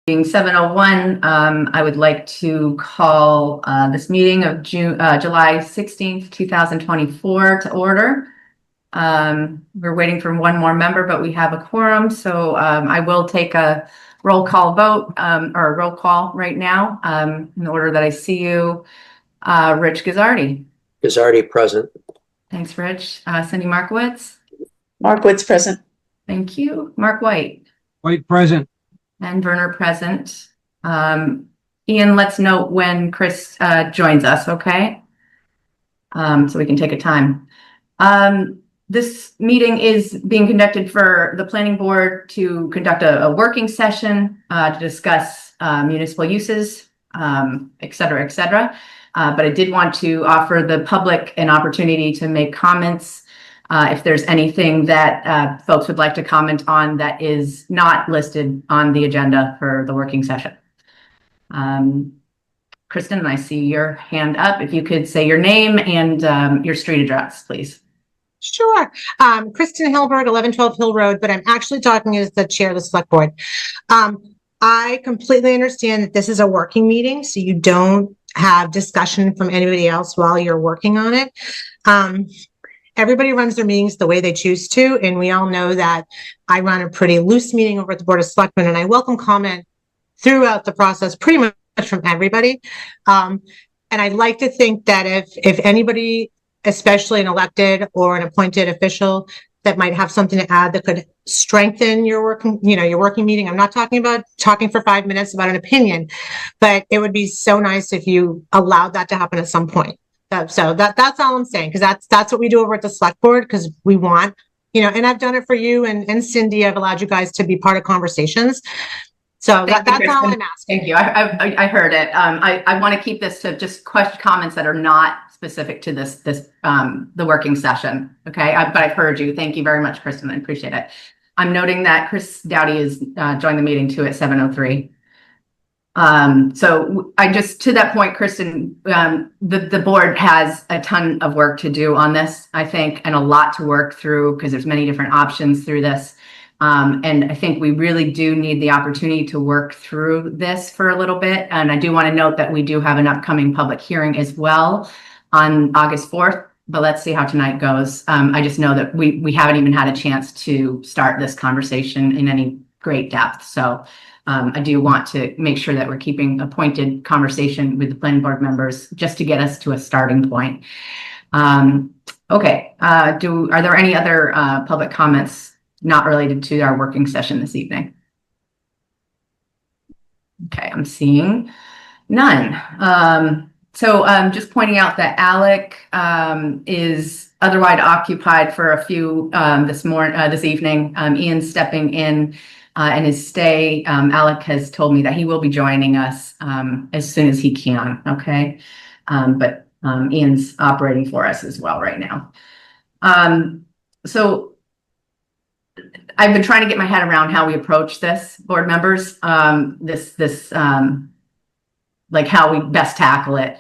Being 7:01, I would like to call this meeting of July 16th, 2024 to order. We're waiting for one more member, but we have a quorum, so I will take a roll call vote or a roll call right now in the order that I see you. Rich Gazzardi. Gazzardi, present. Thanks, Rich. Cindy Markowitz. Markowitz, present. Thank you. Mark White. White, present. And Werner, present. Ian, let's note when Chris joins us, okay? So we can take a time. This meeting is being conducted for the planning board to conduct a working session to discuss municipal uses, et cetera, et cetera. But I did want to offer the public an opportunity to make comments if there's anything that folks would like to comment on that is not listed on the agenda for the working session. Kristen, I see your hand up. If you could say your name and your street address, please. Sure. Kristen Hilbert, 1112 Hill Road, but I'm actually talking as the chair of the select board. I completely understand that this is a working meeting, so you don't have discussion from anybody else while you're working on it. Everybody runs their meetings the way they choose to, and we all know that I run a pretty loose meeting over at the Board of Selectmen, and I welcome comment throughout the process pretty much from everybody. And I'd like to think that if anybody, especially an elected or an appointed official, that might have something to add that could strengthen your working, your working meeting. I'm not talking about talking for 5 minutes about an opinion, but it would be so nice if you allowed that to happen at some point. So that's all I'm saying, because that's what we do over at the select board, because we want, and I've done it for you and Cindy. I've allowed you guys to be part of conversations. So that's all I'm asking. Thank you. I heard it. I want to keep this to just comments that are not specific to the working session. Okay, but I've heard you. Thank you very much, Kristen. I appreciate it. I'm noting that Chris Dowdy is joining the meeting too at 7:03. So I just, to that point, Kristen, the board has a ton of work to do on this, I think, and a lot to work through because there's many different options through this. And I think we really do need the opportunity to work through this for a little bit. And I do want to note that we do have an upcoming public hearing as well on August 4th, but let's see how tonight goes. I just know that we haven't even had a chance to start this conversation in any great depth. So I do want to make sure that we're keeping a pointed conversation with the planning board members just to get us to a starting point. Okay, are there any other public comments not related to our working session this evening? Okay, I'm seeing none. So just pointing out that Alec is otherwise occupied for a few this evening. Ian's stepping in and his stay. Alec has told me that he will be joining us as soon as he can. Okay, but Ian's operating for us as well right now. So I've been trying to get my head around how we approach this, board members, like how we best tackle it.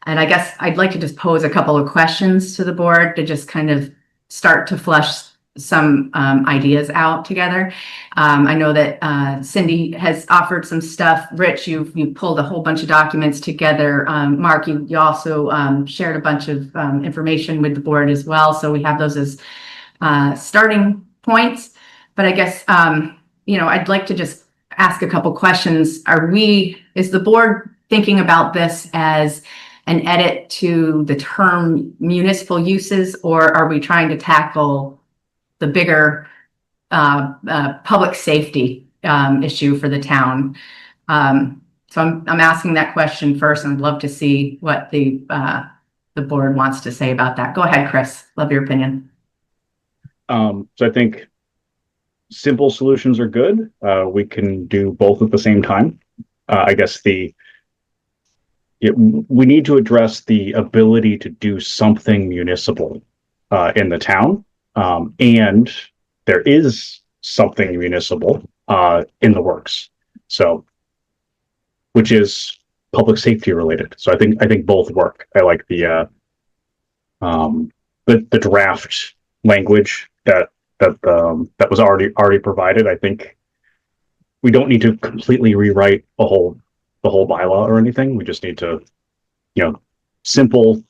And I guess I'd like to just pose a couple of questions to the board to just kind of start to flush some ideas out together. I know that Cindy has offered some stuff. Rich, you pulled a whole bunch of documents together. Mark, you also shared a bunch of information with the board as well. So we have those as starting points. But I guess, I'd like to just ask a couple questions. Is the board thinking about this as an edit to the term municipal uses, or are we trying to tackle the bigger public safety issue for the town? So I'm asking that question first, and I'd love to see what the board wants to say about that. Go ahead, Chris. Love your opinion. So I think simple solutions are good. We can do both at the same time. I guess we need to address the ability to do something municipal in the town. And there is something municipal in the works. So, which is public safety related. So I think both work. I like the draft language that was already provided. I think we don't need to completely rewrite the whole bylaw or anything. We just need to, simple,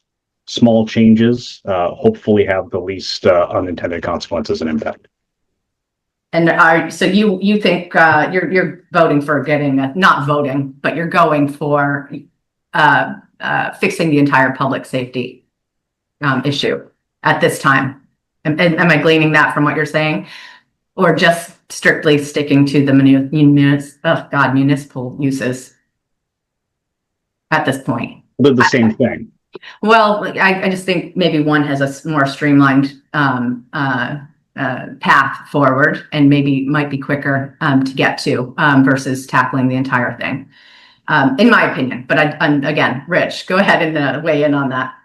small changes, hopefully have the least unintended consequences and impact. And so you think you're voting for not voting, but you're going for fixing the entire public safety issue at this time? Am I gleaning that from what you're saying, or just strictly sticking to the municipal uses at this point? They're the same thing. Well, I just think maybe one has a more streamlined path forward, and maybe might be quicker to get to versus tackling the entire thing, in my opinion. But again, Rich, go ahead and weigh in on that.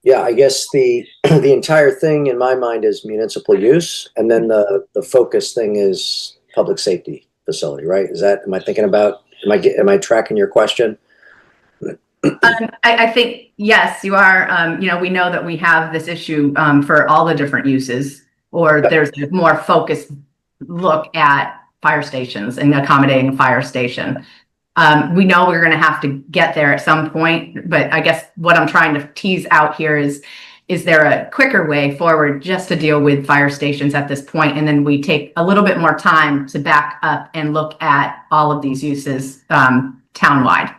Yeah, I guess the entire thing in my mind is municipal use, and then the focus thing is public safety facility, right? Am I thinking about? Am I tracking your question? I think yes, you are. We know that we have this issue for all the different uses, or there's a more focused look at fire stations and accommodating a fire station. We know we're going to have to get there at some point, but I guess what I'm trying to tease out here is there a quicker way forward just to deal with fire stations at this point, and then we take a little bit more time to back up and look at all of these uses townwide?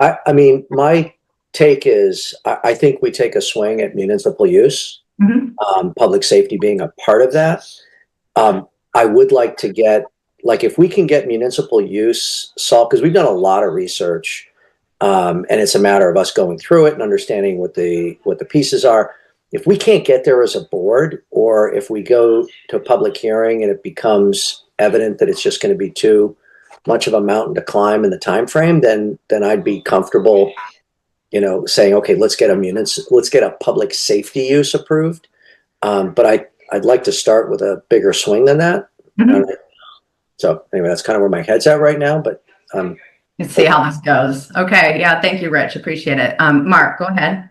I mean, my take is I think we take a swing at municipal use, public safety being a part of that. I would like to get, if we can get municipal use solved, because we've done a lot of research, and it's a matter of us going through it and understanding what the pieces are. If we can't get there as a board, or if we go to a public hearing and it becomes evident that it's just going to be too much of a mountain to climb in the time frame, then I'd be comfortable, saying, okay, let's get a public safety use approved. But I'd like to start with a bigger swing than that. So anyway, that's kind of where my head's at right now, but let's see how this goes. Okay. Yeah. Thank you, Rich. Appreciate it. Mark, go ahead.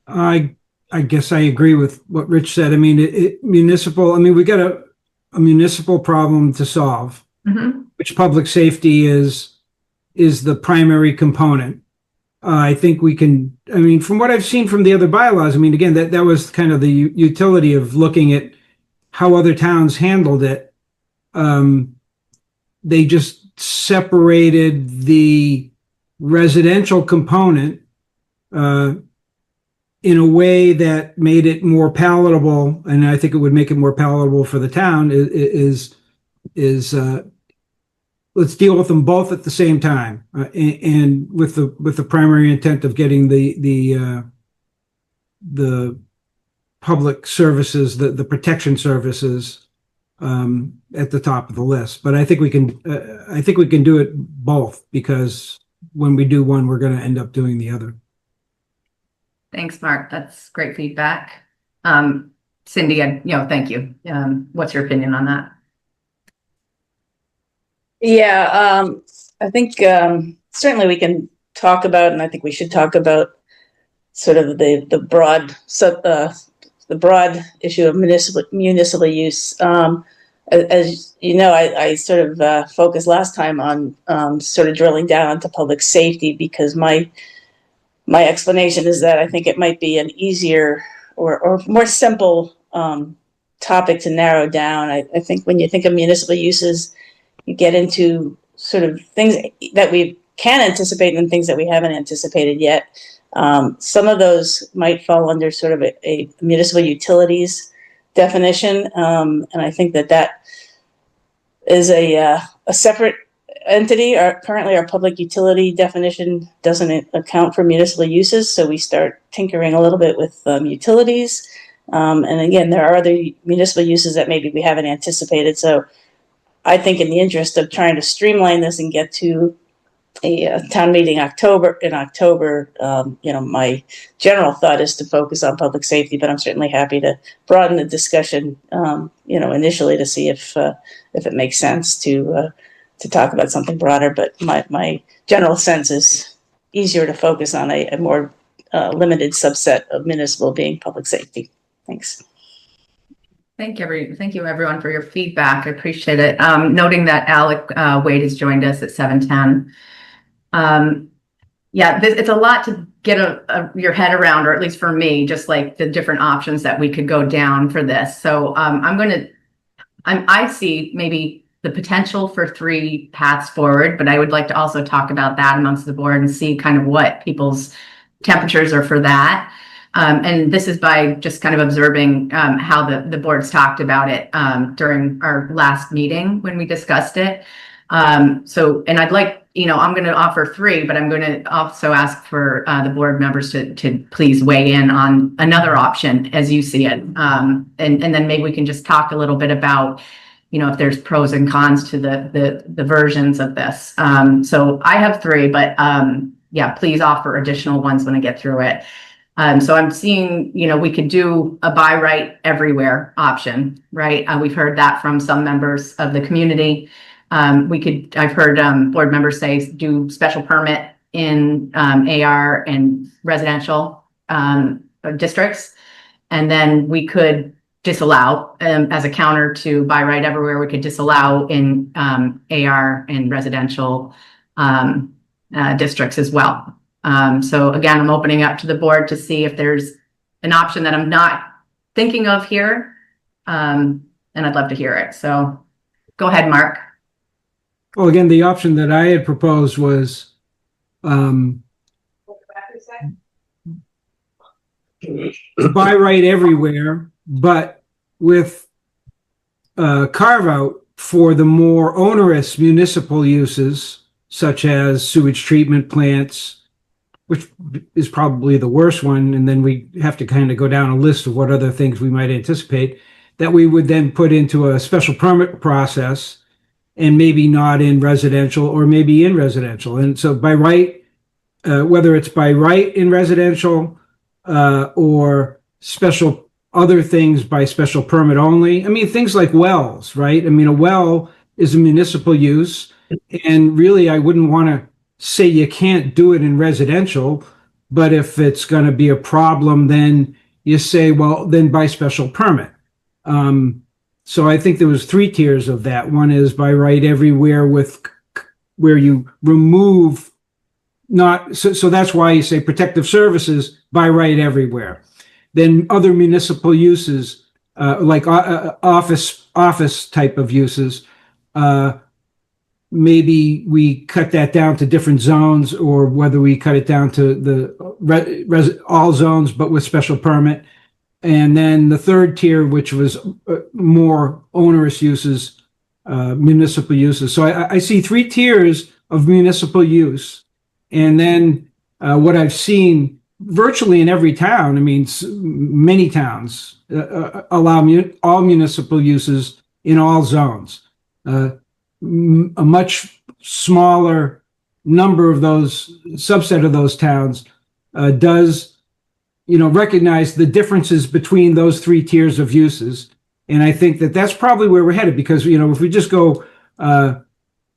I guess I agree with what Rich said. I mean, municipal, we got a municipal problem to solve, which public safety is the primary component. I think we can, from what I've seen from the other bylaws, again, that was kind of the utility of looking at how other towns handled it. They just separated the residential component in a way that made it more palatable, and I think it would make it more palatable for the town, is let's deal with them both at the same time, and with the primary intent of getting the public services, the protection services, at the top of the list. But I think we can do it both, because when we do one, we're going to end up doing the other. Thanks, Mark. That's great feedback. Cindy, thank you. What's your opinion on that? Yeah, I think certainly we can talk about, and I think we should talk about sort of the broad issue of municipal use. As you know, I sort of focused last time on sort of drilling down into public safety, because my explanation is that I think it might be an easier or more simple topic to narrow down. I think when you think of municipal uses, you get into sort of things that we can anticipate and things that we haven't anticipated yet. Some of those might fall under sort of a municipal utilities definition, and I think that is a separate entity. Currently, our public utility definition doesn't account for municipal uses, so we start tinkering a little bit with utilities. And again, there are other municipal uses that maybe we haven't anticipated. So I think in the interest of trying to streamline this and get to a town meeting in October, my general thought is to focus on public safety, but I'm certainly happy to broaden the discussion, initially to see if it makes sense to talk about something broader. But my general sense is easier to focus on a more limited subset of municipal being public safety. Thanks. Thank you everyone for your feedback. I appreciate it. Noting that Alec Wade has joined us at 7:10. Yeah, it's a lot to get your head around, or at least for me, just like the different options that we could go down for this. So I see maybe the potential for 3 paths forward, but I would like to also talk about that amongst the board and see kind of what people's temperatures are for that. And this is by just kind of observing how the board's talked about it during our last meeting when we discussed it. And I'd like, I'm going to offer 3, but I'm going to also ask for the board members to please weigh in on another option as you see it. And then maybe we can just talk a little bit about, if there's pros and cons to the versions of this. So I have 3, but yeah, please offer additional ones when I get through it. So I'm seeing, we could do a buy right everywhere option, right? We've heard that from some members of the community. I've heard board members say do special permit in AR and residential districts. And then we could disallow as a counter to buy right everywhere. We could disallow in AR and residential districts as well. So again, I'm opening up to the board to see if there's an option that I'm not thinking of here. And I'd love to hear it. So go ahead, Mark. Well, again, the option that I had proposed was buy right everywhere, but with carve out for the more onerous municipal uses, such as sewage treatment plants, which is probably the worst one. And then we have to kind of go down a list of what other things we might anticipate that we would then put into a special permit process, and maybe not in residential or maybe in residential. And so by right, whether it's by right in residential or special other things by special permit only. I mean, things like wells, right? I mean, a well is a municipal use, and really I wouldn't want to say you can't do it in residential, but if it's going to be a problem, then you say, well, then by special permit. So I think there was 3 tiers of that. One is by right everywhere where you remove so that's why you say protective services by right everywhere. Then other municipal uses, like office type of uses, maybe we cut that down to different zones, or whether we cut it down to the all zones, but with special permit. And then the 3rd tier, which was more onerous uses, municipal uses. So I see 3 tiers of municipal use. And then what I've seen virtually in every town, I mean, many towns allow all municipal uses in all zones. A much smaller number of those, subset of those towns does recognize the differences between those 3 tiers of uses. And I think that that's probably where we're headed, because, if we just go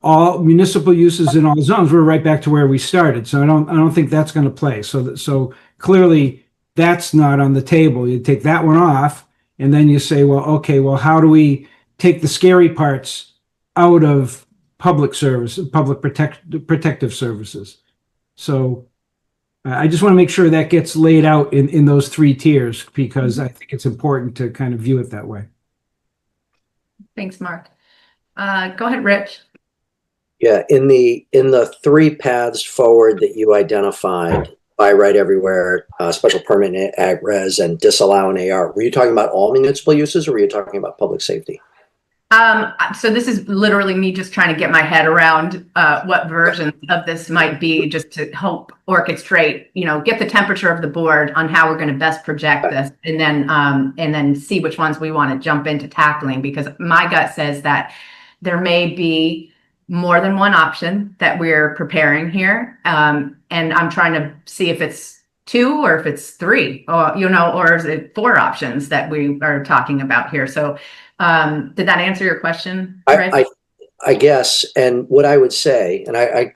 all municipal uses in all zones, we're right back to where we started. So I don't think that's going to play. So clearly that's not on the table. You take that one off, and then you say, well, okay, well, how do we take the scary parts out of public protective services? So I just want to make sure that gets laid out in those 3 tiers, because I think it's important to kind of view it that way. Thanks, Mark. Go ahead, Rich. Yeah, in the 3 paths forward that you identified, buy right everywhere, special permit in ag res, and disallow in AR, were you talking about all municipal uses, or were you talking about public safety? So this is literally me just trying to get my head around what versions of this might be, just to help orchestrate, get the temperature of the board on how we're going to best project this, and then see which ones we want to jump into tackling, because my gut says that there may be more than one option that we're preparing here. And I'm trying to see if it's 2 or if it's 3, or, or is it 4 options that we are talking about here. So did that answer your question? I guess. And what I would say, I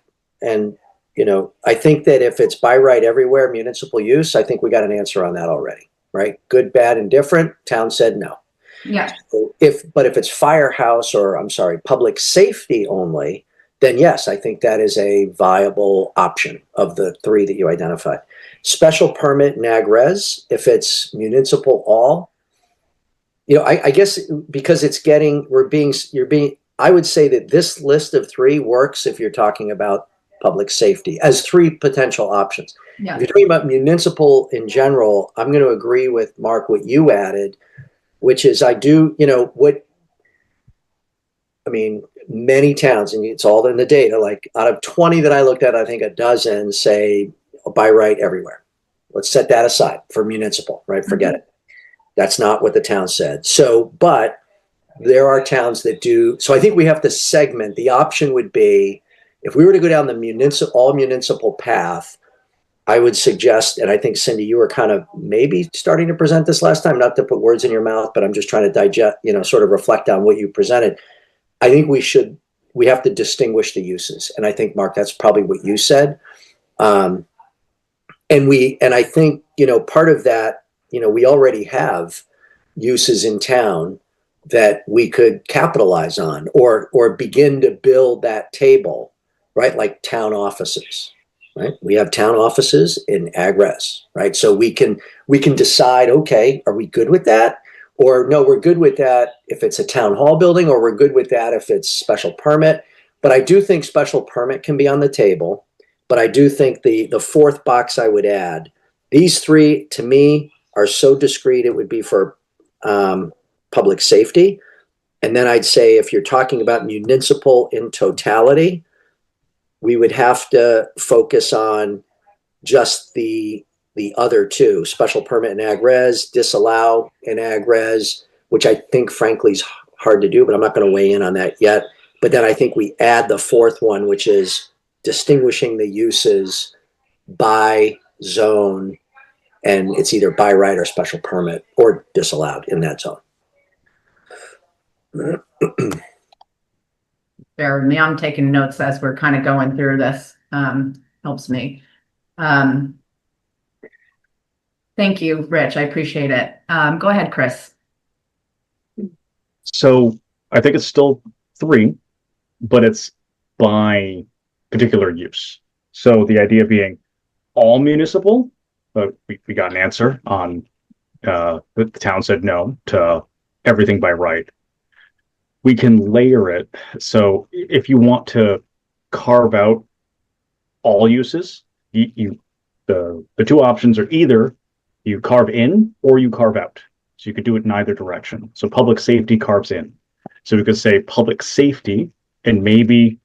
think that if it's by right everywhere municipal use, I think we got an answer on that already, right? Good, bad, and different. Town said no. Yeah. So if it's firehouse or I'm sorry, public safety only, then yes, I think that is a viable option of the three that you identified. Special permit and ag res, if it's municipal all, I guess because it's I would say that this list of three works if you're talking about public safety as three potential options. Yeah. If you're talking about municipal in general, I'm going to agree with Mark, what you added, which is many towns, and it's all in the data, like out of 20 that I looked at, I think a dozen say by right everywhere. Let's set that aside for municipal, right? Forget it. That's not what the town said. So, but there are towns that do. So I think we have to segment. The option would be, if we were to go down the all municipal path, I would suggest, and I think Cindy, you were kind of maybe starting to present this last time, not to put words in your mouth, but I'm just trying to digest, sort of reflect on what you presented. I think we have to distinguish the uses. And I think, Mark, that's probably what you said. And I think, part of that, we already have uses in town that we could capitalize on or begin to build that table, right? Like town offices, right? We have town offices in ag res, right? So we can decide, okay, are we good with that? Or no, we're good with that if it's a town hall building, or we're good with that if it's special permit. But I do think special permit can be on the table. But I do think the fourth box I would add, these three to me are so discrete, it would be for public safety. And then I'd say if you're talking about municipal in totality, we would have to focus on just the other two, special permit and ag res, disallow in ag res, which I think frankly is hard to do, but I'm not going to weigh in on that yet. But then I think we add the fourth one, which is distinguishing the uses by zone, and it's either by right or special permit or disallowed in that zone. Bear with me. I'm taking notes as we're kind of going through this. Helps me. Thank you, Rich. I appreciate it. Go ahead, Chris. So I think it's still three, but it's by particular use. So the idea being all municipal, but we got an answer on the town said no to everything by right. We can layer it. So if you want to carve out all uses, the two options are either you carve in or you carve out. So you could do it in either direction. So public safety carves in. So we could say public safety, and maybe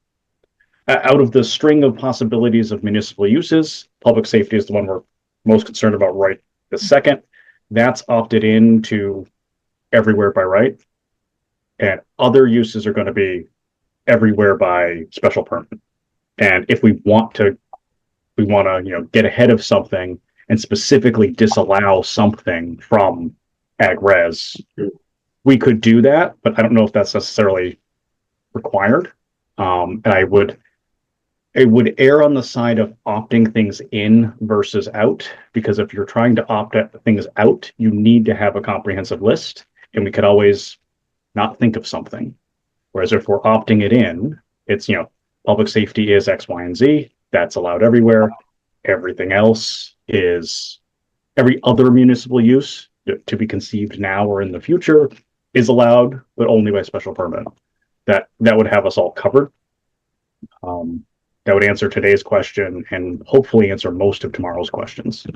out of the string of possibilities of municipal uses, public safety is the one we're most concerned about right this second. That's opted into everywhere by right. And other uses are going to be everywhere by special permit. And if we want to get ahead of something and specifically disallow something from ag res, we could do that, but I don't know if that's necessarily required. And it would err on the side of opting things in versus out, because if you're trying to opt things out, you need to have a comprehensive list, and we could always not think of something. Whereas if we're opting it in, it's, public safety is X, Y, and Z. That's allowed everywhere. Everything else is every other municipal use to be conceived now or in the future is allowed, but only by special permit. That would have us all covered. That would answer today's question and hopefully answer most of tomorrow's questions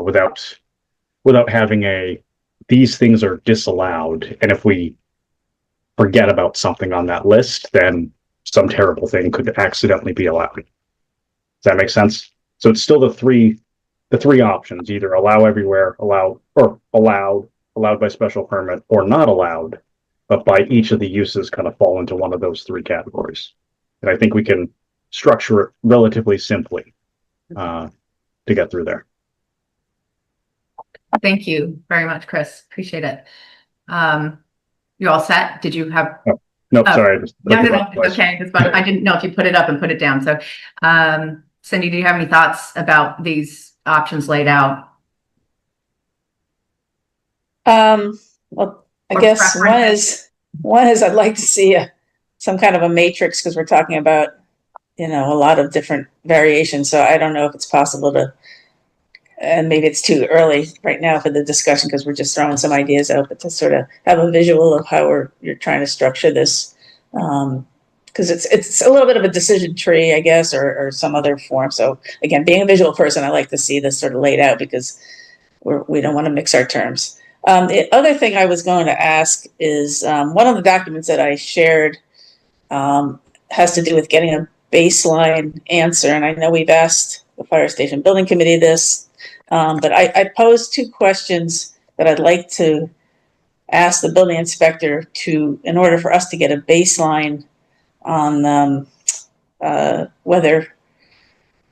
without having these things are disallowed. And if we forget about something on that list, then some terrible thing could accidentally be allowed. Does that make sense? So it's still the three options: either allow everywhere, allowed by special permit, or not allowed, but by each of the uses kind of fall into one of those three categories. And I think we can structure it relatively simply to get through there. Thank you very much, Chris. Appreciate it. You all set? Did you have? No, sorry. No. Okay, that's fine. I didn't know if you put it up and put it down. So, Cindy, do you have any thoughts about these options laid out? Well, I Or guess preferences? one is I'd like to see some kind of a matrix, because we're talking about, a lot of different variations. So I don't know if it's possible to, and maybe it's too early right now for the discussion because we're just throwing some ideas out, but to sort of have a visual of how you're trying to structure this. Because it's a little bit of a decision tree, I guess, or some other form. So again, being a visual person, I like to see this sort of laid out because we don't want to mix our terms. The other thing I was going to ask is one of the documents that I shared has to do with getting a baseline answer. And I know we've asked the Fire Station Building Committee this, but I posed 2 questions that I'd like to ask the building inspector in order for us to get a baseline on whether,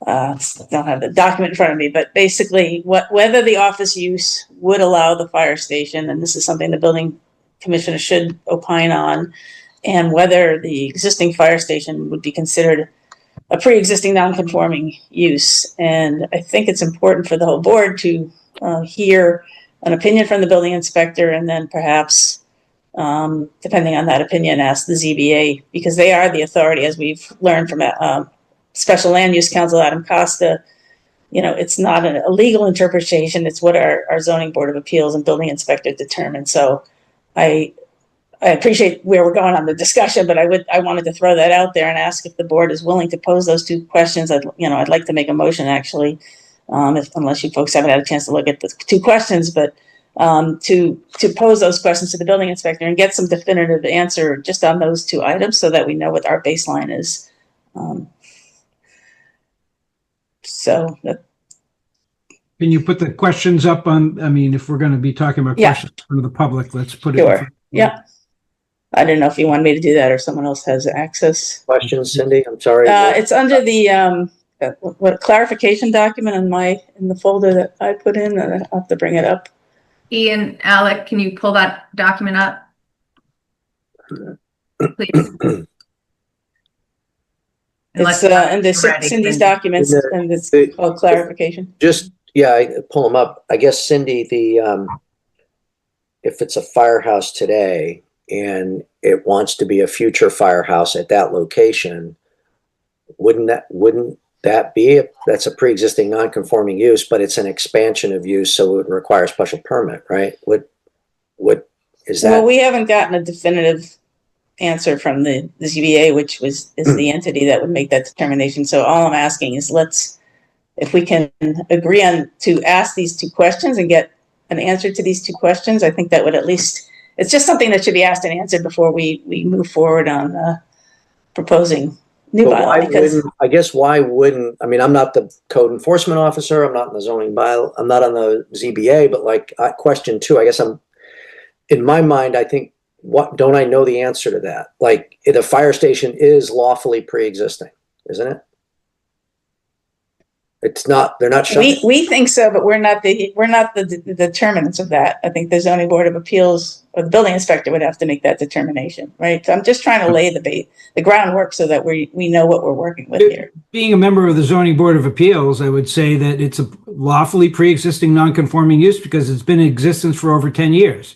I don't have the document in front of me, but basically whether the office use would allow the fire station, and this is something the building commissioner should opine on, and whether the existing fire station would be considered a pre-existing non-conforming use. And I think it's important for the whole board to hear an opinion from the building inspector, and then perhaps, depending on that opinion, ask the ZBA, because they are the authority, as we've learned from Special Land Use Counsel Adam Costa. It's not a legal interpretation, it's what our Zoning Board of Appeals and building inspector determine. So I appreciate where we're going on the discussion, but I wanted to throw that out there and ask if the board is willing to pose those 2 questions. I'd like to make a motion, actually, unless you folks haven't had a chance to look at the 2 questions, but to pose those questions to the building inspector and get some definitive answer just on those 2 items so that we know what our baseline is. So Can you put the questions up on, if we're going to be talking about questions for the public, let's put it. Sure. Yeah. I don't know if you want me to do that or someone else has access. Questions, Cindy? I'm sorry. It's under the what clarification document in the folder that I put in. I'll have to bring it up. Ian, Alec, can you pull that document up? Please. It's under Cindy's documents, and it's called clarification. I pull them up. I guess, Cindy, if it's a firehouse today and it wants to be a future firehouse at that location, wouldn't that be that's a pre-existing non-conforming use, but it's an expansion of use, so it would require a special permit, right? What is that? Well, we haven't gotten a definitive answer from the ZBA, which is the entity that would make that determination. So all I'm asking is if we can agree on to ask these 2 questions and get an answer to these 2 questions, I think that would at least, it's just something that should be asked and answered before we move forward on proposing new bylaw. I guess why wouldn't, I'm not the code enforcement officer, I'm not in the zoning bylaw, I'm not on the ZBA, but question 2, I guess in my mind, I think, don't I know the answer to that? The fire station is lawfully pre-existing, isn't it? It's not, they're not shut. We think so, but we're not the determinants of that. I think the Zoning Board of Appeals or the building inspector would have to make that determination, right? So I'm just trying to lay the groundwork so that we know what we're working with here. Being a member of the Zoning Board of Appeals, I would say that it's a lawfully pre-existing non-conforming use because it's been in existence for over 10 years.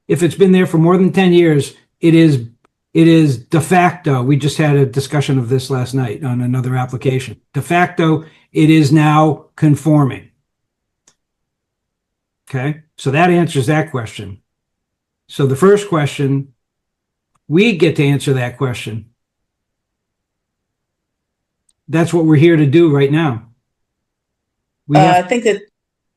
If it's been there for more than 10 years, it is de facto. We just had a discussion of this last night on another application. De facto, it is now conforming. Okay, so that answers that question. So the first question, we get to answer that question. That's what we're here to do right now. I think that,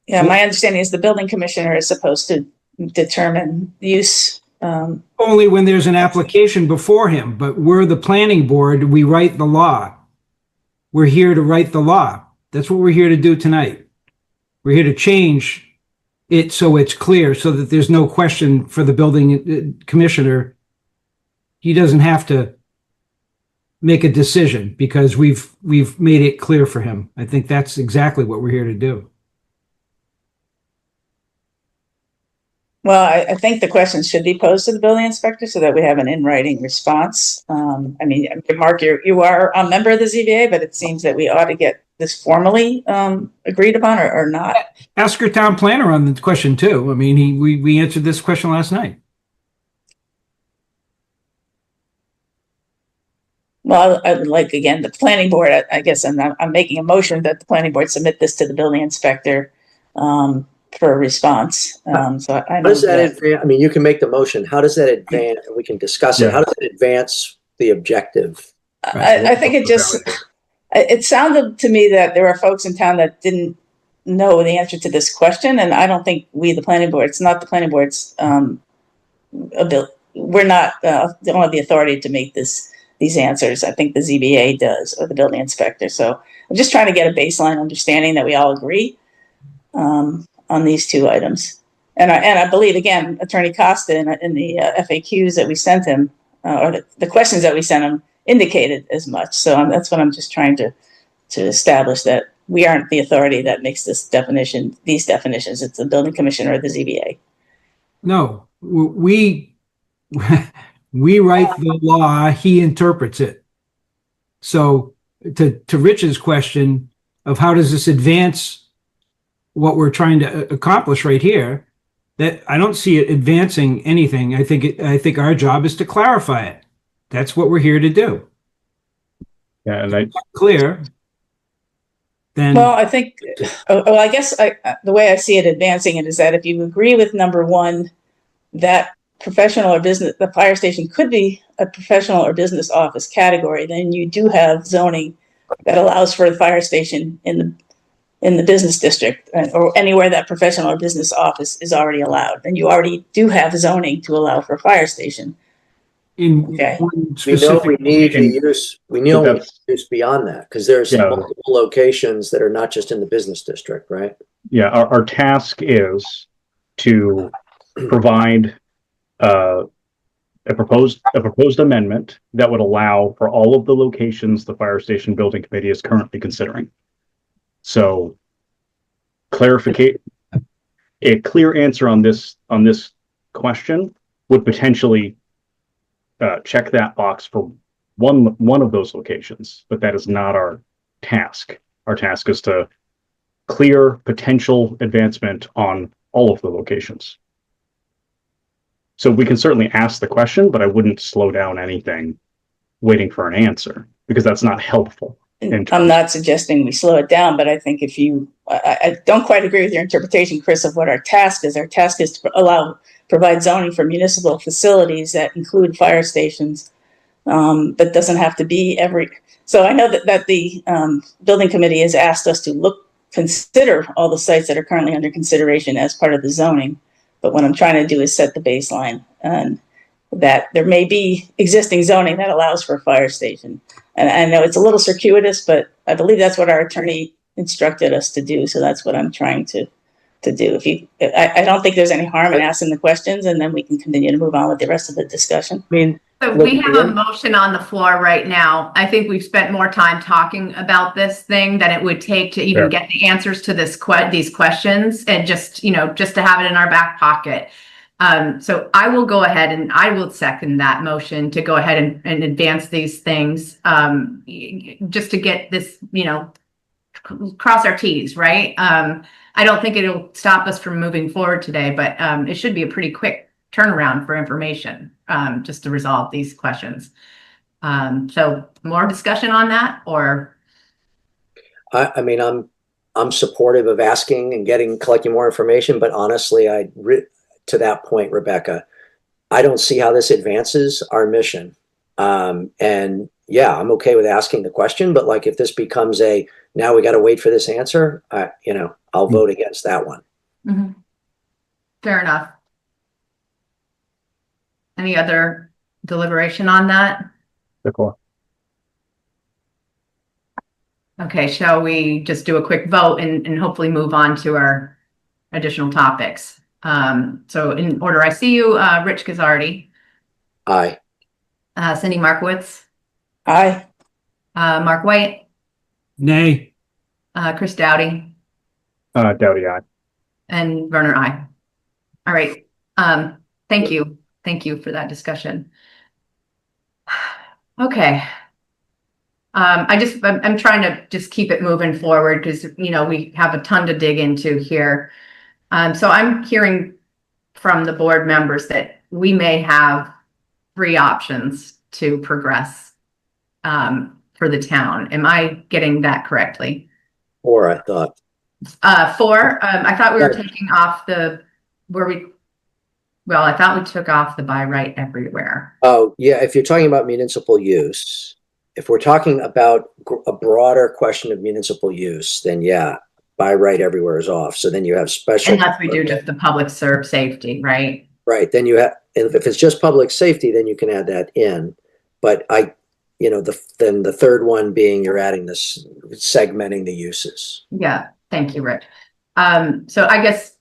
my understanding is the building commissioner is supposed to determine use. Only when there's an application before him, but we're the planning board, we write the law. We're here to write the law. That's what we're here to do tonight. We're here to change it so it's clear, so that there's no question for the building commissioner. He doesn't have to make a decision because we've made it clear for him. I think that's exactly what we're here to do. Well, I think the questions should be posed to the building inspector so that we have an in-writing response. Mark, you are a member of the ZBA, but it seems that we ought to get this formally agreed upon or not. Ask your town planner on the question too. We answered this question last night. Well, I would like, again, the planning board, I guess, and I'm making a motion that the planning board submit this to the building inspector for a response. So I How does move that that. advance? I mean, you can make the motion. How does that advance? We can discuss it. Yeah. How does it advance the objective? I think it sounded to me that there are folks in town that didn't know the answer to this question, and I don't think we, the planning board, it's not the planning board's we're not don't have the authority to make these answers. I think the ZBA does, or the building inspector. So I'm just trying to get a baseline understanding that we all agree on these two items. And I believe, again, Attorney Costa in the FAQs that we sent him, or the questions that we sent him, indicated as much. So that's what I'm just trying to establish, that we aren't the authority that makes these definitions. It's the building commissioner or the ZBA. No, we write the law, he interprets it. So to Rich's question of how does this advance what we're trying to accomplish right here, that I don't see it advancing anything. I think our job is to clarify it. That's what we're here to do. Yeah, and Clear. Then Well, I think, I guess the way I see it advancing it is that if you agree with number one, that professional or business, the fire station could be a professional or business office category, then you do have zoning that allows for the fire station in the business district, or anywhere that professional or business office is already allowed. And you already do have zoning to allow for a fire station. in Okay. one We know specific, we need the use. We know we need that's- use beyond that, because there's Yeah. multiple locations that are not just in the business district, right? yeah, our task is to provide a proposed amendment that would allow for all of the locations the fire station building committee is currently considering. So a clear answer on this question would potentially check that box for one of those locations, but that is not our task. Our task is to clear potential advancement on all of the locations. So we can certainly ask the question, but I wouldn't slow down anything waiting for an answer, because that's not helpful. I'm not suggesting we slow it down, but I think if I don't quite agree with your interpretation, Chris, of what our task is. Our task is to provide zoning for municipal facilities that include fire stations, but doesn't have to be every. So I know that the building committee has asked us to consider all the sites that are currently under consideration as part of the zoning. But what I'm trying to do is set the baseline, and that there may be existing zoning that allows for a fire station. And I know it's a little circuitous, but I believe that's what our attorney instructed us to do. So that's what I'm trying to do. I don't think there's any harm in asking the questions, and then we can continue to move on with the rest of the discussion. I mean, So we have a motion on the floor right now. I think we've spent more time talking about this thing than it would take to even get the answers to these questions, and just to have it in our back pocket. So I will go ahead and I will second that motion to go ahead and advance these things, just to get this, cross our T's, right? I don't think it'll stop us from moving forward today, but it should be a pretty quick turnaround for information, just to resolve these questions. So more discussion on that, or? I mean, I'm supportive of asking and collecting more information, but honestly, to that point, Rebecca, I don't see how this advances our mission. And yeah, I'm okay with asking the question, but like if this becomes now we got to wait for this answer, I'll vote against that one. Mm-hmm. Fair enough. Any other deliberation on that? Okay, shall we just do a quick vote and hopefully move on to our additional topics? So in order, I see you, Rich Gazzardi. Aye. Cindy Markowitz. Aye. Mark White. nay. Chris Dowdy. Dowdy, aye. And Werner, aye. All right. Thank you. Thank you for that discussion. Okay. I'm trying to just keep it moving forward, because, we have a ton to dig into here. So I'm hearing from the board members that we may have 3 options to progress for the town. Am I getting that correctly? Or I thought, Four, I thought we were Right. taking off I thought we took off the by right everywhere. oh, yeah, if you're talking about municipal use, if we're talking about a broader question of municipal use, then yeah, by right everywhere is off. So then you have special. Unless we do just the public safety, right? Right, then you have, if it's just public safety, then you can add that in. But then the third one being you're adding this, segmenting the uses. Yeah, thank you, Rick. So I guess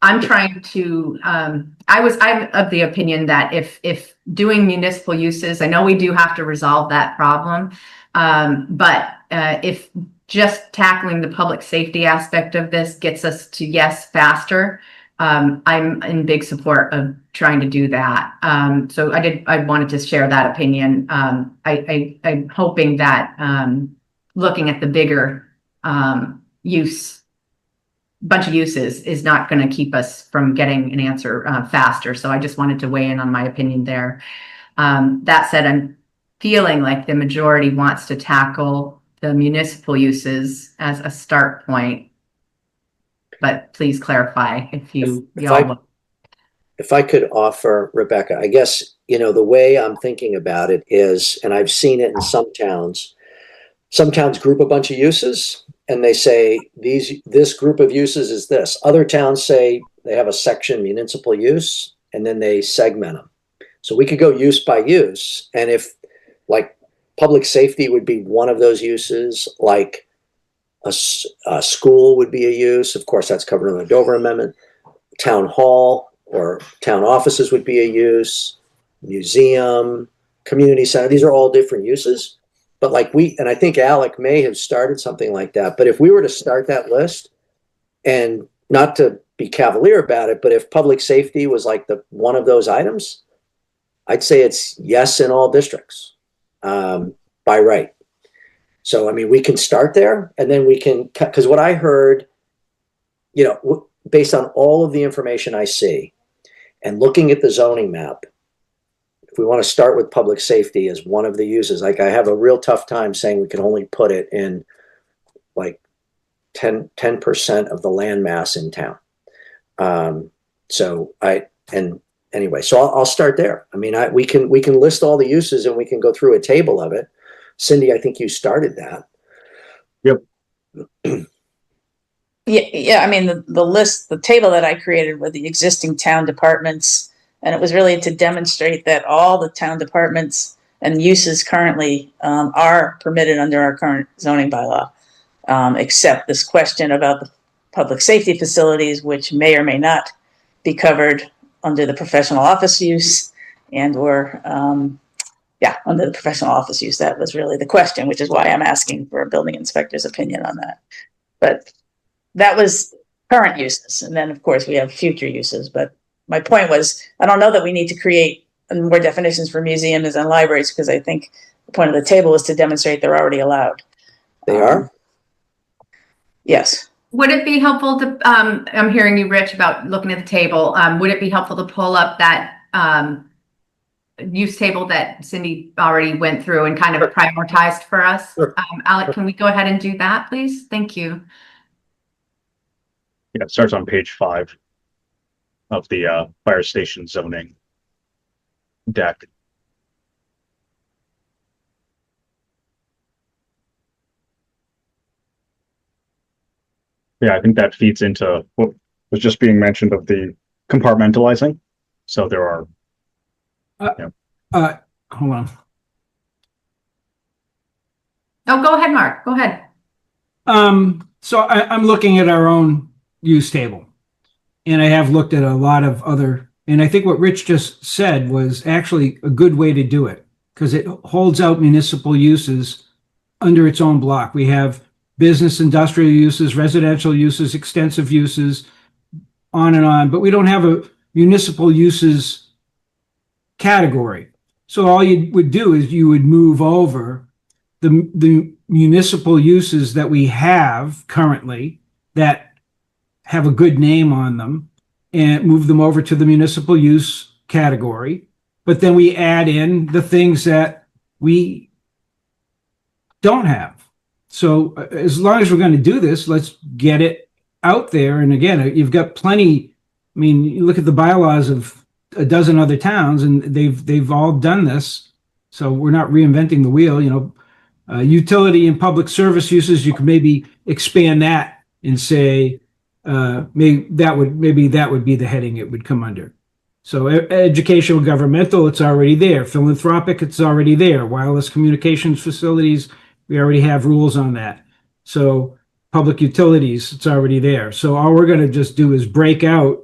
I'm trying to, I'm of the opinion that if doing municipal uses, I know we do have to resolve that problem. But if just tackling the public safety aspect of this gets us to yes faster, I'm in big support of trying to do that. So I wanted to share that opinion. I'm hoping that looking at the bigger bunch of uses is not going to keep us from getting an answer faster. So I just wanted to weigh in on my opinion there. That said, I'm feeling like the majority wants to tackle the municipal uses as a start point. But please clarify if I could offer, Rebecca, I guess, the way I'm thinking about it is, and I've seen it in some towns group a bunch of uses and they say this group of uses is this. Other towns say they have a section municipal use and then they segment them. So we could go use by use. And if like public safety would be one of those uses, like a school would be a use. Of course, that's covered in the Dover Amendment. Town hall or town offices would be a use. Museum, community center. These are all different uses. But and I think Alec may have started something like that. But if we were to start that list, and not to be cavalier about it, but if public safety was like one of those items, I'd say it's yes in all districts by right. So, I mean, we can start there and then we can, because what I heard, based on all of the information I see and looking at the zoning map, if we want to start with public safety as one of the uses, like I have a real tough time saying we can only put it in like 10% of the land mass in town. So I'll start there. I mean, we can list all the uses and we can go through a table of it. Cindy, I think you started that. Yep. Yeah. I mean, the table that I created with the existing town departments, and it was really to demonstrate that all the town departments and uses currently are permitted under our current zoning bylaw, except this question about the public safety facilities, which may or may not be covered under the professional office use under the professional office use. That was really the question, which is why I'm asking for a building inspector's opinion on that. But that was current uses. And then, of course, we have future uses. But my point was, I don't know that we need to create more definitions for museums and libraries, because I think the point of the table is to demonstrate they're already allowed. They are? Yes. Would it be helpful to, I'm hearing you, Rich, about looking at the table. Would it be helpful to pull up that use table that Cindy already went through and kind of prioritized for us? Sure. Alec, can we go ahead and do that, please? Thank you. Yeah, it starts on page 5 of the fire station zoning deck. Yeah, I think that feeds into what was just being mentioned of the compartmentalizing. So there are. Hold on. Oh, go ahead, Mark. Go ahead. So I'm looking at our own use table, and I have looked at a lot of other, and I think what Rich just said was actually a good way to do it, because it holds out municipal uses under its own block. We have business, industrial uses, residential uses, extensive uses, on and on, but we don't have a municipal uses category. So all you would do is you would move over the municipal uses that we have currently that have a good name on them and move them over to the municipal use category. But then we add in the things that we don't have. So as long as we're going to do this, let's get it out there. And again, you've got plenty. I mean, you look at the bylaws of a dozen other towns, and they've all done this. So we're not reinventing the wheel. Utility and public service uses, you could maybe expand that and say maybe that would be the heading it would come under. So educational, governmental, it's already there. Philanthropic, it's already there. Wireless communications facilities, we already have rules on that. So public utilities, it's already there. So all we're going to just do is break out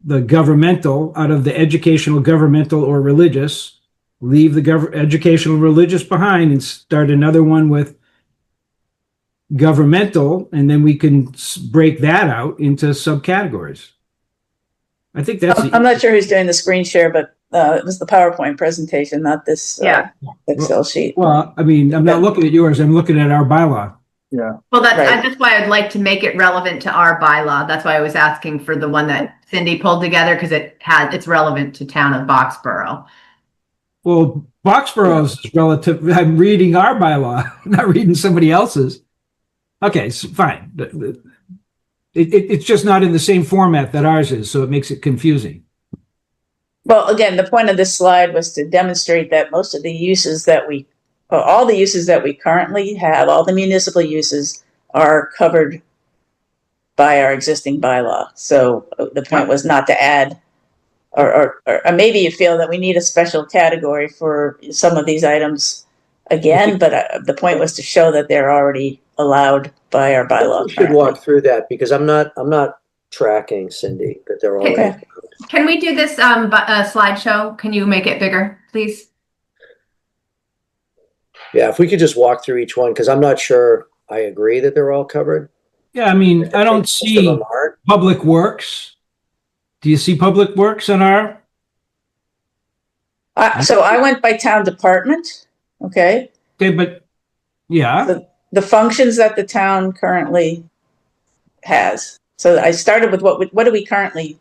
the governmental out of the educational, governmental, or religious, leave the educational, religious behind, and start another one with governmental, and then we can break that out into subcategories. I think that's. I'm not sure who's doing the screen share, but it was the PowerPoint presentation, not this Excel sheet. Well, I mean, I'm not looking at yours. I'm looking at our bylaw. Yeah. Well, that's why I'd like to make it relevant to our bylaw. That's why I was asking for the one that Cindy pulled together, because it's relevant to town of Boxborough. Well, Boxborough's is relative. I'm reading our bylaw, not reading somebody else's. Okay, so fine. It's just not in the same format that ours is, so it makes it confusing. Well, again, the point of this slide was to demonstrate that most of the uses that all the uses that we currently have, all the municipal uses, are covered by our existing bylaw. So the point was not to add, or maybe you feel that we need a special category for some of these items again, but the point was to show that they're already allowed by our bylaw. We should walk through that, because I'm not tracking, Cindy, that they're all. Okay. Can we do this slideshow? Can you make it bigger, please? Yeah, if we could just walk through each one, because I'm not sure I agree that they're all covered. Yeah, I mean, I don't see public works. Do you see public works on our? So I went by town department. Okay. Okay, but yeah. The functions that the town currently has. So I started with what do we currently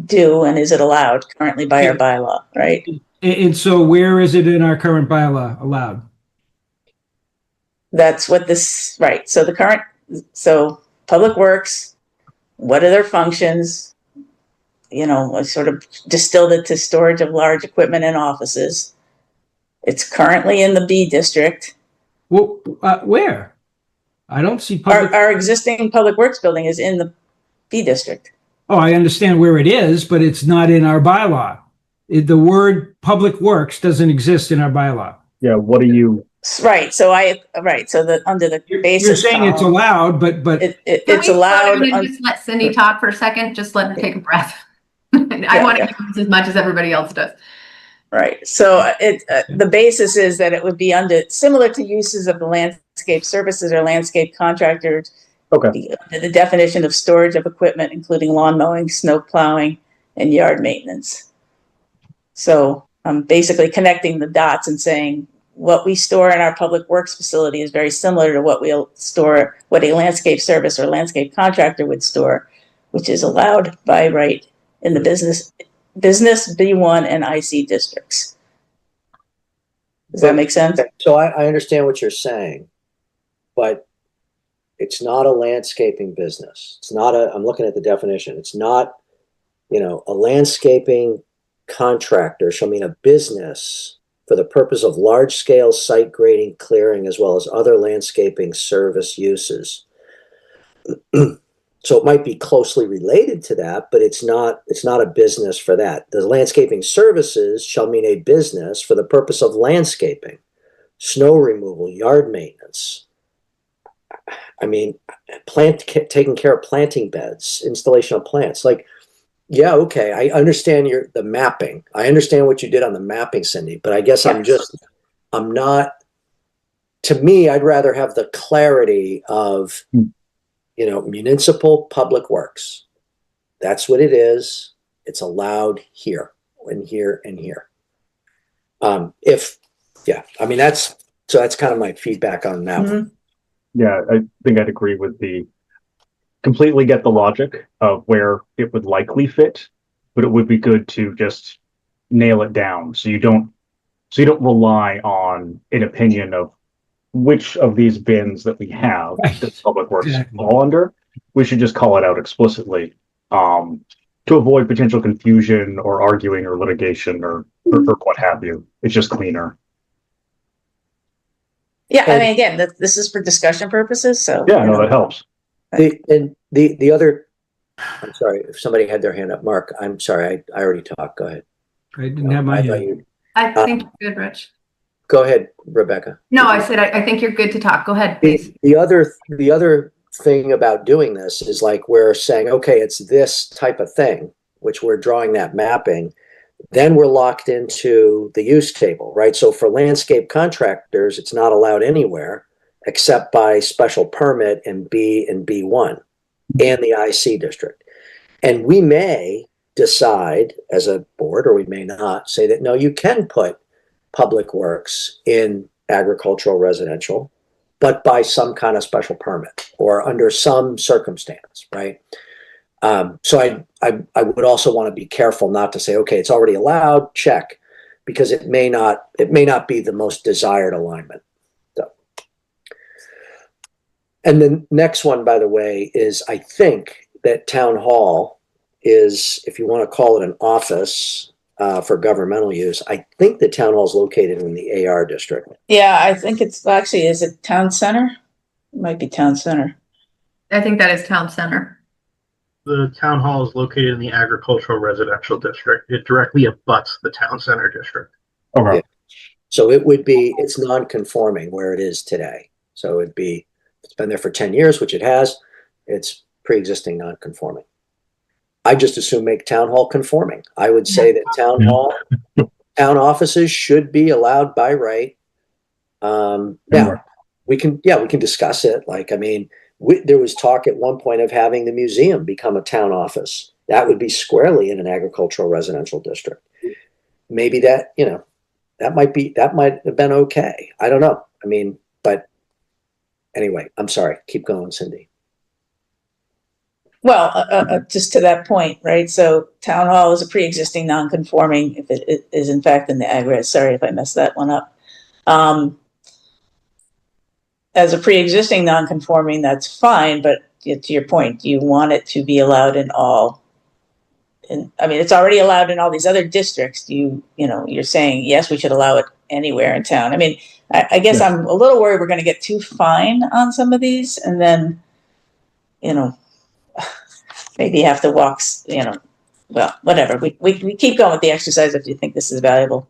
do, and is it allowed currently by our bylaw, right? And so where is it in our current bylaw allowed? That's what this, right. So public works, what are their functions? I sort of distilled it to storage of large equipment in offices. It's currently in the B district. Well, where? I don't see public. Our existing public works building is in the B district. Oh, I understand where it is, but it's not in our bylaw. The word public works doesn't exist in our bylaw. Yeah. What are you? Right. So under the basis. You're saying it's allowed, but it's allowed. Just let Cindy talk for a second. Just let her take a breath. I want to use as much as everybody else does. Right. So the basis is that it would be similar to uses of the landscape services or landscape contractors. Okay. The definition of storage of equipment, including lawn mowing, snow plowing, and yard maintenance. So I'm basically connecting the dots and saying what we store in our public works facility is very similar to what a landscape service or landscape contractor would store, which is allowed by right in the business B1 and IC districts. Does that make sense? So I understand what you're saying, but it's not a landscaping business. It's not I'm looking at the definition. It's not, a landscaping contractor shall mean a business for the purpose of large-scale site grading, clearing, as well as other landscaping service uses. So it might be closely related to that, but it's not a business for that. The landscaping services shall mean a business for the purpose of landscaping, snow removal, yard maintenance. I mean, taking care of planting beds, installation of plants. Yeah, okay, I understand the mapping. I understand what you did on the mapping, Cindy, but I guess Yes. I'm not, to me, I'd rather have the clarity of, municipal public works. That's what it is. It's allowed here and here and here. That's kind of my feedback on that one. Yeah, I think I'd agree with completely get the logic of where it would likely fit, but it would be good to just nail it down so you don't So you don't rely on an opinion of which of these bins that we have that Public Works fall under. We should just call it out explicitly, to avoid potential confusion or arguing or litigation or what have you. It's just cleaner. Yeah, I mean, again, this is for discussion purposes, so. Yeah, no, that helps. The other, I'm sorry, if somebody had their hand up, Mark, I'm sorry, I already talked. Go ahead. I didn't have my hand. I think you're good, Rich. Go ahead, Rebecca. No, I said I think you're good to talk. Go ahead, please. The other thing about doing this is like we're saying, okay, it's this type of thing, which we're drawing that mapping. Then we're locked into the use table, right? So for landscape contractors, it's not allowed anywhere except by special permit in B and B1 and the IC district. And we may decide as a board, or we may not, say that, no, you can put public works in agricultural residential, but by some kind of special permit or under some circumstance, right? So I would also want to be careful not to say, okay, it's already allowed, check, because it may not be the most desired alignment. So. And the next one, by the way, is I think that town hall is, if you want to call it an office for governmental use, I think the town hall is located in the AR district. Yeah, I think it's actually, is it town center? It might be town center. I think that is town center. The town hall is located in the agricultural residential district. It directly abuts the town center district. Okay. Yeah. So it would be, it's non-conforming where it is today. So it'd be, it's been there for 10 years, which it has. It's pre-existing non-conforming. I just assume make town hall conforming. I would say that town offices should be allowed by right. Now we can discuss it. Like, I mean, there was talk at one point of having the museum become a town office. That would be squarely in an agricultural residential district. Maybe that, that might have been okay. I don't know. I mean, but anyway, I'm sorry. Keep going, Cindy. Well, just to that point, right? So town hall is a pre-existing non-conforming if it is in fact in the ag. Sorry if I messed that one up. As a pre-existing non-conforming, that's fine, but to your point, you want it to be allowed in all. And I mean, it's already allowed in all these other districts. You're saying yes, we should allow it anywhere in town. I mean, I guess I'm a little worried we're going to get too fine on some of these, and then, maybe you have to walk. Well, whatever. We keep going with the exercise if you think this is valuable.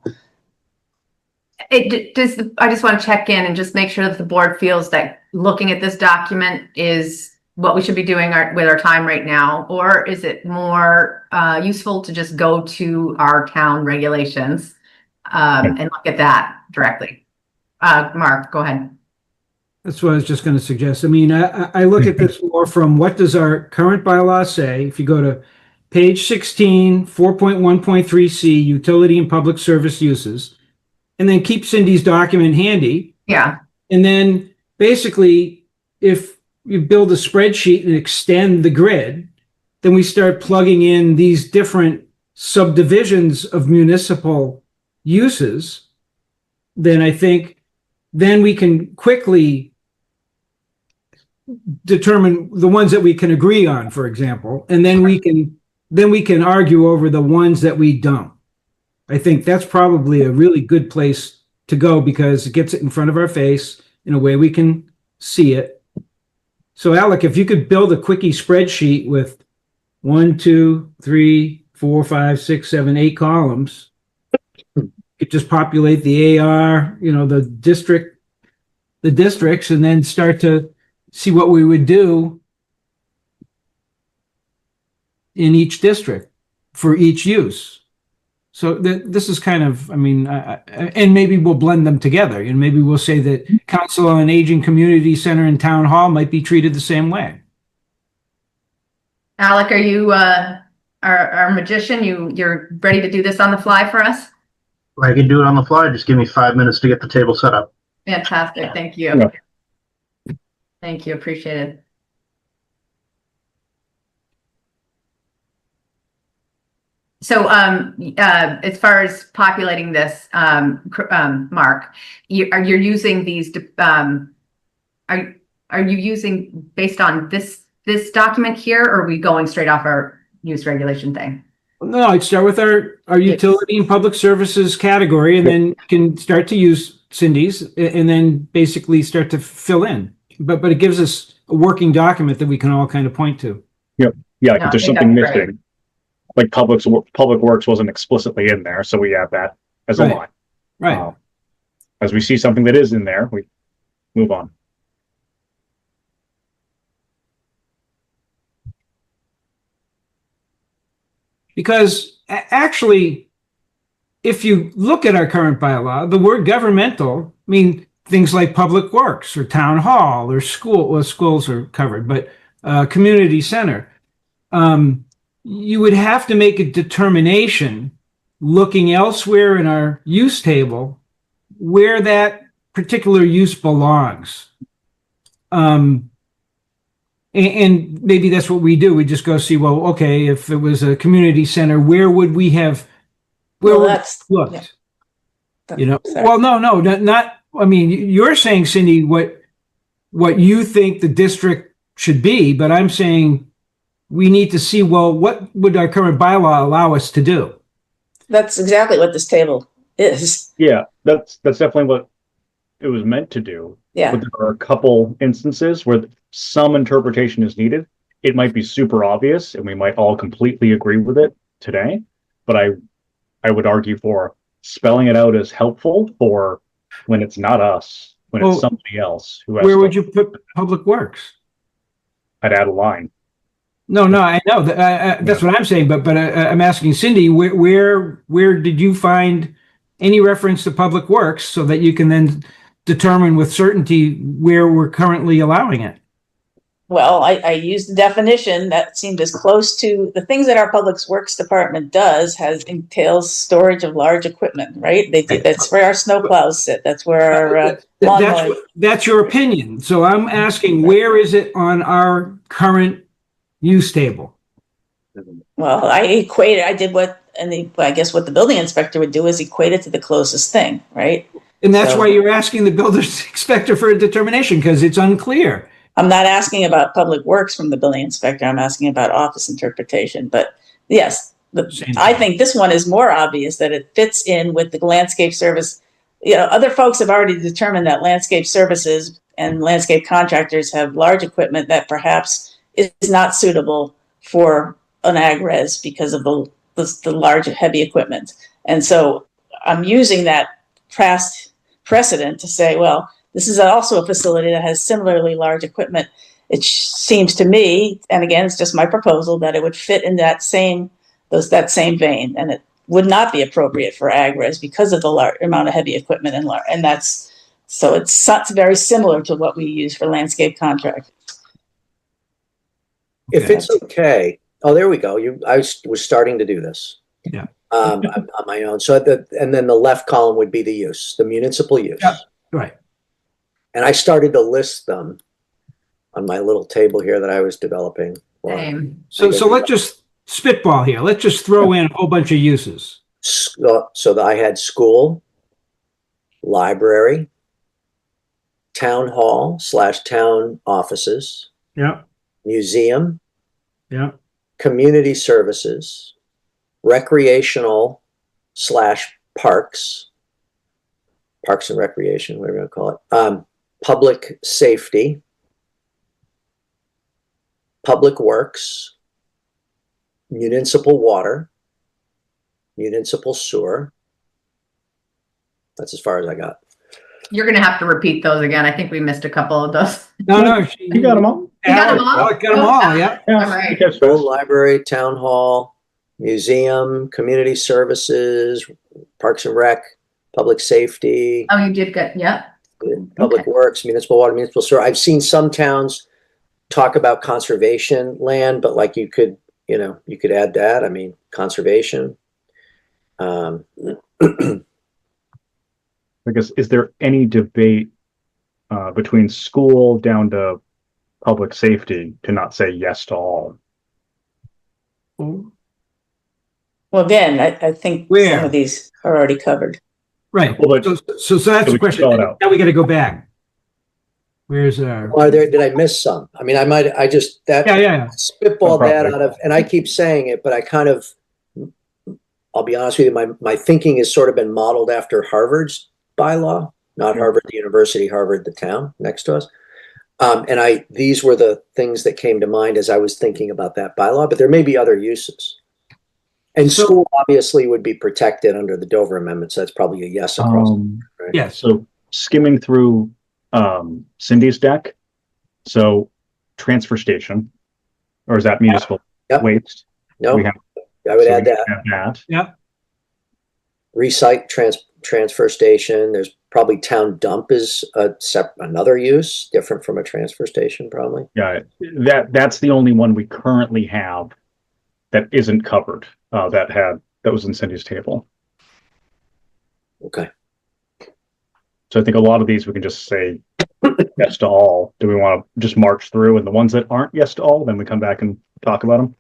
I just want to check in and just make sure that the board feels that looking at this document is what we should be doing with our time right now, or is it more useful to just go to our town regulations and look at that directly? Mark, go ahead. That's what I was just going to suggest. I mean, I look at this more from what does our current bylaw say? If you go to page 16, 4.1.3C, utility and public service uses, and then keep Cindy's document handy. Yeah. And then basically, if you build a spreadsheet and extend the grid, then we start plugging in these different subdivisions of municipal uses. Then I think then we can quickly determine the ones that we can agree on, for example, and then we can argue over the ones that we don't. I think that's probably a really good place to go because it gets it in front of our face in a way we can see it. So Alec, if you could build a quickie spreadsheet with 1, 2, 3, 4, 5, 6, 7, 8 columns, you could just populate the AR, the districts, and then start to see what we would do in each district for each use. So this is kind of, I mean, and maybe we'll blend them together, and maybe we'll say that Council on Aging Community Center and Town Hall might be treated the same way. Alec, are you our magician? You're ready to do this on the fly for us? I can do it on the fly. Just give me 5 minutes to get the table set up. Fantastic. Thank you. Yeah. Thank you. Appreciate it. As far as populating this, Mark, you're using these, are you using based on this document here, or are we going straight off our use regulation thing? No, I'd start with our utility and public services category, and then can start to use Cindy's, and then basically start to fill in. But it gives us a working document that we can all kind of point to. Yep. Yeah, No, if there's something missing, like public works wasn't explicitly in there, so we add that as a line. Right. As we see something that is in there, we move on. Because actually, if you look at our current bylaw, the word governmental, I mean, things like public works or town hall or school, well, schools are covered, but community center, you would have to make a determination looking elsewhere in our use table where that particular use belongs. And maybe that's what we do. We just go see, well, okay, if it was a community center, where would we have looked? Yeah. You know, well, no, not. I mean, you're saying, Cindy, what you think the district should be, but I'm saying we need to see, well, what would our current bylaw allow us to do? That's exactly what this table is. Yeah, that's definitely what it was meant to do. Yeah. But there are a couple instances where some interpretation is needed. It might be super obvious, and we might all completely agree with it today. But I would argue for spelling it out as helpful for when it's not us, when it's somebody else who has. Where would you put public works? I'd add a line. No, I know that's what I'm saying. But I'm asking Cindy, where did you find any reference to public works so that you can then determine with certainty where we're currently allowing it? Well, I used the definition that seemed as close to the things that our public works department does entails storage of large equipment, right? That's where our snowplows sit. That's where our that's your opinion. So I'm asking, where is it on our current use table? Well, I did I guess what the building inspector would do is equate it to the closest thing, right? And that's why you're asking the building inspector for a determination, because it's unclear. I'm not asking about public works from the building inspector. I'm asking about office interpretation. But yes, I think this one is more obvious that it fits in with the landscape service. You know, other folks have already determined that landscape services and landscape contractors have large equipment that perhaps is not suitable for an ag res because of the large heavy equipment. And so I'm using that past precedent to say, well, this is also a facility that has similarly large equipment. It seems to me, and again, it's just my proposal, that it would fit in that same vein, and it would not be appropriate for ag res because of the large amount of heavy equipment and that's so it's very similar to what we use for landscape contractors. If it's okay, oh, there we go. I was starting to do this. Yeah. On my own. So and then the left column would be the use, the municipal use. Yeah. Right. And I started to list them on my little table here that I was developing. So let's just spitball here. Let's just throw in a whole bunch of uses. So that I had school, library, town hall / town offices. Yeah. Museum. Yeah. Community services, recreational / parks and recreation, whatever you want to call it. Public safety, public works, municipal water, municipal sewer. That's as far as I got. You're going to have to repeat those again. I think we missed a couple of those. No, you got them all. You got them all? Got them all, yeah. All right. School, library, town hall, museum, community services, parks and rec, public safety. Oh, you did good. Yeah. Public works, municipal water, municipal sewer. I've seen some towns talk about conservation land, but like you could add that. I mean, conservation. I guess, is there any debate between school down to public safety to not say yes to all? Well, again, I think Where? some of these are already covered. Right. Well, but- So that's the we can question. spell it out. Now we got to go back. Where's our? Are there, did I miss some? I mean, I just, that Yeah. spitballed No that problem. out of, and I keep saying it, but I kind of, I'll be honest with you, my thinking has sort of been modeled after Harvard's bylaw, not Harvard, the university, Harvard, the town next to us. And these were the things that came to mind as I was thinking about that bylaw, but there may be other uses. And So- school obviously would be protected under the Dover Amendment, so that's probably a yes across. Right? Yes. So skimming through Cindy's deck, so transfer station, or is that municipal Yep. waste? No, We have, I would so add we that. have that. Yeah. Recycle transfer station. There's probably town dump is another use different from a transfer station, probably. Yeah, that's the only one we currently have that isn't covered. That was in Cindy's table. Okay. So I think a lot of these we can just say yes to all. Do we want to just march through, and the ones that aren't yes to all, then we come back and talk about them?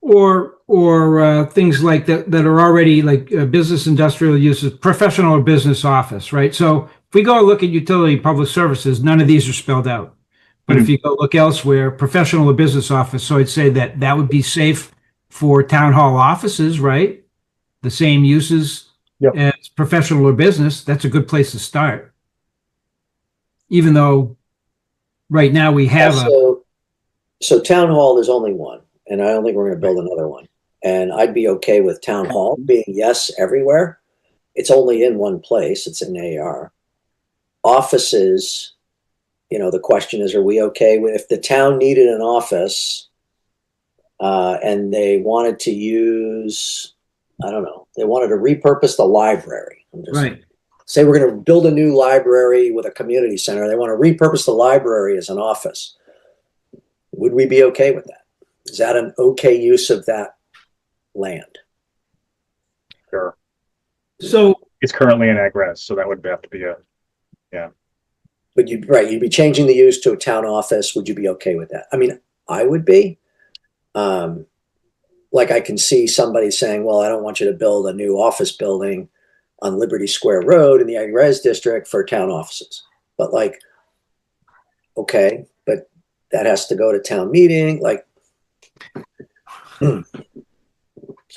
Or things like that are already like business industrial uses, professional or business office, right? So if we go look at utility public services, none of these are spelled out. But if you go look elsewhere, professional or business office, so I'd say that would be safe for town hall offices, right? The same uses as professional or business. That's a good place to start. Even though right now we have so town hall, there's only one, and I don't think we're going to build another one. And I'd be okay with town hall being yes everywhere. It's only in one place. It's in AR. Offices, the question is, are we okay with if the town needed an office and they wanted to use, I don't know, they wanted to repurpose the library. Say we're going to build a new library with a community center. They want to repurpose the library as an office. Would we be okay with that? Is that an okay use of that land? Sure. So It's currently in ag res, so that would have to be But you'd be changing the use to a town office. Would you be okay with that? I mean, I would be. Like I can see somebody saying, well, I don't want you to build a new office building on Liberty Square Road in the ag res district for town offices. But like, okay, but that has to go to town meeting. Like,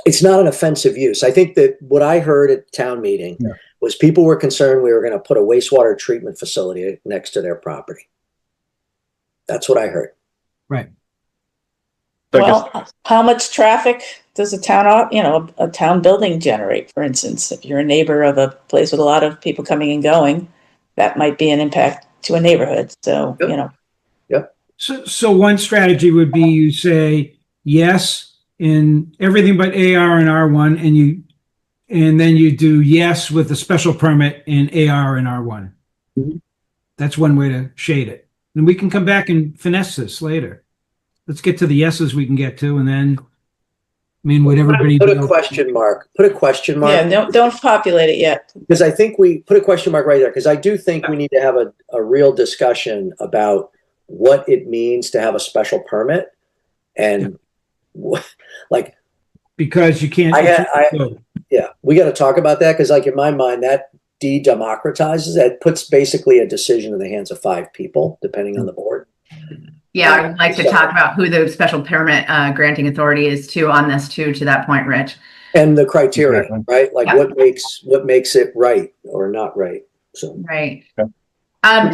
it's not an offensive use. I think that what I heard at town meeting was people were concerned we were going to put a wastewater treatment facility next to their property. That's what I heard. right. Well, how much traffic does a town building generate, for instance? If you're a neighbor of a place with a lot of people coming and going, that might be an impact to a neighborhood. So, Yep. So one strategy would be you say yes in everything but AR and R1, and then you do yes with a special permit in AR and R1. Mm-hmm. That's one way to shade it. And we can come back and finesse this later. Let's get to the yeses we can get to, and then, would everybody put a question mark? Put a question mark. Yeah, don't populate it yet. Because I think we put a question mark right there, because I do think we need to have a real discussion about what it means to have a special permit and like, because you can't. we got to talk about that, because like in my mind that de-democratizes, that puts basically a decision in the hands of 5 people depending on the board. Yeah, I'd like to talk about who the special permit granting authority is too on this too, to that point, Rich. And the criteria, Exactly. right? Like what makes it right or not right. So Right. Okay.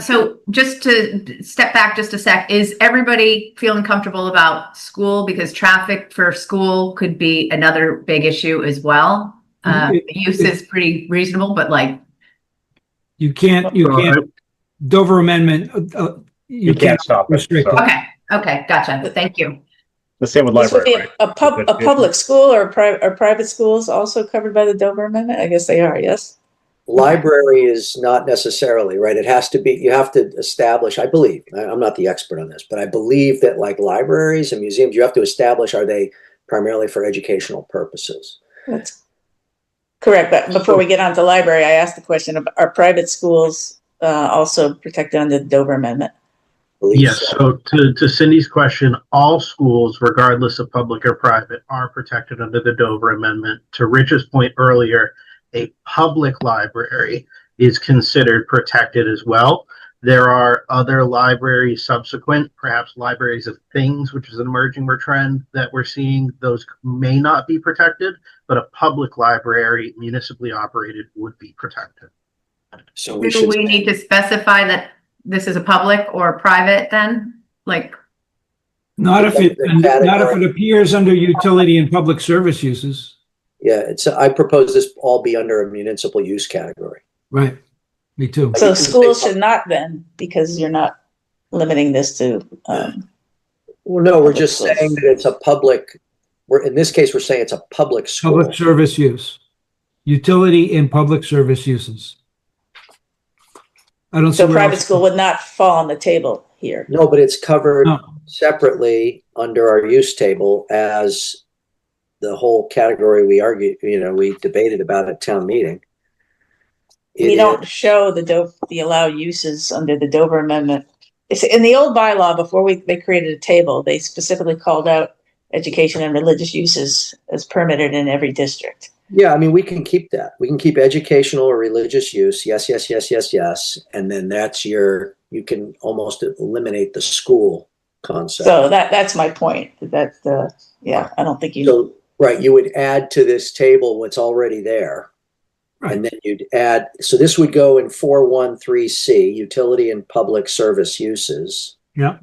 So just to step back just a sec, is everybody feeling comfortable about school? Because traffic for school could be another big issue as well. The use is pretty reasonable, but like you can't Dover Amendment. You can't stop it. restrict So. it. Okay, gotcha. Thank you. The same with This would library. be Right? a public school or private schools also covered by the Dover Amendment? I guess they are, yes? library is not necessarily, right? It has to be, you have to establish, I believe, I'm not the expert on this, but I believe that like libraries and museums, you have to establish, are they primarily for educational purposes? That's correct. But before we get on to library, I asked the question of, are private schools also protected under the Dover Amendment? believe Yes, so to Cindy's question, all schools, regardless of public or private, are protected under the Dover Amendment. To Rich's point earlier, a public library is considered protected as well. There are other libraries subsequent, perhaps libraries of things, which is an emerging trend that we're seeing. Those may not be protected, but a public library, municipally operated, would be protected. So we Do should. we need to specify that this is a public or private then? Like, Not if it appears under utility and public service uses. Yeah, I propose this all be under a municipal use category. Right. Me too. So schools should not then, because you're not limiting this to. Well, no, we're just schools. saying that it's a public. In this case, we're saying it's a public school. Public service use. Utility and public service uses. I don't see So where private else- school would not fall on the table here. No, but it's covered No. separately under our use table as the whole category we debated about at town meeting. We don't show the allowed uses under the Dover Amendment. It's in the old bylaw before they created a table. They specifically called out education and religious uses as permitted in every district. Yeah, I mean, we can keep that. We can keep educational or religious use. Yes, yes, yes, yes, yes. And then you can almost eliminate the school concept. So that's my point. I don't think you. So, right, you would add to this table what's already there. Right. And then you'd add, so this would go in 413C, utility and public service uses. Yeah.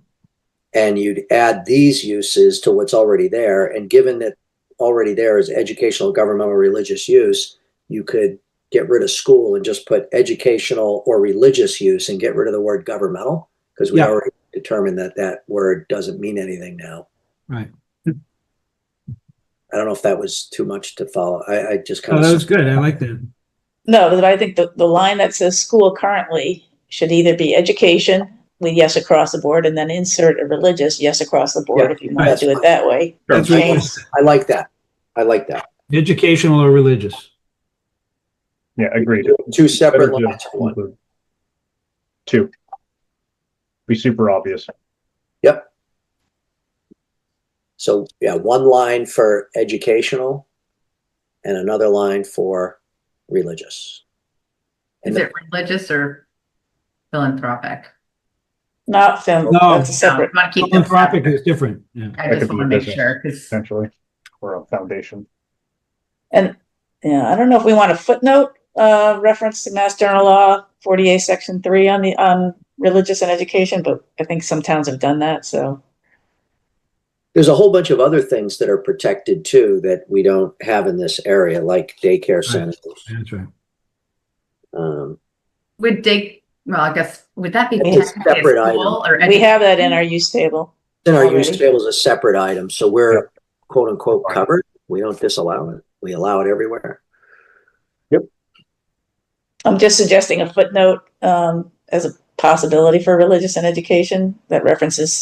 And you'd add these uses to what's already there. And given that already there is educational, governmental, religious use, you could get rid of school and just put educational or religious use and get rid of the word governmental, because we already determined that word doesn't mean anything now. Right. I don't know if that was too much to follow. I just kind Oh, of. that was good. I like that. No, but I think the line that says school currently should either be education with yes across the board, and then insert a religious yes across the board if you want to do it that way. That's Change- I like that. I like that. Educational or religious. Yeah, agreed. Two separate Better to lines. One. include two. Be super obvious. Yep. So yeah, one line for educational and another line for religious. is it religious or philanthropic? Not film. No. That's a separate. Want to keep them Philanthropic separate. is different. Yeah. I That just could be want to a make business. sure, because Essentially, or a foundation. And I don't know if we want a footnote reference to Mass General Law 48 Section 3 on religious and education, but I think some towns have done that. So There's a whole bunch of other things that are protected too that we don't have in this area, like daycare centers. That's right. I guess, would that be It's a technically separate a school or we have that in our use table. In our use Already. table is a separate item, so we're quote unquote covered. We don't disallow it. We allow it everywhere. I'm just suggesting a footnote as a possibility for religious and education that references.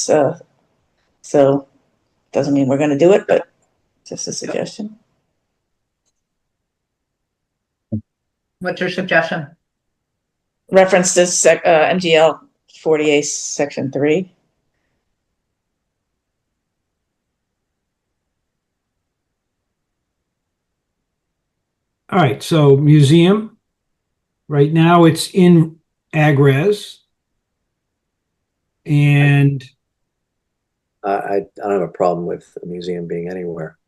So doesn't mean we're going to do it, but just a suggestion. What's your suggestion? Reference this MGL 48 Section 3. All right. So museum. Right now it's in ag-res. And I don't have a problem with a museum being anywhere.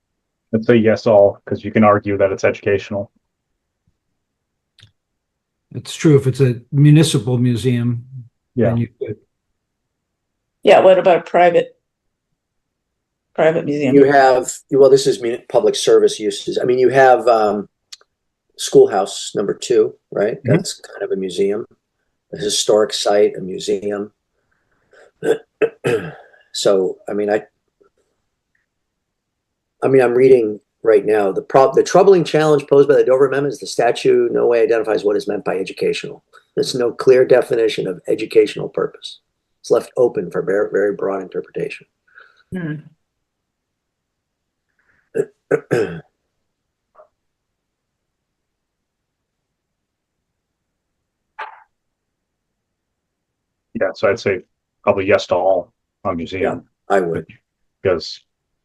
Let's say yes all, because you can argue that it's educational. it's true if it's a municipal museum. Yeah. Then you could. Yeah. What about private museum? You have, well, this is public service uses. I mean, you have schoolhouse number 2, right? Mhm. That's kind of a museum, a historic site, a museum. So, I mean, I'm reading right now, the troubling challenge posed by the Dover Amendment is the statute no way identifies what is meant by educational. There's no clear definition of educational purpose. It's left open for very, very broad interpretation. Yeah, so I'd say probably yes to all on museum. I would. Because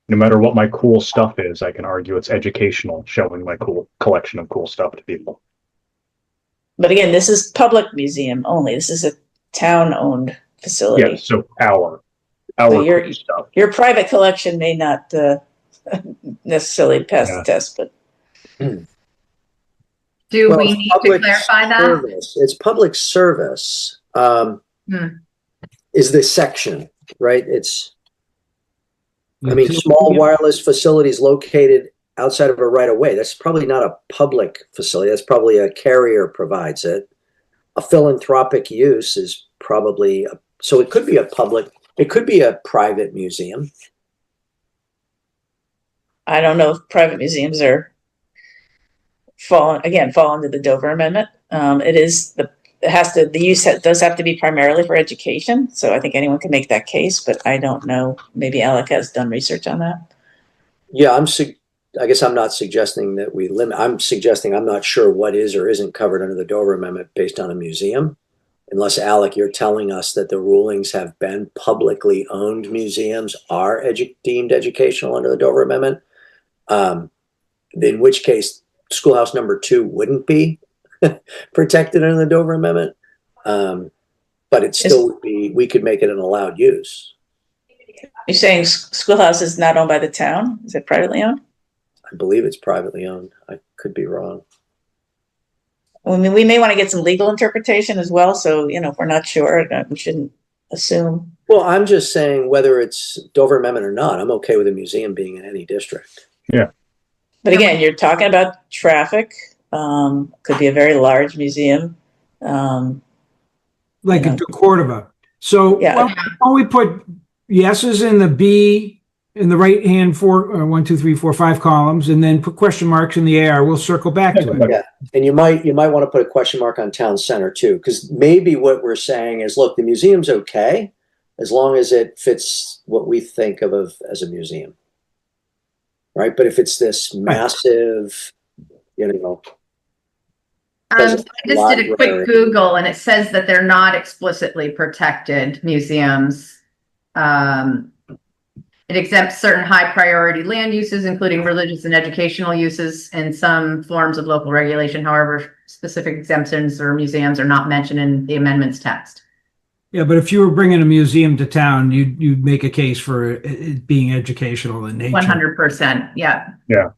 no matter what my cool stuff is, I can argue it's educational, showing my cool collection of cool stuff to people. But again, this is public museum only. This is a town-owned facility. Yeah, so our So cool stuff. your private collection may not necessarily pass the test, but Do Well, we it's need to public clarify that? service. It's public service. Is this section, right? I mean, small wireless facilities located outside of a right of way. That's probably not a public facility. That's probably a carrier provides it. A philanthropic use is probably, so it could be a public, it could be a private museum. I don't know if private museums fall under the Dover Amendment. The use does have to be primarily for education. So I think anyone can make that case, but I don't know. Maybe Alec has done research on that. Yeah, I guess I'm not suggesting that we limit. I'm suggesting I'm not sure what is or isn't covered under the Dover Amendment based on a museum. Unless, Alec, you're telling us that the rulings have been publicly owned museums are deemed educational under the Dover Amendment. In which case, schoolhouse number 2 wouldn't be protected under the Dover Amendment. But it still would be, we could make it an allowed use. You're saying schoolhouse is not owned by the town? Is it privately owned? I believe it's privately owned. I could be wrong. I mean, we may want to get some legal interpretation as well. So, if we're not sure, we shouldn't assume. Well, I'm just saying whether it's Dover Amendment or not, I'm okay with a museum being in any district. Yeah. But again, you're talking about traffic. Could be a very large museum. Like a Cordova. So why don't we put yeses in the B in the right hand 1, 2, 3, 4, 5 columns, and then put question marks in the AR. We'll circle back to it. Yeah, and you might want to put a question mark on town center too, because maybe what we're saying is, look, the museum's okay as long as it fits what we think of as a museum, right? But if it's this massive, I just did a quick Google, and it says that they're not explicitly protected museums. It exempts certain high priority land uses, including religious and educational uses, and some forms of local regulation. However, specific exemptions or museums are not mentioned in the amendment's text. Yeah, but if you were bringing a museum to town, you'd make a case for it being educational in nature. 100%. Yeah. Yeah.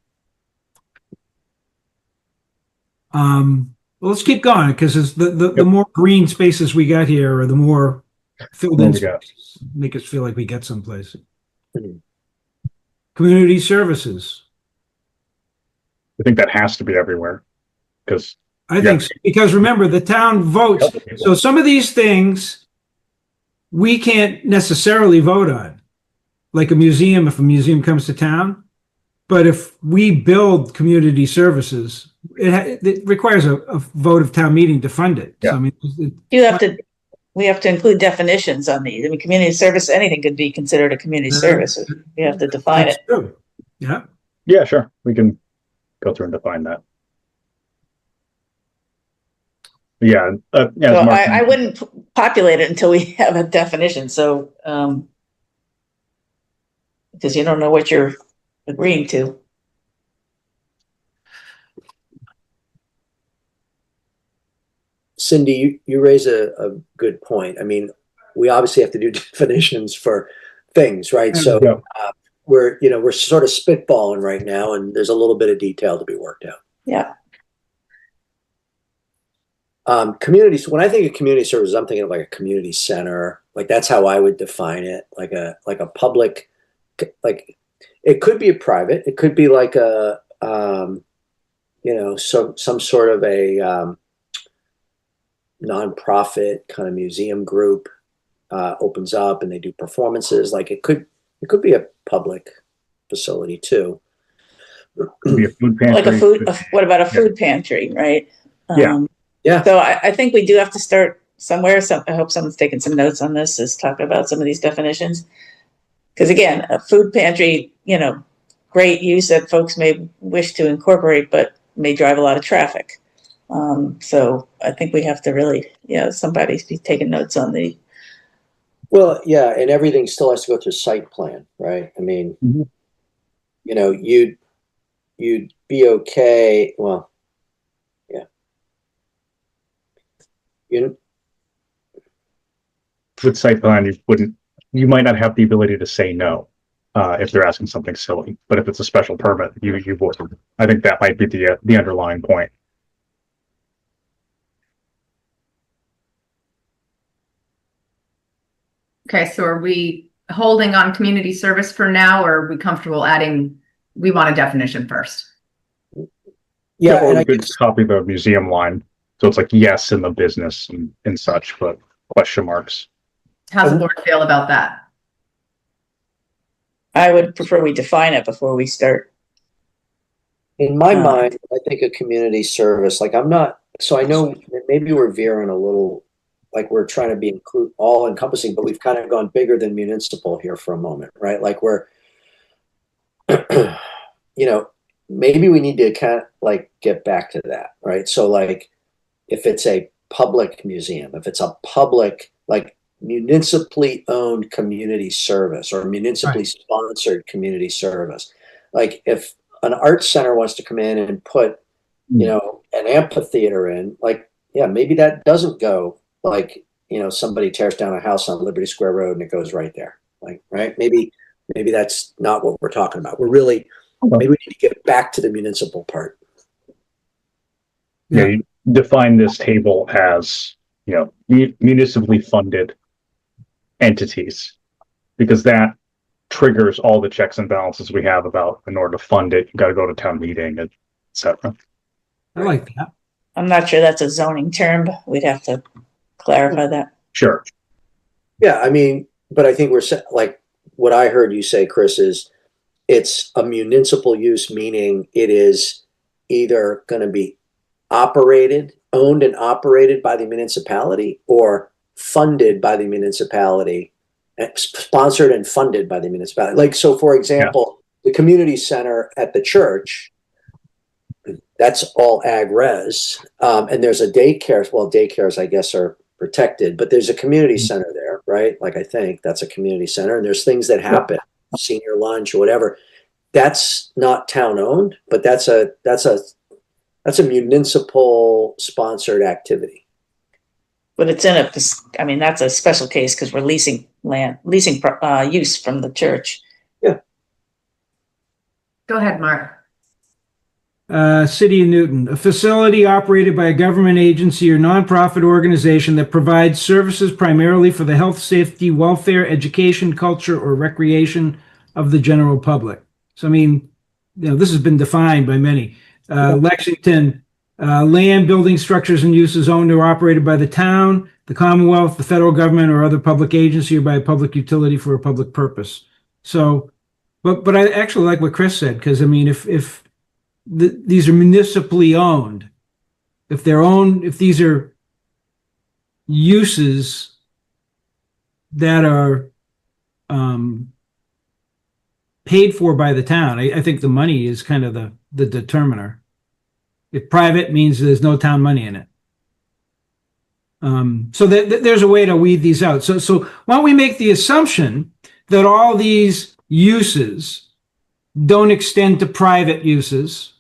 Well, let's keep going, because the more green spaces we got here, or the more filled in spaces, make us feel like we get someplace. Community services. I think that has to be everywhere, because I think so, because remember, the town votes. So some of these things we can't necessarily vote on, like a museum, if a museum comes to town. But if we build community services, it requires a vote of town meeting to fund it. Yeah. So, I mean, we have to include definitions on these. I mean, community service, anything could be considered a community service. You have to define it. True. Yeah. Yeah, sure. We can go through and define that. Yeah. So I wouldn't populate it until we have a definition. So, because you don't know what you're agreeing to. Cindy, you raise a good point. I mean, we obviously have to do definitions for things, right? So we're sort of spitballing right now, and there's a little bit of detail to be worked out. Yeah. Communities. When I think of community services, I'm thinking of like a community center. Like that's how I would define it. Like a public, like it could be a private. It could be like a some sort of a nonprofit kind of museum group opens up and they do performances. Like it could be a public facility too. Be a food pantry. Like what about a food pantry, right? Yeah. So I think we do have to start somewhere. So I hope someone's taking some notes on this, is talk about some of these definitions. Because again, a food pantry, great use that folks may wish to incorporate, but may drive a lot of traffic. So I think we have to really, somebody's be taking notes on Well, yeah, and everything still has to go through site plan, right? I mean, Mhm. you know, you'd be okay. Well, yeah, you With site plan, you might not have the ability to say no if they're asking something silly. But if it's a special permit, you would. I think that might be the underlying point. Okay, so are we holding on community service for now, or are we comfortable adding, we want a definition first? yeah, Or and we I could guess copy the museum line, so it's like yes in the business and such, but question marks. How's the board feel about that? I would prefer we define it before we start. in my mind, I think a community service, like I'm not, so I know that maybe we're veering a little, like we're trying to be all encompassing, but we've kind of gone bigger than municipal here for a moment, right? Like we're, you know, maybe we need to kind of like get back to that, right? So like if it's a public museum, if it's a public, like municipally owned community service or municipally sponsored community service, like if an arts center wants to come in and put, you know, an amphitheater in, like, yeah, maybe that doesn't go like, you know, somebody tears down a house on Liberty Square Road and it goes right there. Like, right? Maybe that's not what we're talking about. We're really, maybe we need to get back to the municipal part. Yeah, you define this table as, you know, municipally funded entities, because that triggers all the checks and balances we have about in order to fund it, you got to go to town meeting, etc. I like that. I'm not sure that's a zoning term, but we'd have to clarify that. Sure. Yeah, I mean, but I think we're like what I heard you say, Chris, is it's a municipal use, meaning it is either going to be owned and operated by the municipality or funded by the municipality, sponsored and funded by the municipality. Like, so for example, the community center at the church, that's all ag res. And there's a daycare. Well, daycares, I guess, are protected, but there's a community center there, right? Like, I think that's a community center, and there's things that happen, senior lunch or whatever. That's not town owned, but that's a municipal sponsored activity. But it's in I mean, that's a special case because we're leasing use from the church. Yeah. Go ahead, Mark. City of Newton, a facility operated by a government agency or nonprofit organization that provides services primarily for the health, safety, welfare, education, culture, or recreation of the general public. So, I mean, you know, this has been defined by many. Lexington, land, building, structures, and uses owned or operated by the town, the Commonwealth, the federal government, or other public agency or by a public utility for a public purpose. So, but I actually like what Chris said, because I mean, if these are municipally owned, if these are uses that are paid for by the town, I think the money is kind of the determiner. If private means there's no town money in it. So there's a way to weed these out. So why don't we make the assumption that all these uses don't extend to private uses,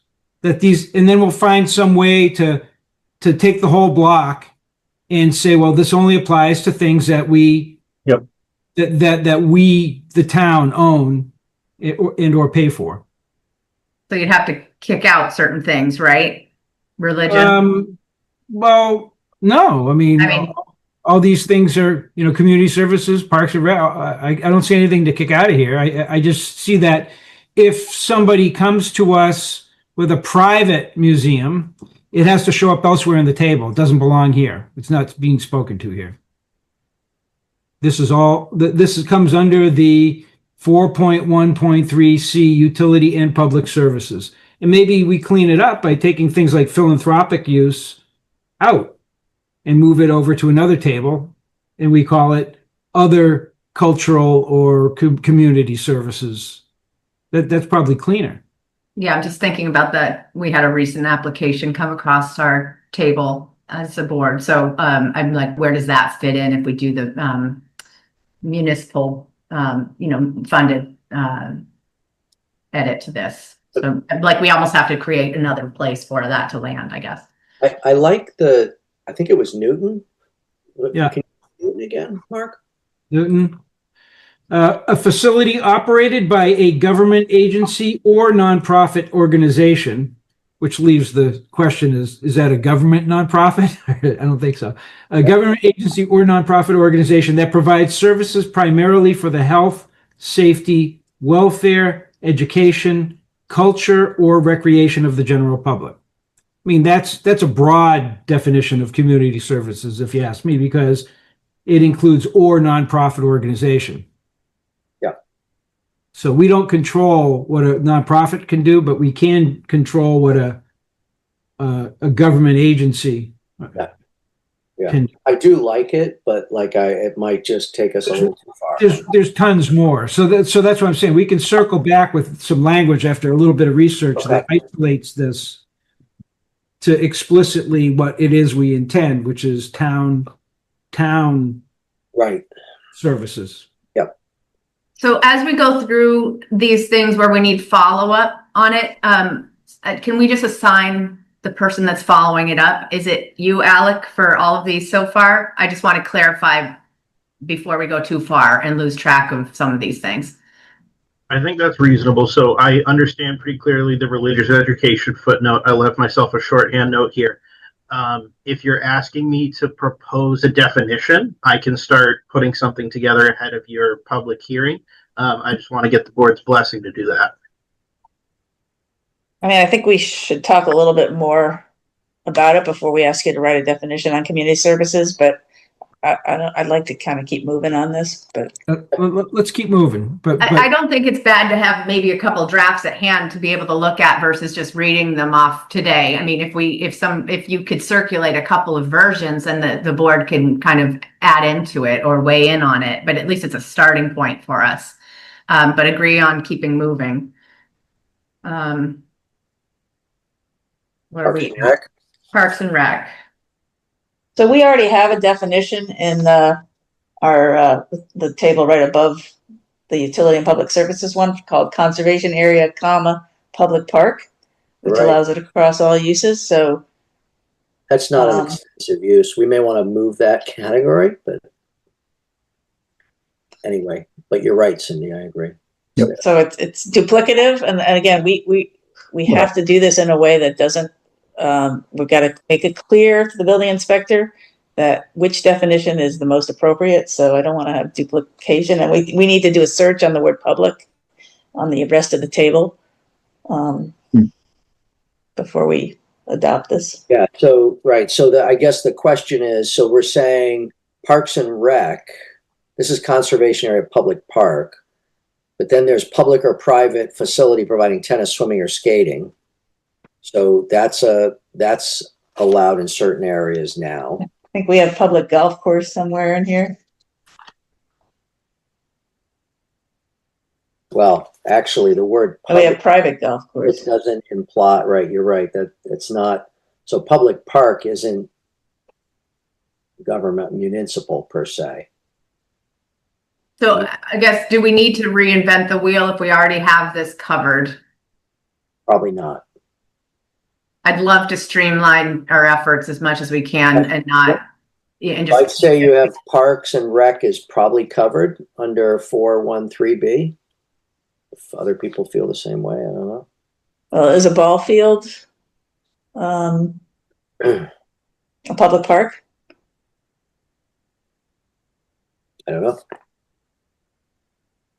and then we'll find some way to take the whole block and say, well, this only applies to things that we the town own or pay for. So you'd have to kick out certain things, right? Religion. Well, no. I mean, all these things are, you know, community services, parks and rec. I don't see anything to kick out of here. I just see that if somebody comes to us with a private museum, it has to show up elsewhere in the table. It doesn't belong here. It's not being spoken to here. This comes under the 4.1.3C utility and public services. And maybe we clean it up by taking things like philanthropic use out and move it over to another table, and we call it other cultural or community services. That's probably cleaner. Yeah, I'm just thinking about that. We had a recent application come across our table as a board. So I'm like, where does that fit in if we do the municipal, funded, edit to this. So like we almost have to create another place for that to land, I guess. I like I think it was Newton. Yeah. Can you Newton again, Mark? Newton. A facility operated by a government agency or nonprofit organization, which leaves the question is that a government nonprofit? I don't think so. A government agency or nonprofit organization that provides services primarily for the health, safety, welfare, education, culture, or recreation of the general public. I mean, that's a broad definition of community services, if you ask me, because it includes or nonprofit organization. Yeah. So we don't control what a nonprofit can do, but we can control what a government agency can. I do like it, but it might just take us a little too far. There's tons more. So that's what I'm saying. We can circle back with some language after a little bit of research that isolates this to explicitly what it is we intend, which is town right services. Yep. So as we go through these things where we need follow-up on it, can we just assign the person that's following it up? Is it you, Alec, for all of these so far? I just want to clarify before we go too far and lose track of some of these things. I think that's reasonable. So I understand pretty clearly the religious education footnote. I left myself a shorthand note here. If you're asking me to propose a definition, I can start putting something together ahead of your public hearing. I just want to get the board's blessing to do that. I mean, I think we should talk a little bit more about it before we ask you to write a definition on community services, but I'd like to kind of keep moving on this, but let's keep moving. But I don't think it's bad to have maybe a couple drafts at hand to be able to look at versus just reading them off today. I mean, if you could circulate a couple of versions, then the board can kind of add into it or weigh in on it, but at least it's a starting point for us. But agree on keeping moving. What are we? Parks and Rec. so we already have a definition in the table right above the utility and public services one called conservation area, public park, which allows it across all uses. So that's not an extensive use. We may want to move that category, but anyway, but you're right, Cindy, I agree. Yep. So it's duplicative. And again, we have to do this in a way that doesn't, we've got to make it clear to the building inspector that which definition is the most appropriate. So I don't want to have duplication, and we need to do a search on the word public on the rest of the table before we adopt this. Yeah. So, right. So I guess the question is, so we're saying Parks and Rec, this is conservation area, public park, but then there's public or private facility providing tennis, swimming, or skating. So that's allowed in certain areas now. I think we have public golf course somewhere in here. Well, actually, the word we have private golf course. It doesn't imply, right? You're right, that it's not. So public park isn't government municipal per se. So I guess, do we need to reinvent the wheel if we already have this covered? Probably not. I'd love to streamline our efforts as much as we can and not. And just, I'd say you have Parks and Rec is probably covered under 413B. If other people feel the same way, I don't know. Well, is a ball field a public park? I don't know.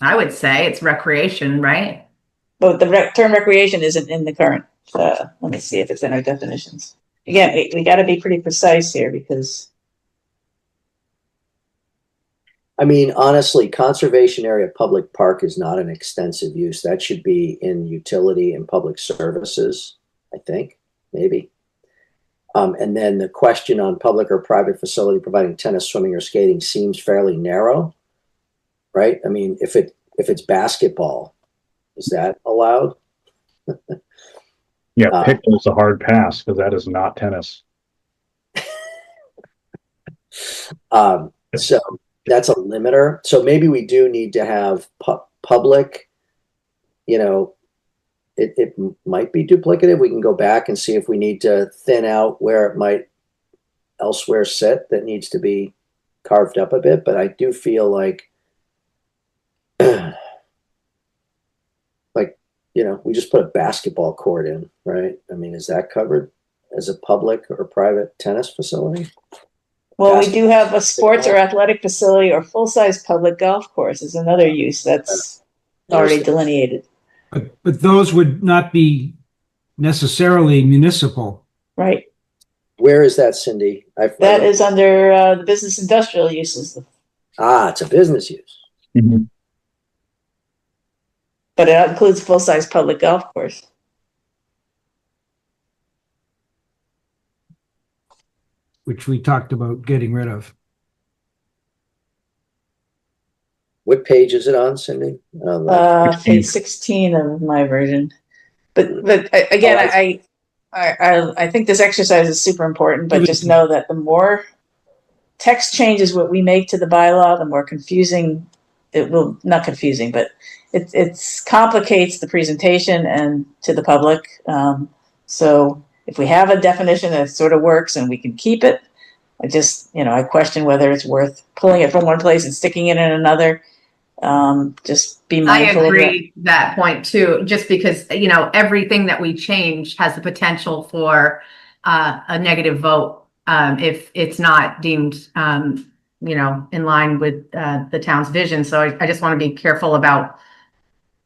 I would say it's recreation, right? But the term recreation isn't in the current. Let me see if it's in our definitions. Again, we got to be pretty precise here because. I mean, honestly, conservation area public park is not an extensive use. That should be in utility and public services, I think, maybe. And then the question on public or private facility providing tennis, swimming, or skating seems fairly narrow, right? I mean, if it's basketball, is that allowed? Yeah, pickle is a hard pass because that is not tennis. So that's a limiter. So maybe we do need to have public, it might be duplicative. We can go back and see if we need to thin out where it might elsewhere sit that needs to be carved up a bit. But I do feel like, we just put a basketball court in, right? I mean, is that covered as a public or private tennis facility? Well, we do have a sports or athletic facility or full-size public golf course is another use that's already delineated. But those would not be necessarily municipal. Right. Where is that, Cindy? That is under the business industrial uses. It's a business use. Mm-hmm. But it includes full-size public golf course. Which we talked about getting rid of. What page is it on, Cindy? Page 16 of my version. But again, I think this exercise is super important, but just know that the more text changes what we make to the bylaw, the more confusing it will, not confusing, but it complicates the presentation and to the public. So if we have a definition that sort of works and we can keep it, I question whether it's worth pulling it from one place and sticking it in another. Just be mindful. I agree that point too, just because, everything that we change has the potential for a negative vote if it's not deemed, in line with the town's vision. So I just want to be careful about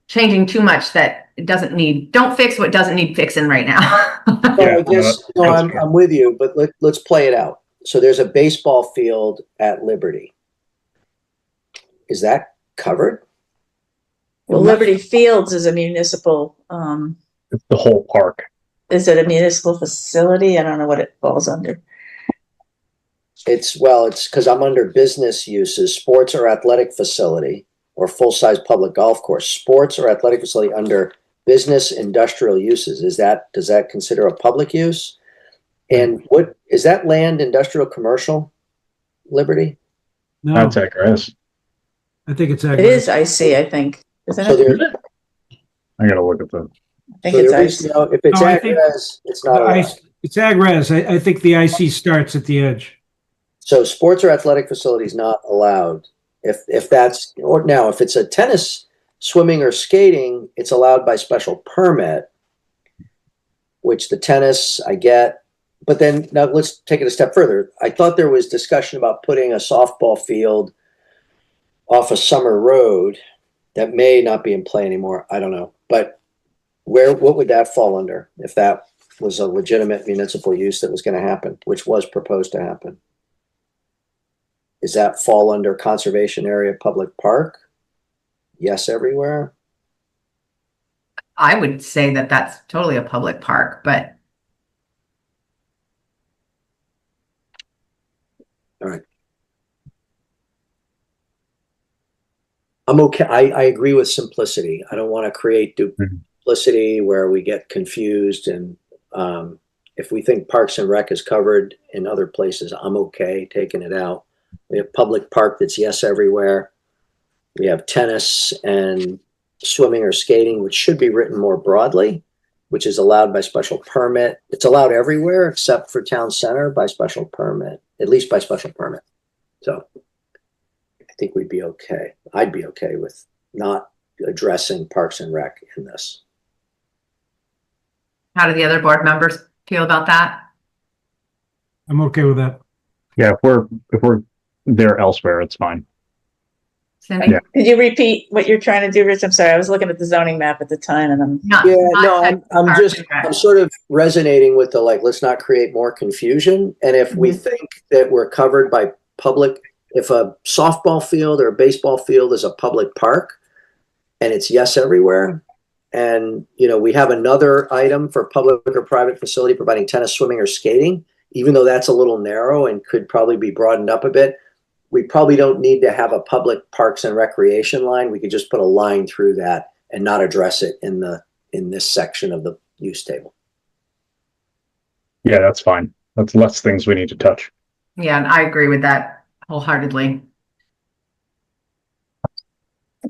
changing too much that it doesn't need. Don't fix what doesn't need fixing right now. I guess I'm with you, but let's play it out. So there's a baseball field at Liberty. Is that covered? Well, Liberty Fields is a municipal. It's the whole park. Is it a municipal facility? I don't know what it falls under. It's because I'm under business uses, sports or athletic facility, or full-size public golf course. Sports or athletic facility under business industrial uses. Does that consider a public use? And what is that land, industrial, commercial, Liberty? No, That's aggressive. I think it's It is IC, I think. Isn't it? I gotta look at the. I think it's IC. If it's ag-res, it's not allowed. It's ag-res. I think the IC starts at the edge. So sports or athletic facilities not allowed. If that's, or now if it's a tennis, swimming, or skating, it's allowed by special permit, which the tennis I get. But then now let's take it a step further. I thought there was discussion about putting a softball field off a summer road that may not be in play anymore. I don't know. But what would that fall under if that was a legitimate municipal use that was going to happen, which was proposed to happen? Does that fall under conservation area, public park? Yes, everywhere. I would say that that's totally a public park, but. All right. I'm okay. I agree with simplicity. I don't want to create duplicity where we get confused. And if we think Parks and Rec is covered in other places, I'm okay taking it out. We have public park that's yes everywhere. We have tennis and swimming or skating, which should be written more broadly, which is allowed by special permit. It's allowed everywhere except for town center by special permit, at least by special permit. So I think we'd be okay. I'd be okay with not addressing Parks and Rec in this. How do the other board members feel about that? I'm okay with that. Yeah, if we're there elsewhere, it's fine. Cindy? Yeah. Could you repeat what you're trying to do, Rich? I'm sorry, I was looking at the zoning map at the time, and I'm sort of resonating with the let's not create more confusion. And if we think that we're covered by public, if a softball field or a baseball field is a public park, and it's yes everywhere, and we have another item for public or private facility providing tennis, swimming, or skating, even though that's a little narrow and could probably be broadened up a bit. We probably don't need to have a public parks and recreation line. We could just put a line through that and not address it in this section of the use table. Yeah, that's fine. That's less things we need to touch. Yeah, and I agree with that wholeheartedly.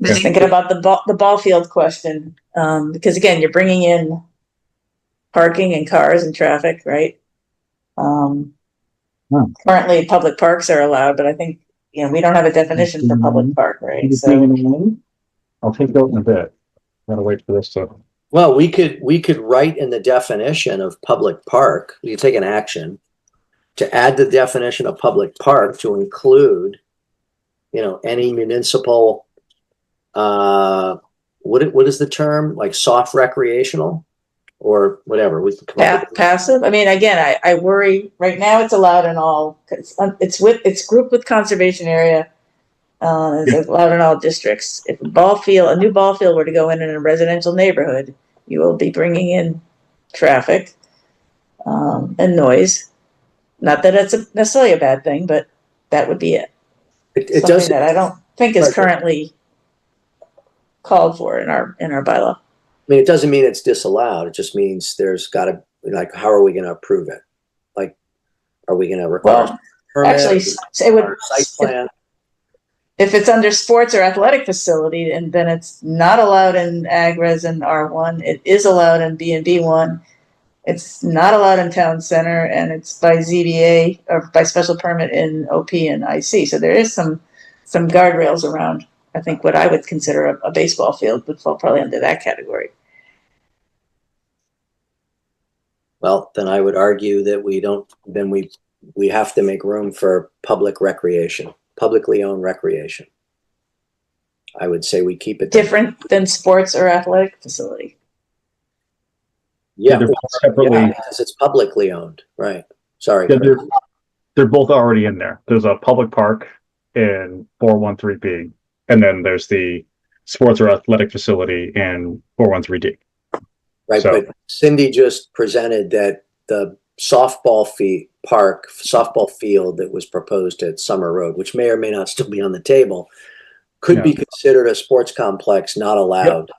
Just thinking about the ball field question, because again, you're bringing in parking and cars and traffic, right? Currently, public parks are allowed, but I think, we don't have a definition for public park, right? So I'll take note in a bit. Gotta wait for this to. Well, we could write in the definition of public park, you take an action to add the definition of public park to include, any municipal, what is the term? Like soft recreational or whatever. We can come up with passive. I mean, again, I worry right now it's allowed in all, it's grouped with conservation area. It's allowed in all districts. If a new ball field were to go in a residential neighborhood, you will be bringing in traffic and noise. Not that it's necessarily a bad thing, but that would be it. It Something doesn't, that I don't think is currently called for in our bylaw. I mean, it doesn't mean it's disallowed. It just means there's got to, like, how are we going to approve it? Like, are we going to require permit? Actually, it would site plan. If it's under sports or athletic facility, and then it's not allowed in ag-res and R1. It is allowed in B&B1. It's not allowed in town center, and it's by ZBA or by special permit in OP and IC. So there is some guardrails around. I think what I would consider a baseball field would fall probably under that category. Well, then I would argue that we have to make room for public recreation, publicly owned recreation. I would say we keep it different than sports or athletic facility. Yeah, because it's publicly owned, right? Sorry. Yeah, they're both already in there. There's a public park in 413B, and then there's the sports or athletic facility in 413D. Right, but Cindy just presented that the softball field that was proposed at Summer Road, which may or may not still be on the table, could be considered a sports complex not allowed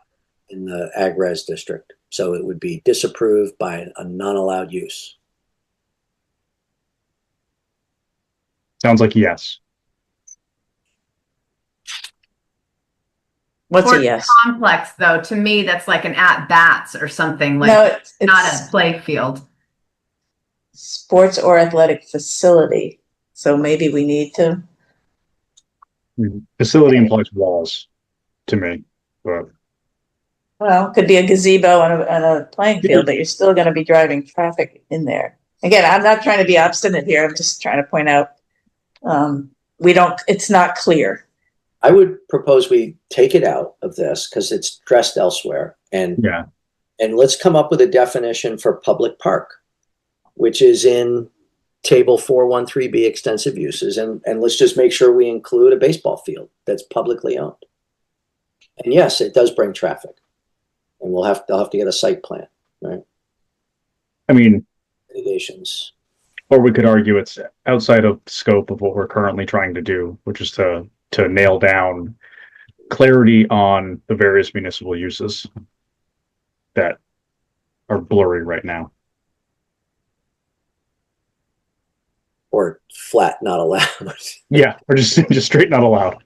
in the ag-res district. So it would be disapproved by a non-allowed use. Sounds like yes. What's a yes? Complex, though, to me, that's like an at-bats or something. Like, no, it's not a play field. Sports or athletic facility. So maybe we need to. Facility implies walls to me. But. Well, it could be a gazebo on a playing field, but you're still going to be driving traffic in there. Again, I'm not trying to be obstinate here. I'm just trying to point out it's not clear. I would propose we take it out of this because it's addressed elsewhere. And let's come up with a definition for public park, which is in table 413B extensive uses. And let's just make sure we include a baseball field that's publicly owned. And yes, it does bring traffic. And they'll have to get a site plan, right? I mean, mitigations. Or we could argue it's outside of scope of what we're currently trying to do, which is to nail down clarity on the various municipal uses that are blurry right now. Or flat not allowed. Yeah, or just straight not allowed.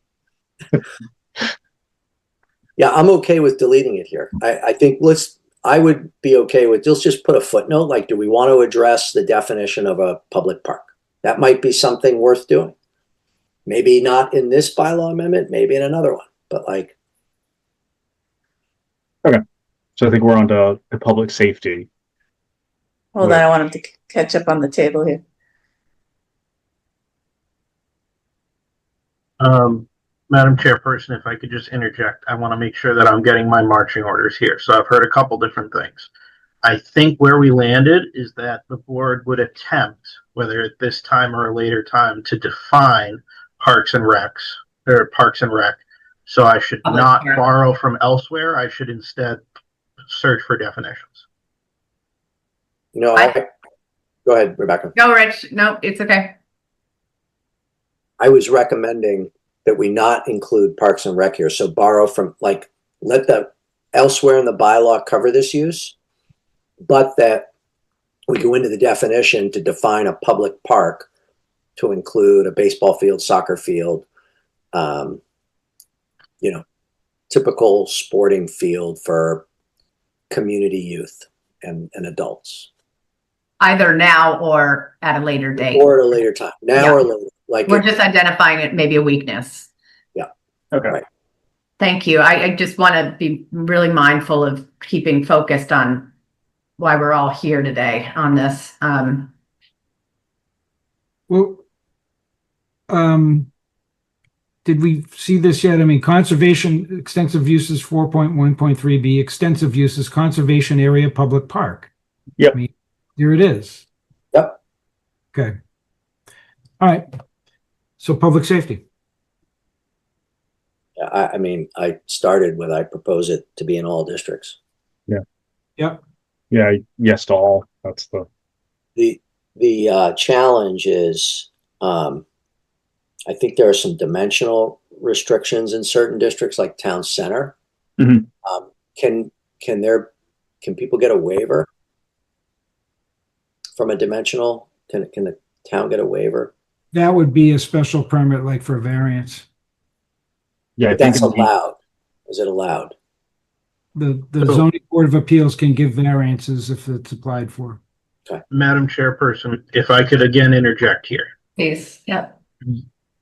Yeah, I'm okay with deleting it here. I think I would be okay with, let's just put a footnote, like, do we want to address the definition of a public park? That might be something worth doing. Maybe not in this bylaw amendment, maybe in another one, but like. Okay, so I think we're on to public safety. Hold on, I want him to catch up on the table here. Madam Chairperson, if I could just interject, I want to make sure that I'm getting my marching orders here. So I've heard a couple different things. I think where we landed is that the board would attempt, whether at this time or a later time, to define parks and recs or parks and rec. So I should not borrow from elsewhere. I should instead search for definitions. No, go ahead, Rebecca. Go, Rich. No, it's okay. I was recommending that we not include parks and rec here. So borrow from, like, let the elsewhere in the bylaw cover this use, but that we go into the definition to define a public park to include a baseball field, soccer field, typical sporting field for community youth and adults. Either now or at a later date. Or at a later time. Now Yeah. or later. Like We're just identifying it, maybe a weakness. Yeah. Okay. Right. Thank you. I just want to be really mindful of keeping focused on why we're all here today on this. Well, did we see this yet? I mean, conservation, extensive uses 4.1.3b, extensive uses, conservation area, public park. Yep. I mean, here it is. Yep. Okay. All right. So public safety. Yeah, I mean, I started with I propose it to be in all districts. Yeah. Yep. Yeah. Yes to all. That's the challenge is I think there are some dimensional restrictions in certain districts, like town center. Mhm. Can people get a waiver from a dimensional? Can the town get a waiver? That would be a special permit, like for variance. yeah. I But think that's allowed. Is it allowed? The zoning board of appeals can give variances if it's applied for. Madam Chairperson, if I could again interject here. Please. Yep.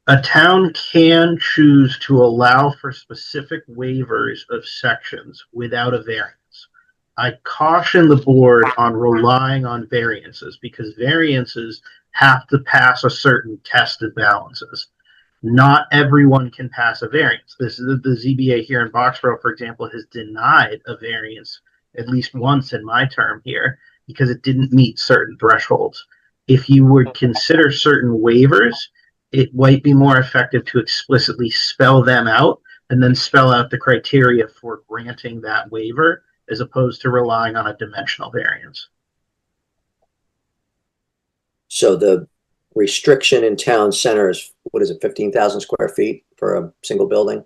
A town can choose to allow for specific waivers of sections without a variance. I caution the board on relying on variances because variances have to pass a certain test of balances. Not everyone can pass a variance. This is the ZBA here in Boxborough, for example, has denied a variance at least once in my term here because it didn't meet certain thresholds. If you would consider certain waivers, it might be more effective to explicitly spell them out and then spell out the criteria for granting that waiver as opposed to relying on a dimensional variance. So the restriction in town centers, what is it, 15,000 square feet for a single building?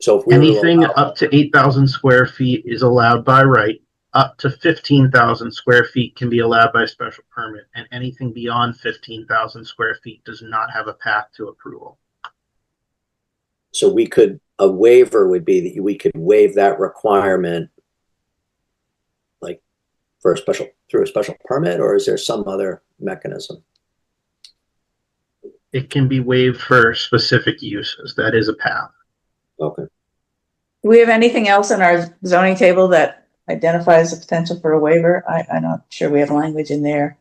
So if we anything up to 8,000 square feet is allowed by right. Up to 15,000 square feet can be allowed by special permit, and anything beyond 15,000 square feet does not have a path to approval. So a waiver would be that we could waive that requirement, like through a special permit, or is there some other mechanism? It can be waived for specific uses. That is a path. Okay. Do we have anything else in our zoning table that identifies the potential for a waiver? I'm not sure we have language in there.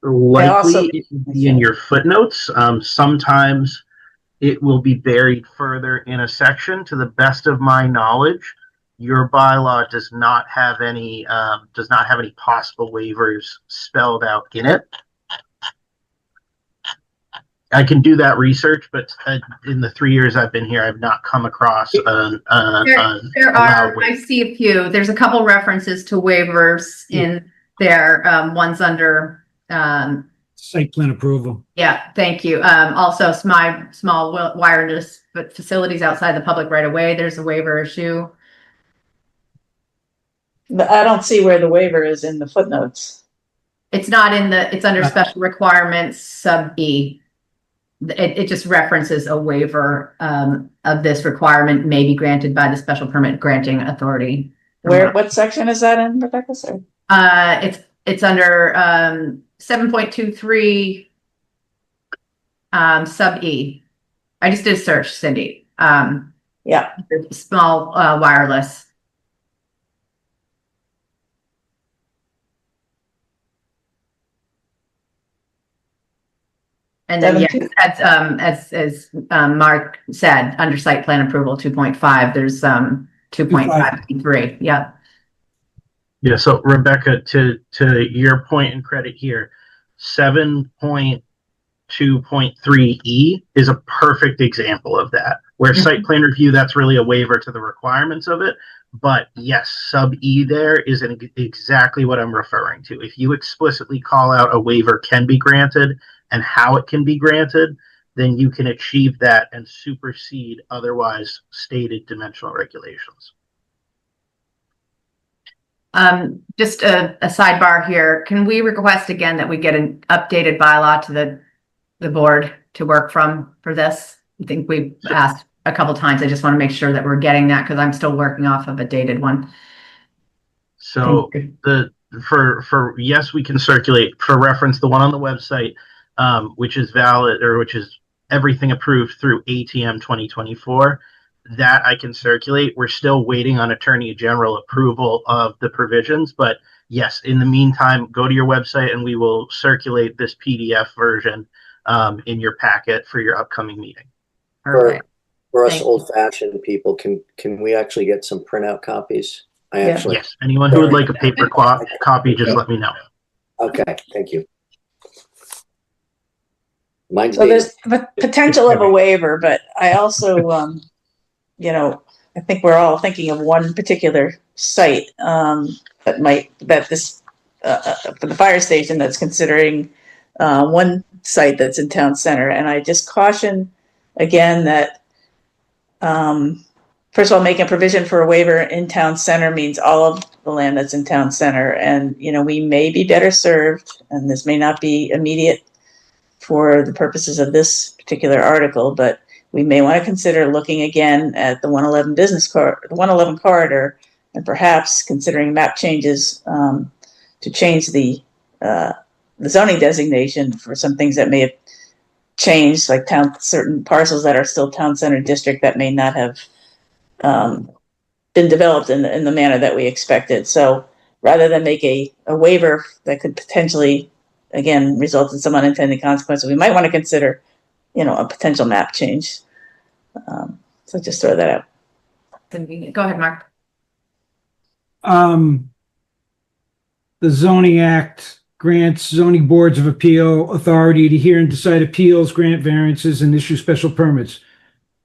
Likely it will be in your footnotes. Sometimes it will be buried further in a section. To the best of my knowledge, your bylaw does not have any possible waivers spelled out in it. I can do that research, but in the 3 years I've been here, I've not come across There are, I see a few. There's a couple references to waivers in there. One's under Site plan approval. yeah, thank you. Also small wireless but facilities outside the public right of way. There's a waiver issue. But I don't see where the waiver is in the footnotes. It's not in it's under special requirements sub E. It just references a waiver of this requirement may be granted by the special permit granting authority. What section is that in, Rebecca? Sorry. It's under 7.23 sub E. I just did a search, Cindy. Yeah. Small wireless. And then yes, as Mark said, under site plan approval 2.5, there's 2.53. Yeah. Yeah. So Rebecca, to your point and credit here, 7.2.3E is a perfect example of that. Where site plan review, that's really a waiver to the requirements of it. But yes, sub E there is exactly what I'm referring to. If you explicitly call out a waiver can be granted and how it can be granted, then you can achieve that and supersede otherwise stated dimensional regulations. Just a sidebar here. Can we request again that we get an updated bylaw to the board to work from for this? I think we've asked a couple times. I just want to make sure that we're getting that because I'm still working off of a dated one. So yes, we can circulate for reference the one on the website, which is valid, or which is everything approved through ATM 2024. That I can circulate. We're still waiting on Attorney General approval of the provisions, but yes, in the meantime, go to your website and we will circulate this PDF version in your packet for your upcoming meeting. Perfect. For us Thank you. old-fashioned people, can we actually get some printout copies? Yes, anyone who would like a paper copy, just let me know. Okay, thank you. Mine's So there's the potential of a waiver, but I also, you know, I think we're all thinking of one particular site that this for the fire station that's considering one site that's in town center, and I just caution again that first of all, making a provision for a waiver in town center means all of the land that's in town center, and you know we may be better served, and this may not be immediate for the purposes of this particular article, but we may want to consider looking again at the 111 the 111 corridor, and perhaps considering map changes to change the zoning designation for some things that may have changed, like certain parcels that are still town center district that may not have been developed in the manner that we expected. So rather than make a waiver that could potentially, again, result in some unintended consequences, we might want to consider, you know, a potential map change. So just throw that out. Go ahead, Mark. The Zoning Act grants zoning boards of appeal authority to hear and decide appeals, grant variances, and issue special permits.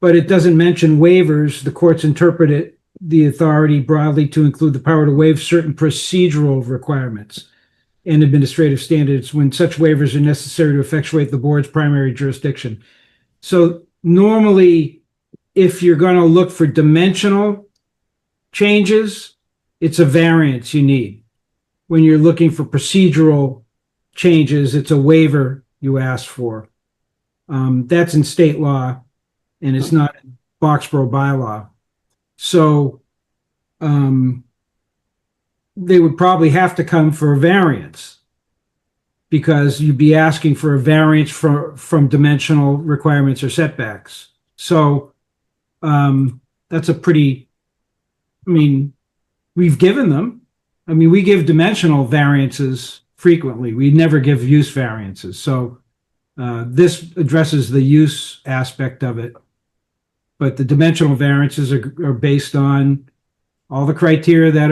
But it doesn't mention waivers. The courts interpret the authority broadly to include the power to waive certain procedural requirements and administrative standards when such waivers are necessary to effectuate the board's primary jurisdiction. So normally, if you're going to look for dimensional changes, it's a variance you need. When you're looking for procedural changes, it's a waiver you ask for. That's in state law, and it's not Boxborough bylaw. So they would probably have to come for a variance because you'd be asking for a variance from dimensional requirements or setbacks. So that's a pretty, I mean, we've given them. I mean, we give dimensional variances frequently. We never give use variances. So this addresses the use aspect of it. But the dimensional variances are based on all the criteria that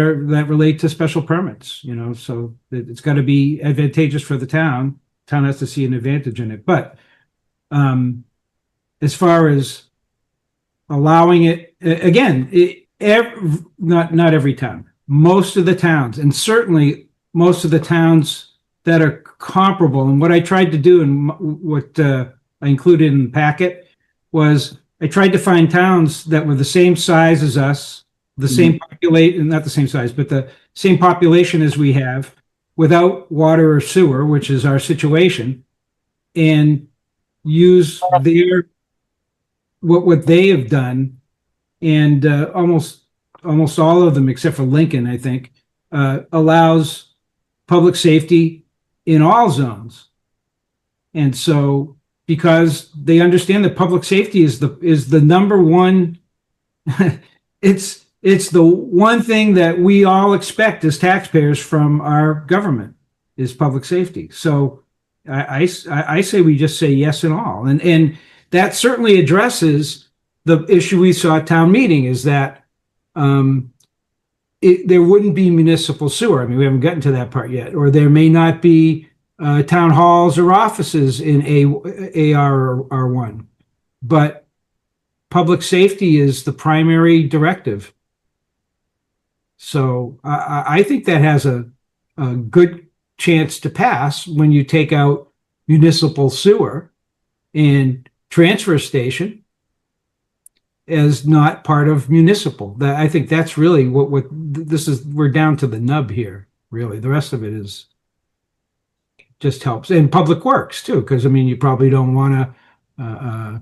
relate to special permits, you know, so it's got to be advantageous for the town. Town has to see an advantage in it. But as far as allowing it, again, not every town, most of the towns, and certainly most of the towns that are comparable. And what I tried to do and what I included in the packet was I tried to find towns that were the same size as us, the same population, not the same size, but the same population as we have, without water or sewer, which is our situation, and use what they have done, and almost all of them, except for Lincoln, I think, allows public safety in all zones. And so, because they understand that public safety is the number one, it's the one thing that we all expect as taxpayers from our government is public safety. So I say we just say yes in all, and that certainly addresses the issue we saw at town meeting, is that there wouldn't be municipal sewer. I mean, we haven't gotten to that part yet, or there may not be town halls or offices in AR or R1, but public safety is the primary directive. So I think that has a good chance to pass when you take out municipal sewer and transfer station as not part of municipal. That, I think that's really what this is. We're down to the nub here, really. The rest of it is just helps. And public works too, because I mean, you probably don't want to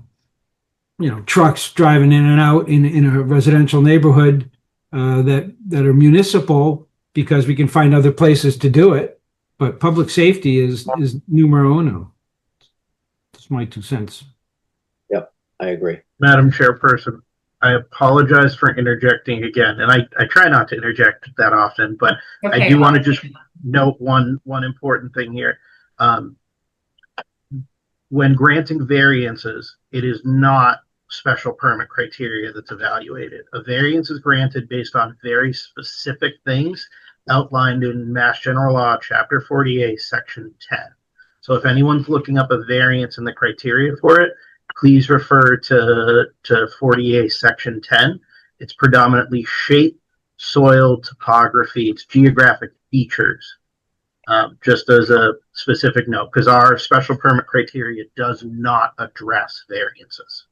trucks driving in and out in a residential neighborhood that are municipal because we can find other places to do it. But public safety is numero uno. That's my 2 cents. Yep, I agree. Madam Chairperson, I apologize for interjecting again, and I try not to interject that often, but Okay. I do want to just note one important thing here. When granting variances, it is not special permit criteria that's evaluated. A variance is granted based on very specific things outlined in Mass General Law, Chapter 48, Section 10. So if anyone's looking up a variance and the criteria for it, please refer to 48, Section 10. It's predominantly shape, soil, topography, it's geographic features. Just as a specific note, because our special permit criteria does not address variances.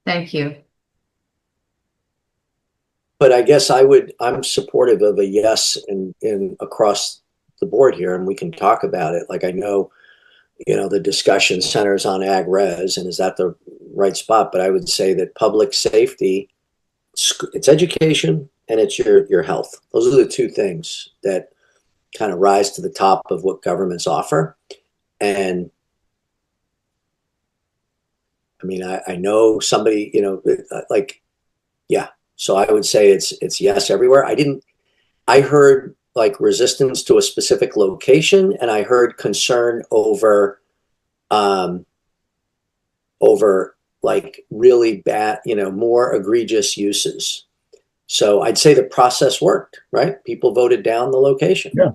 Thank you. But I guess I'm supportive of a yes in across the board here, and we can talk about it. Like, I know, the discussion centers on ag res, and is that the right spot? But I would say that public safety, it's education and it's your health. Those are the two things that kind of rise to the top of what governments offer. And I mean, I know somebody, yeah. So I would say it's yes everywhere. I heard like resistance to a specific location, and I heard concern over like really bad, more egregious uses. So I'd say the process worked, right? People voted down the location. Yeah.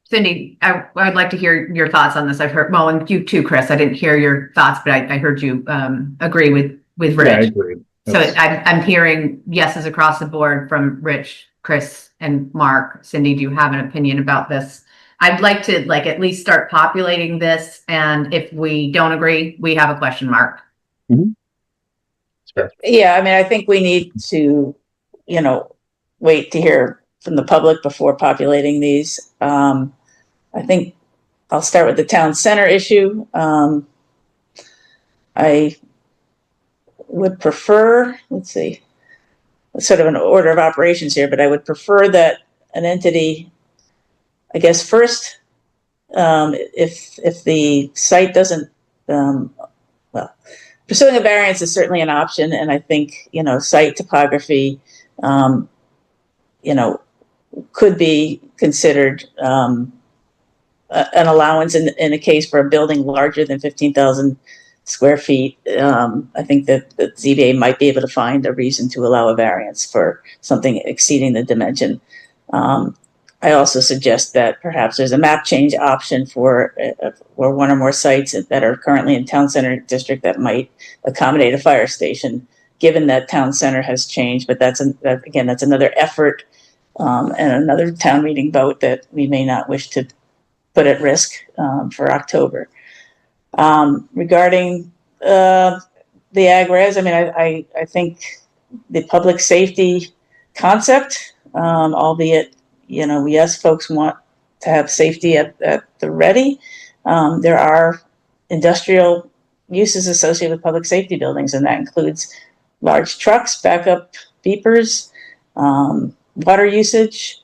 Cindy, I'd like to hear your thoughts on this. I've heard, well, and you too, Chris. I didn't hear your thoughts, but I heard you agree with Rich. Yeah, I agree. So I'm hearing yeses across the board from Rich, Chris, and Mark. Cindy, do you have an opinion about this? I'd like to at least start populating this, and if we don't agree, we have a question mark. Mm-hmm. Yeah, I mean, I think we need to, wait to hear from the public before populating these. I think I'll start with the town center issue. I would prefer, let's see, sort of an order of operations here, but I would prefer that an entity, I guess, first, if the site doesn't, pursuing a variance is certainly an option, and I think, site topography, could be considered an allowance in a case for a building larger than 15,000 square feet. I think that the ZBA might be able to find a reason to allow a variance for something exceeding the dimension. I also suggest that perhaps there's a map change option for one or more sites that are currently in town center district that might accommodate a fire station, given that town center has changed. But that's another effort and another town meeting vote that we may not wish to put at risk for October. Regarding the ag res, I mean, I think the public safety concept, albeit, yes, folks want to have safety at the ready. There are industrial uses associated with public safety buildings, and that includes large trucks, backup beepers, water usage,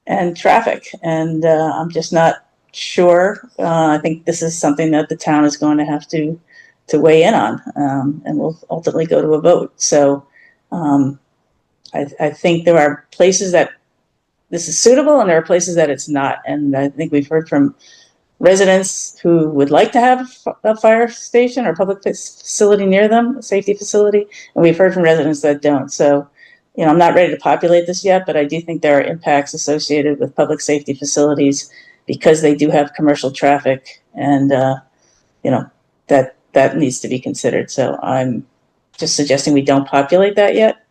and traffic. And I'm just not sure. I think this is something that the town is going to have to weigh in on, and we'll ultimately go to a vote. So I think there are places that this is suitable, and there are places that it's not. And I think we've heard from residents who would like to have a fire station or public facility near them, a safety facility, and we've heard from residents that don't. So, I'm not ready to populate this yet, but I do think there are impacts associated with public safety facilities because they do have commercial traffic, and that needs to be considered. So I'm just suggesting we don't populate that yet,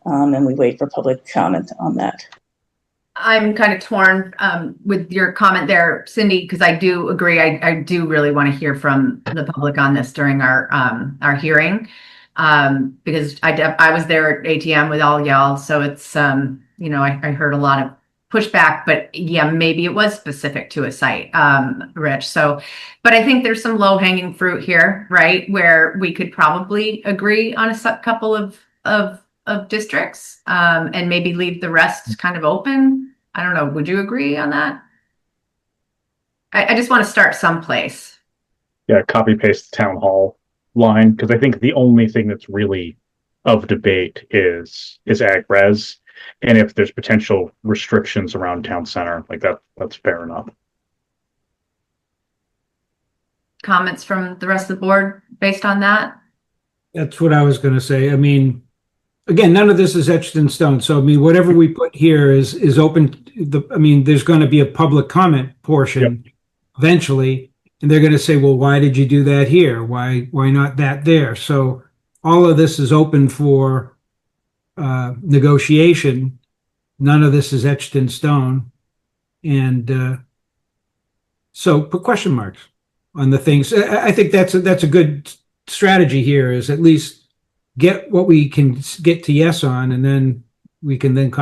and we wait for public comment on that. I'm kind of torn with your comment there, Cindy, because I do agree. I do really want to hear from the public on this during our hearing, because I was there at ATM with all y'all. So it's, I heard a lot of pushback, but yeah, maybe it was specific to a site, Rich. So, but I think there's some low hanging fruit here, right? Where we could probably agree on a couple of districts, and maybe leave the rest kind of open. I don't know. Would you agree on that? I just want to start someplace. Yeah, copy paste the town hall line, because I think the only thing that's really of debate is ag res, and if there's potential restrictions around town center, like that's fair enough. Comments from the rest of the board based on that? That's what I was going to say. I mean, again, none of this is etched in stone. So, I mean, whatever we put here is open. I mean, there's going to be a public comment portion eventually, and they're going to say, well, why did you do that here? Why not that there? So all of this is open for negotiation. None of this is etched in stone. And so put question marks on the things. I think that's a good strategy here, is at least get what we can get to yes on, and then we can then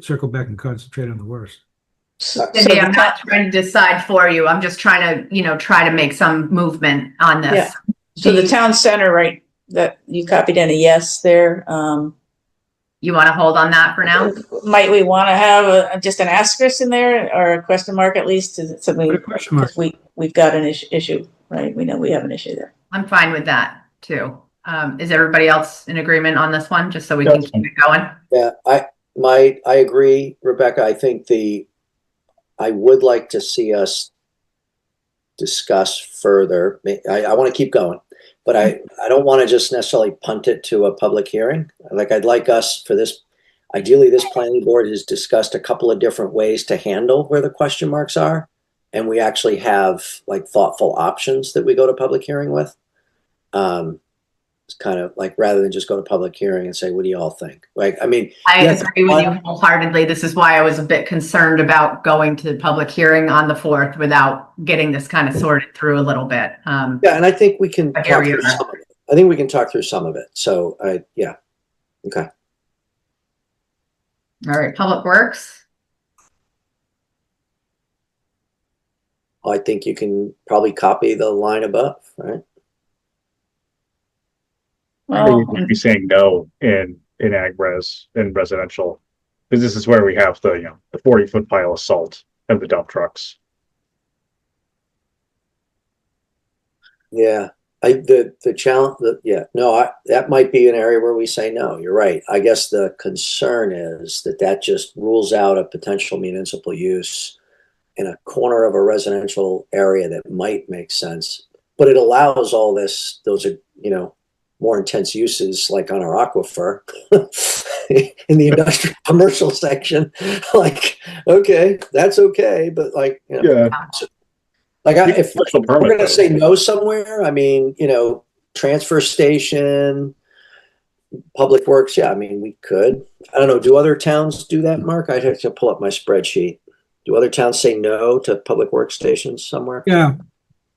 circle back and concentrate on the worst. Cindy, I'm not trying to decide for you. I'm just trying to, try to make some movement on this. Yeah. So the town center, right, that you copied in a yes there. You want to hold on that for now? Might we want to have just an asterisk in there, or a question mark at least? Is it something? Because we've got an issue, right? We know we have an issue there. I'm fine with that too. Is everybody else in agreement on this one, just so we can keep it going? Yeah, I agree, Rebecca. I think I would like to see us discuss further. I want to keep going, but I don't want to just necessarily punt it to a public hearing. Like, I'd like us for this, ideally this planning board has discussed a couple of different ways to handle where the question marks are. And we actually have like thoughtful options that we go to public hearing with. It's kind of like, rather than just go to public hearing and say, what do you all think? Like, I mean, I agree with you wholeheartedly. This is why I was a bit concerned about going to the public hearing on the 4th without getting this kind of sorted through a little bit. Yeah, and I think we can talk through some of it. I think we can talk through some of it. So, yeah. Okay. All right, Public Works. I think you can probably copy the line above, right? I think you could be saying no in ag res and residential, because this is where we have the 40-foot pile of salt and the dump trucks. Yeah, the challenge. That might be an area where we say no. You're right. I guess the concern is that just rules out a potential municipal use in a corner of a residential area that might make sense, but it allows all those more intense uses, like on our aquifer in the industrial commercial section. Like, okay, that's okay, but like, yeah, like if we're going to say no somewhere, I mean, transfer station, public works. Yeah, I mean, we could. I don't know. Do other towns do that, Mark? I'd have to pull up my spreadsheet. Do other towns say no to public works stations somewhere? Yeah.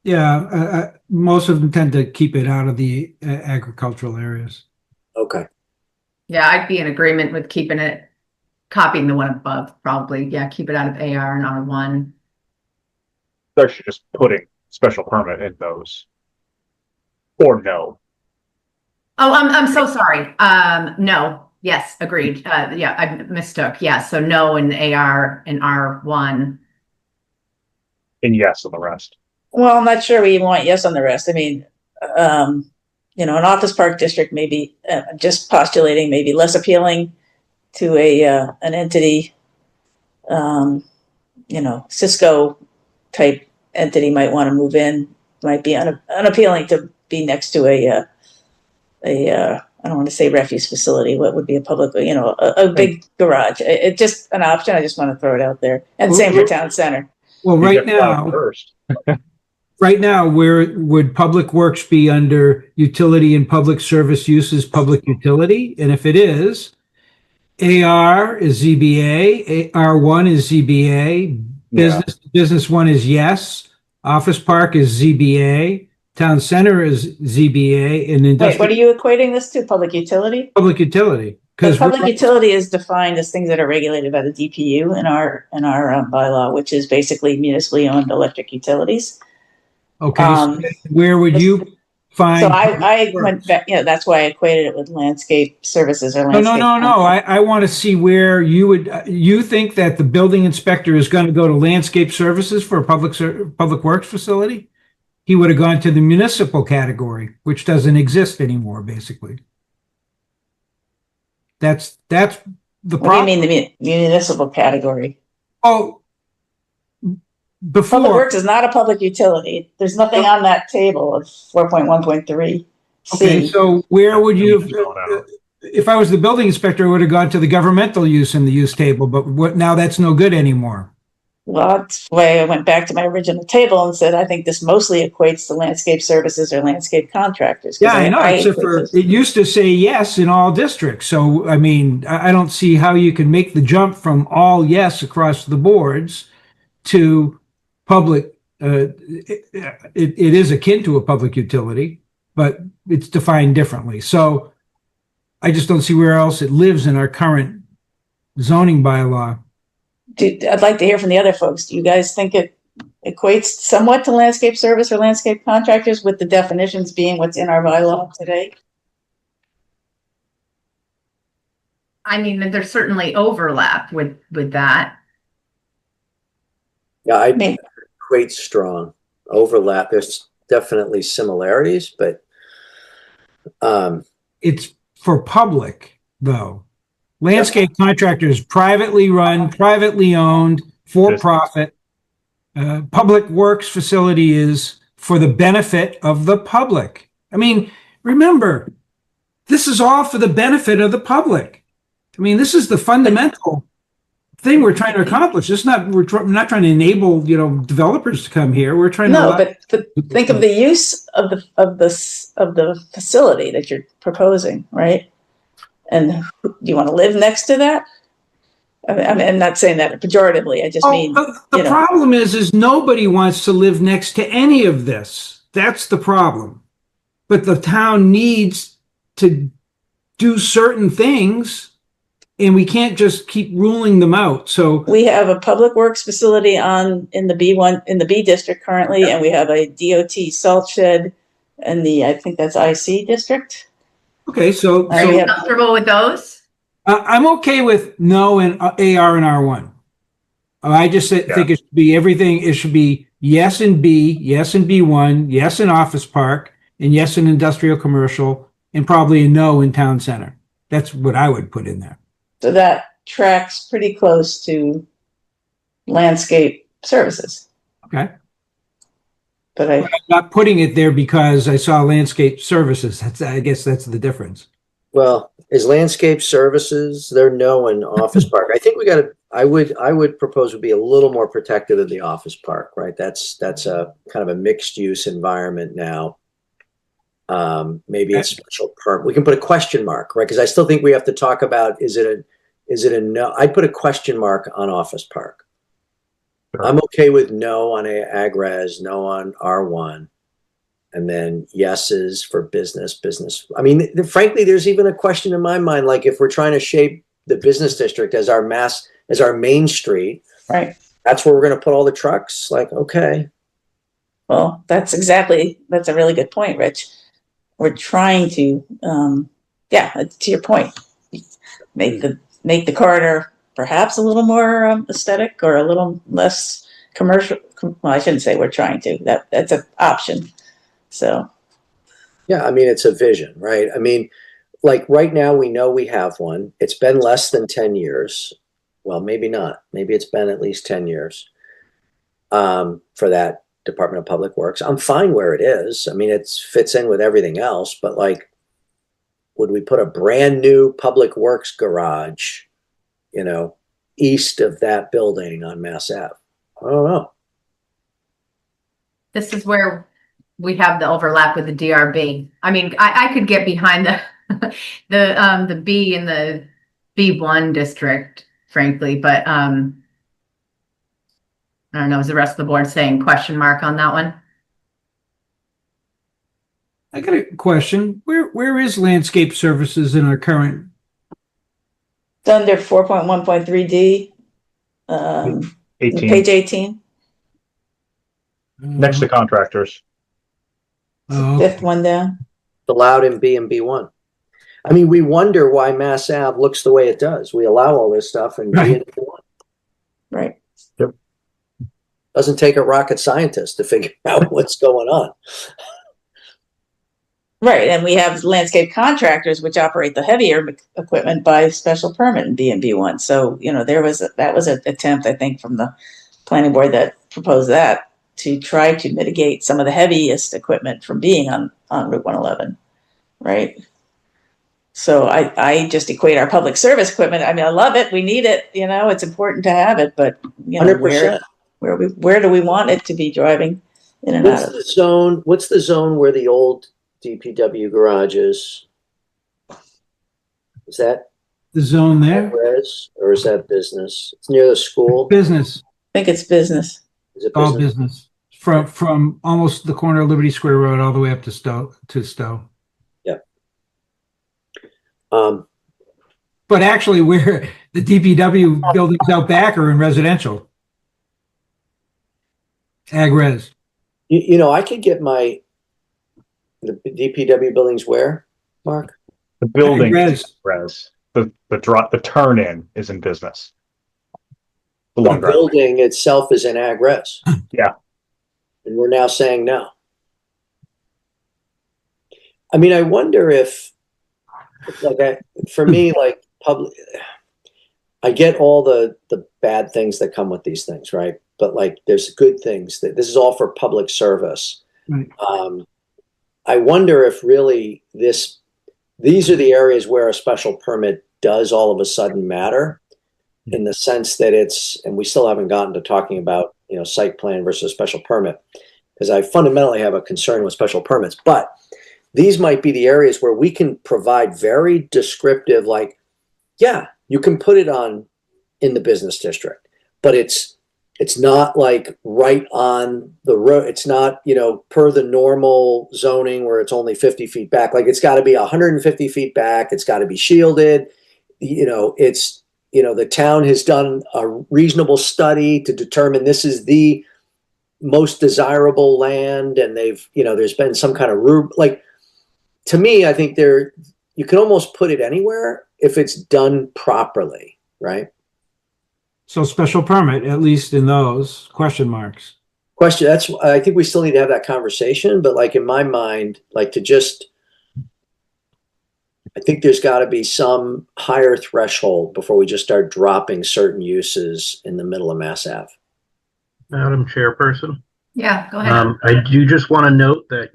Yeah, most of them tend to keep it out of the agricultural areas. Okay. Yeah, I'd be in agreement with copying the one above, probably. Yeah, keep it out of AR and R1. They're actually just putting special permit in those. Or no. Oh, I'm so sorry. No. Yes, agreed. Yeah, I mistook. Yeah, so no in AR and R1. And yes on the rest. Well, I'm not sure we want yes on the rest. I mean, an office park district, maybe just postulating, maybe less appealing to an entity, Cisco type entity might want to move in, might be unappealing to be next to a I don't want to say refuse facility. What would be a public, a big garage? It's just an option. I just want to throw it out there. And same for town center. Well, right now, where would public works be under utility and public service uses, public utility? And if it is, AR is ZBA, R1 is ZBA, business one is yes, office park is ZBA, Town center is ZBA, and Wait, what are industrial you equating this to? Public utility? public utility. Because Because public utility is defined as things that are regulated by the DPU in our bylaw, which is basically municipally owned electric utilities. okay, so where would you find? So I public went works? back, that's why I equated it with landscape services or No, landscape. no. I want to see where you would, you think that the building inspector is going to go to landscape services for a public works facility? He would have gone to the municipal category, which doesn't exist anymore, basically. That's the What do you problem. mean the municipal category? Oh, Public before, Works is not a public utility. There's nothing on that table of 4.1.3. okay, so where would you, if I was the building inspector, I would have gone to the governmental use in the use table, but now that's no good anymore. Well, that's why I went back to my original table and said, I think this mostly equates to landscape services or landscape contractors. 'Cause Yeah, I know, except equate for, those. it used to say yes in all districts. So, I mean, I don't see how you can make the jump from all yes across the boards to public. It is akin to a public utility, but it's defined differently. So I just don't see where else it lives in our current zoning bylaw. I'd like to hear from the other folks. Do you guys think it equates somewhat to landscape service or landscape contractors, with the definitions being what's in our bylaw today? I mean, there's certainly overlap with that. Yeah, I mean- equate strong overlap. There's definitely similarities, but It's for public, though. Landscape contractors, privately run, privately owned, for profit. Public works facility is for the benefit of the public. I mean, remember, this is all for the benefit of the public. I mean, this is the fundamental thing we're trying to accomplish. It's not, we're not trying to enable, developers to come here. We're trying No, to. but think of the use of the facility that you're proposing, right? And do you want to live next to that? I mean, I'm not saying that pejoratively. I just mean, the problem is nobody wants to live next to any of this. That's the problem. But the town needs to do certain things, and we can't just keep ruling them out. So we have a public works facility in the B district currently, and we have a DOT salt shed in I think that's IC district. okay, so Are you comfortable with those? I'm okay with no and AR and R1. I just think it should be everything. It should be yes in B, yes in B1, yes in office park, and yes in industrial commercial, and probably a no in town center. That's what I would put in there. So that tracks pretty close to landscape services. Okay. But I'm not putting it there because I saw landscape services. I guess that's the difference. well, is landscape services, they're no in office park. I think I would propose would be a little more protective of the office park, right? That's a kind of a mixed use environment now. Maybe it's special permit. We can put a question mark, right? Because I still think we have to talk about, is it a no? I'd put a question mark on office park. Sure. I'm okay with no on ag-res, no on R1, and then yeses for business. I mean, frankly, there's even a question in my mind, like if we're trying to shape the business district as our main street, right? That's where we're going to put all the trucks. Like, okay. Well, that's a really good point, Rich. We're trying to, to your point, make the corridor perhaps a little more aesthetic or a little less commercial. Well, I shouldn't say we're trying to. That's an option. So, yeah, I mean, it's a vision, right? I mean, like right now we know we have one. It's been less than 10 years. Well, maybe not. Maybe it's been at least 10 years for that Department of Public Works. I'm fine where it is. I mean, it fits in with everything else, but like, would we put a brand new Public Works garage, east of that building on Mass Ave? I don't know. This is where we have the overlap with the DRB. I mean, I could get behind the B in the B1 district, frankly, but I don't know. Is the rest of the board saying question mark on that one? I got a question. Where is landscape services in our current? It's under 4.1.3D, 18, page 18, next to contractors. Oh, fifth one down. Allowed in B and B1. I mean, we wonder why Mass Ave looks the way it does. We allow all this stuff in B Right. and B1. Right. Doesn't take a rocket scientist to figure out what's going on. Right, and we have landscape contractors which operate the heavier equipment by special permit in B and B1. So, you know, that was an attempt, I think, from the planning board that proposed that to try to mitigate some of the heaviest equipment from being on Route 111, right? So I just equate our public service equipment. I mean, I love it. We need it. You know, it's important to have it, but you know, 100%. where do we want it to be driving in and out of? What's the zone where the old DPW garage is? Is that the zone there? res or is that business? It's near the school. Business. I think it's business. Is it All business? business. From almost the corner of Liberty Square Road all the way up to Stowe. Yeah. But actually, where the DPW buildings out back are in residential. Ag res. You know, I could get the DPW buildings where, Mark? The building Res. is res. The turn in is in business. The The long driveway. building itself is in ag res. Yeah. And we're now saying no. I mean, I wonder if, like, for me, like public, I get all the bad things that come with these things, right? But like, there's good things that this is all for public service. Right. I wonder if really these are the areas where a special permit does all of a sudden matter, in the sense that and we still haven't gotten to talking about, you know, site plan versus special permit, because I fundamentally have a concern with special permits, but these might be the areas where we can provide very descriptive, like, yeah, you can put it in the business district, but it's not like right on the road. It's not, you know, per the normal zoning where it's only 50 feet back. Like, it's got to be 150 feet back. It's got to be shielded. You know, the town has done a reasonable study to determine this is the most desirable land. And there's been some kind of like, to me, I think you can almost put it anywhere if it's done properly, right? So special permit, at least in those question marks. I think we still need to have that conversation, but like in my mind, like I think there's got to be some higher threshold before we just start dropping certain uses in the middle of Mass Ave. Madam Chairperson. Yeah, go ahead. I do just want to note that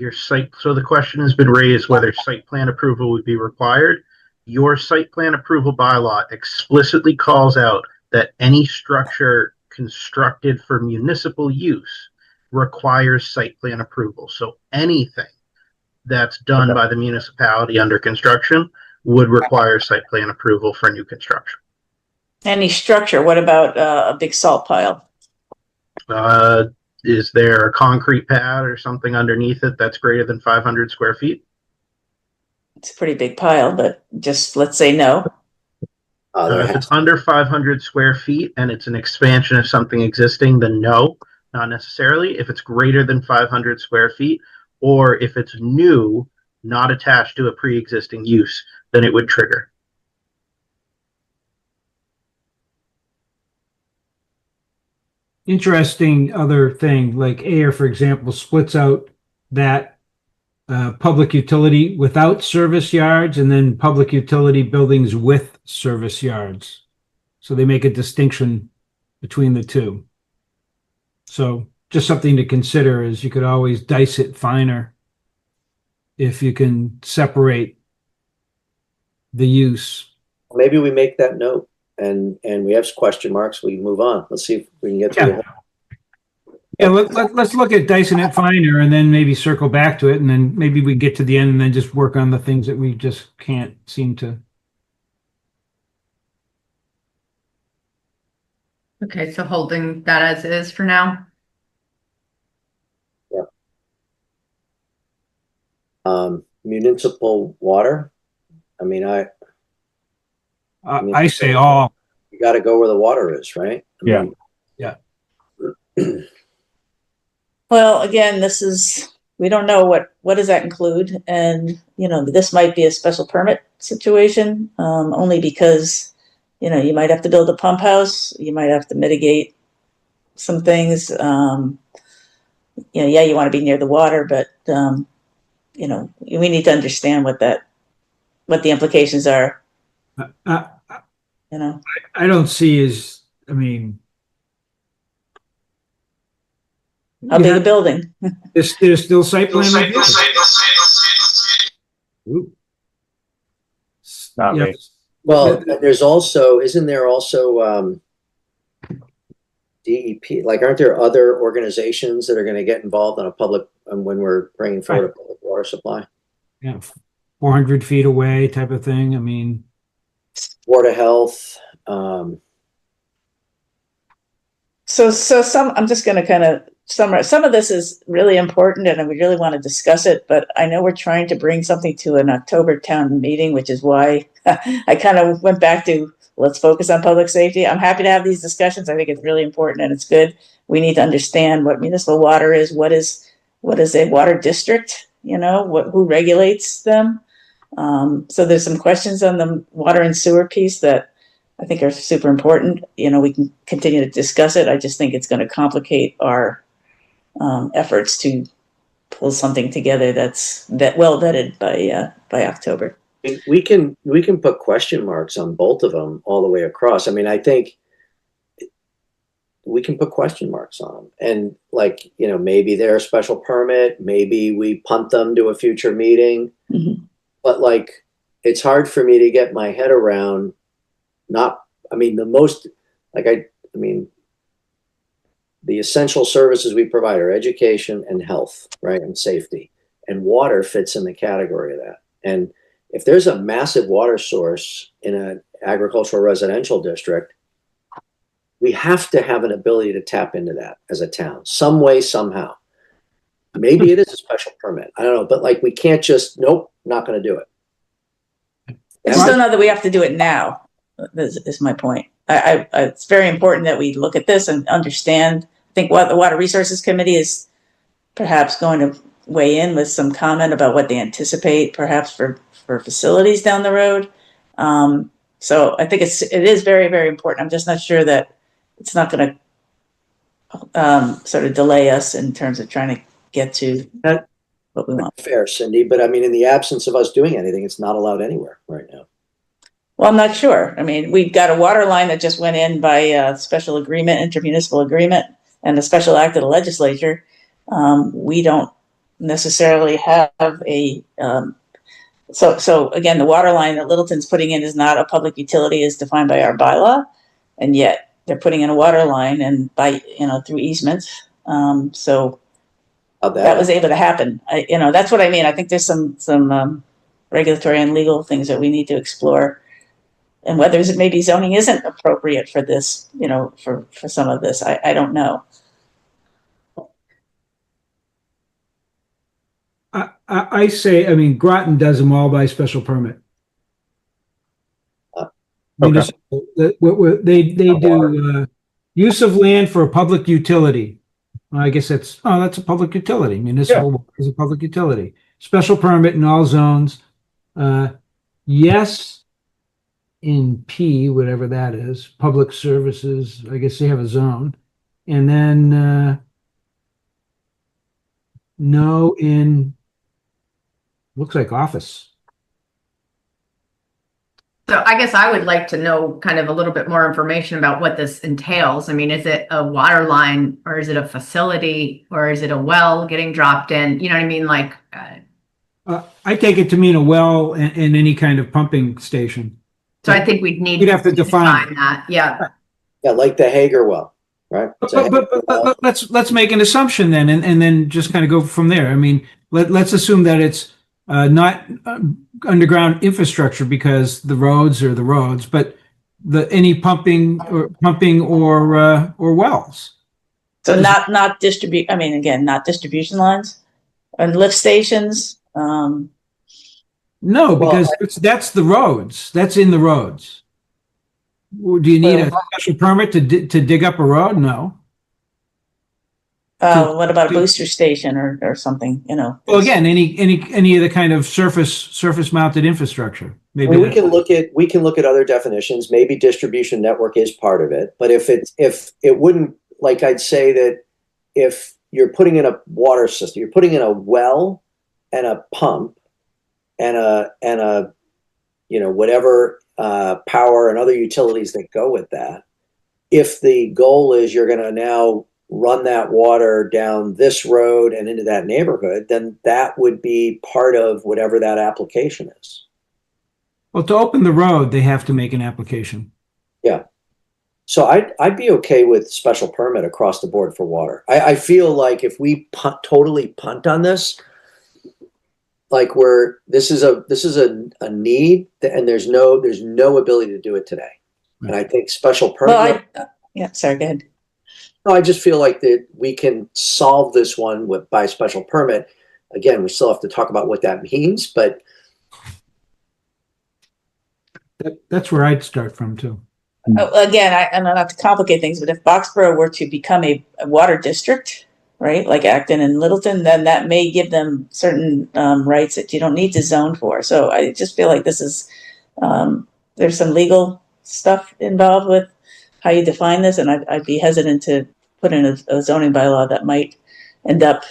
so the question has been raised whether site plan approval would be required. Your site plan approval bylaw explicitly calls out that any structure constructed for municipal use requires site plan approval. So anything that's done by the municipality under construction would require site plan approval for new construction. Any structure, what about a big salt pile? Is there a concrete pad or something underneath it that's greater than 500 square feet? It's a pretty big pile, but just let's say no. If it's under 500 square feet and it's an expansion of something existing, then no, not necessarily. If it's greater than 500 square feet, or if it's new, not attached to a pre-existing use, then it would trigger. Interesting other thing, like Air, for example, splits out that public utility without service yards and then public utility buildings with service yards. So they make a distinction between the two. So just something to consider is you could always dice it finer if you can separate the use. Maybe we make that note and we have question marks. We move on. Let's see if we can get through it. Yeah, let's look at dicing it finer and then maybe circle back to it, and then maybe we get to the end and then just work on the things that we just can't seem to. Okay, so holding that as is for now. Yeah. Municipal water. I mean, I say all. you got to go where the water is, right? I Yeah. mean, Well, again, we don't know what does that include, and this might be a special permit situation, only because you might have to build a pump house, you might have to mitigate some things. Yeah, you want to be near the water, but we need to understand what the implications are. I don't see as, I mean, How big a building? there's still site plan review. Ooh. Not me. Yes. well, there's also, isn't there also DEP? Like, aren't there other organizations that are going to get involved on a public when we're bringing forward a public water supply? Yeah, 400 feet away type of thing. I mean, Board of Health. I'm just going to kind of summarize. Some of this is really important and we really want to discuss it, but I know we're trying to bring something to an October town meeting, which is why I kind of went back to let's focus on public safety. I'm happy to have these discussions. I think it's really important and it's good. We need to understand what municipal water is, what is a water district, who regulates them. So there's some questions on the water and sewer piece that I think are super important. We can continue to discuss it. I just think it's going to complicate our efforts to pull something together that's well vetted by October. We can put question marks on both of them all the way across. I mean, I think we can put question marks on them, and maybe they're a special permit, maybe we punt them to a future meeting. Mm-hmm. But it's hard for me to get my head around. The essential services we provide are education and health, right, and safety, and water fits in the category of that. And if there's a massive water source in an agricultural residential district, we have to have an ability to tap into that as a town, some way, somehow. Maybe it is a special permit. I don't know, but we can't just, nope, not going to do it. I just don't know that we have to do it now. Is my point. It's very important that we look at this and understand. I think what the Water Resources Committee is perhaps going to weigh in with some comment about what they anticipate, perhaps for facilities down the road. So I think it is very, very important. I'm just not sure that it's not going to sort of delay us in terms of trying to get to what we want. Fair, Cindy, but I mean, in the absence of us doing anything, it's not allowed anywhere right now. Well, I'm not sure. I mean, we've got a water line that just went in by a special agreement, intermunicipal agreement, and a special act of the legislature. We don't necessarily have a so again, the water line that Littleton's putting in is not a public utility as defined by our bylaw, and yet they're putting in a water line and by through easements. So that was able to happen. That's what I mean. I think there's some regulatory and legal things that we need to explore. And whether maybe zoning isn't appropriate for this, for some of this, I don't know. I say, I mean, Groton does them all by special permit. Okay. They do use of land for a public utility. Well, I guess that's a public utility. Municipal is a public utility. Special permit in all zones. Yes. In P, whatever that is, public services, I guess they have a zone. And then no in, looks like office. So I guess I would like to know kind of a little bit more information about what this entails. I mean, is it a water line or is it a facility or is it a well getting dropped in? You know what I mean? I take it to mean a well in any kind of pumping station. So I think we'd have to define that. Yeah. Yeah, like the Hager well, right? But let's make an assumption then, and then just kind of go from there. I mean, let's assume that it's not underground infrastructure because the roads are the roads, but any pumping or wells. So not distribute. I mean, again, not distribution lines and lift stations. No, because that's the roads. That's in the roads. Do you need a special permit to dig up a road? No. What about a booster station or something, you know? Well, again, any of the kind of surface mounted infrastructure. Maybe we can look at other definitions. Maybe distribution network is part of it, but if it wouldn't, like, I'd say that if you're putting in a water system, you're putting in a well and a pump and a you know, whatever power and other utilities that go with that. If the goal is you're going to now run that water down this road and into that neighborhood, then that would be part of whatever that application is. Well, to open the road, they have to make an application. Yeah. So I'd be okay with special permit across the board for water. I feel like if we totally punt on this, like this is a need and there's no ability to do it today. And I think special permit. Yeah, sorry, go ahead. No, I just feel like that we can solve this one by special permit. Again, we still have to talk about what that means, but that's where I'd start from too. Again, and not to complicate things, but if Boxborough were to become a water district, right, like Acton and Littleton, then that may give them certain rights that you don't need to zone for. So I just feel like this is there's some legal stuff involved with how you define this, and I'd be hesitant to put in a zoning bylaw that might end up,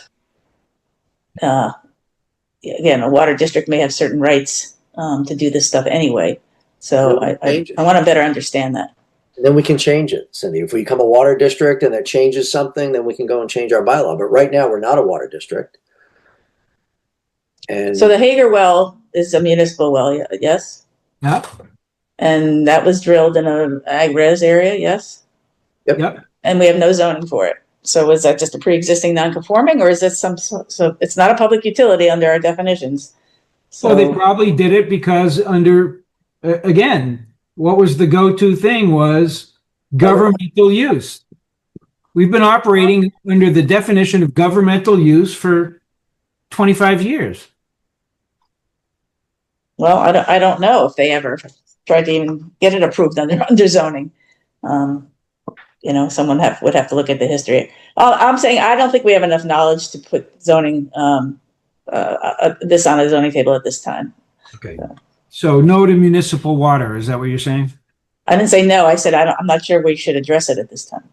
again, a water district may have certain rights to do this stuff anyway. So I want to better understand that. And then we can change it, Cindy. If we become a water district and that changes something, then we can go and change our bylaw. But right now, we're not a water district. And so the Hager well is a municipal well, yes? Yep. And that was drilled in an ag-res area, yes? Yep. And we have no zoning for it. So is that just a pre-existing non-conforming, or is this so it's not a public utility under our definitions? So well, they probably did it because under, again, what was the go-to thing was governmental use. We've been operating under the definition of governmental use for 25 years. Well, I don't know if they ever tried to even get it approved under zoning. You know, someone would have to look at the history. I'm saying I don't think we have enough knowledge to put zoning this on a zoning table at this time. Okay. So no to municipal water. Is that what you're saying? I didn't say no. I said I'm not sure we should address it at this time.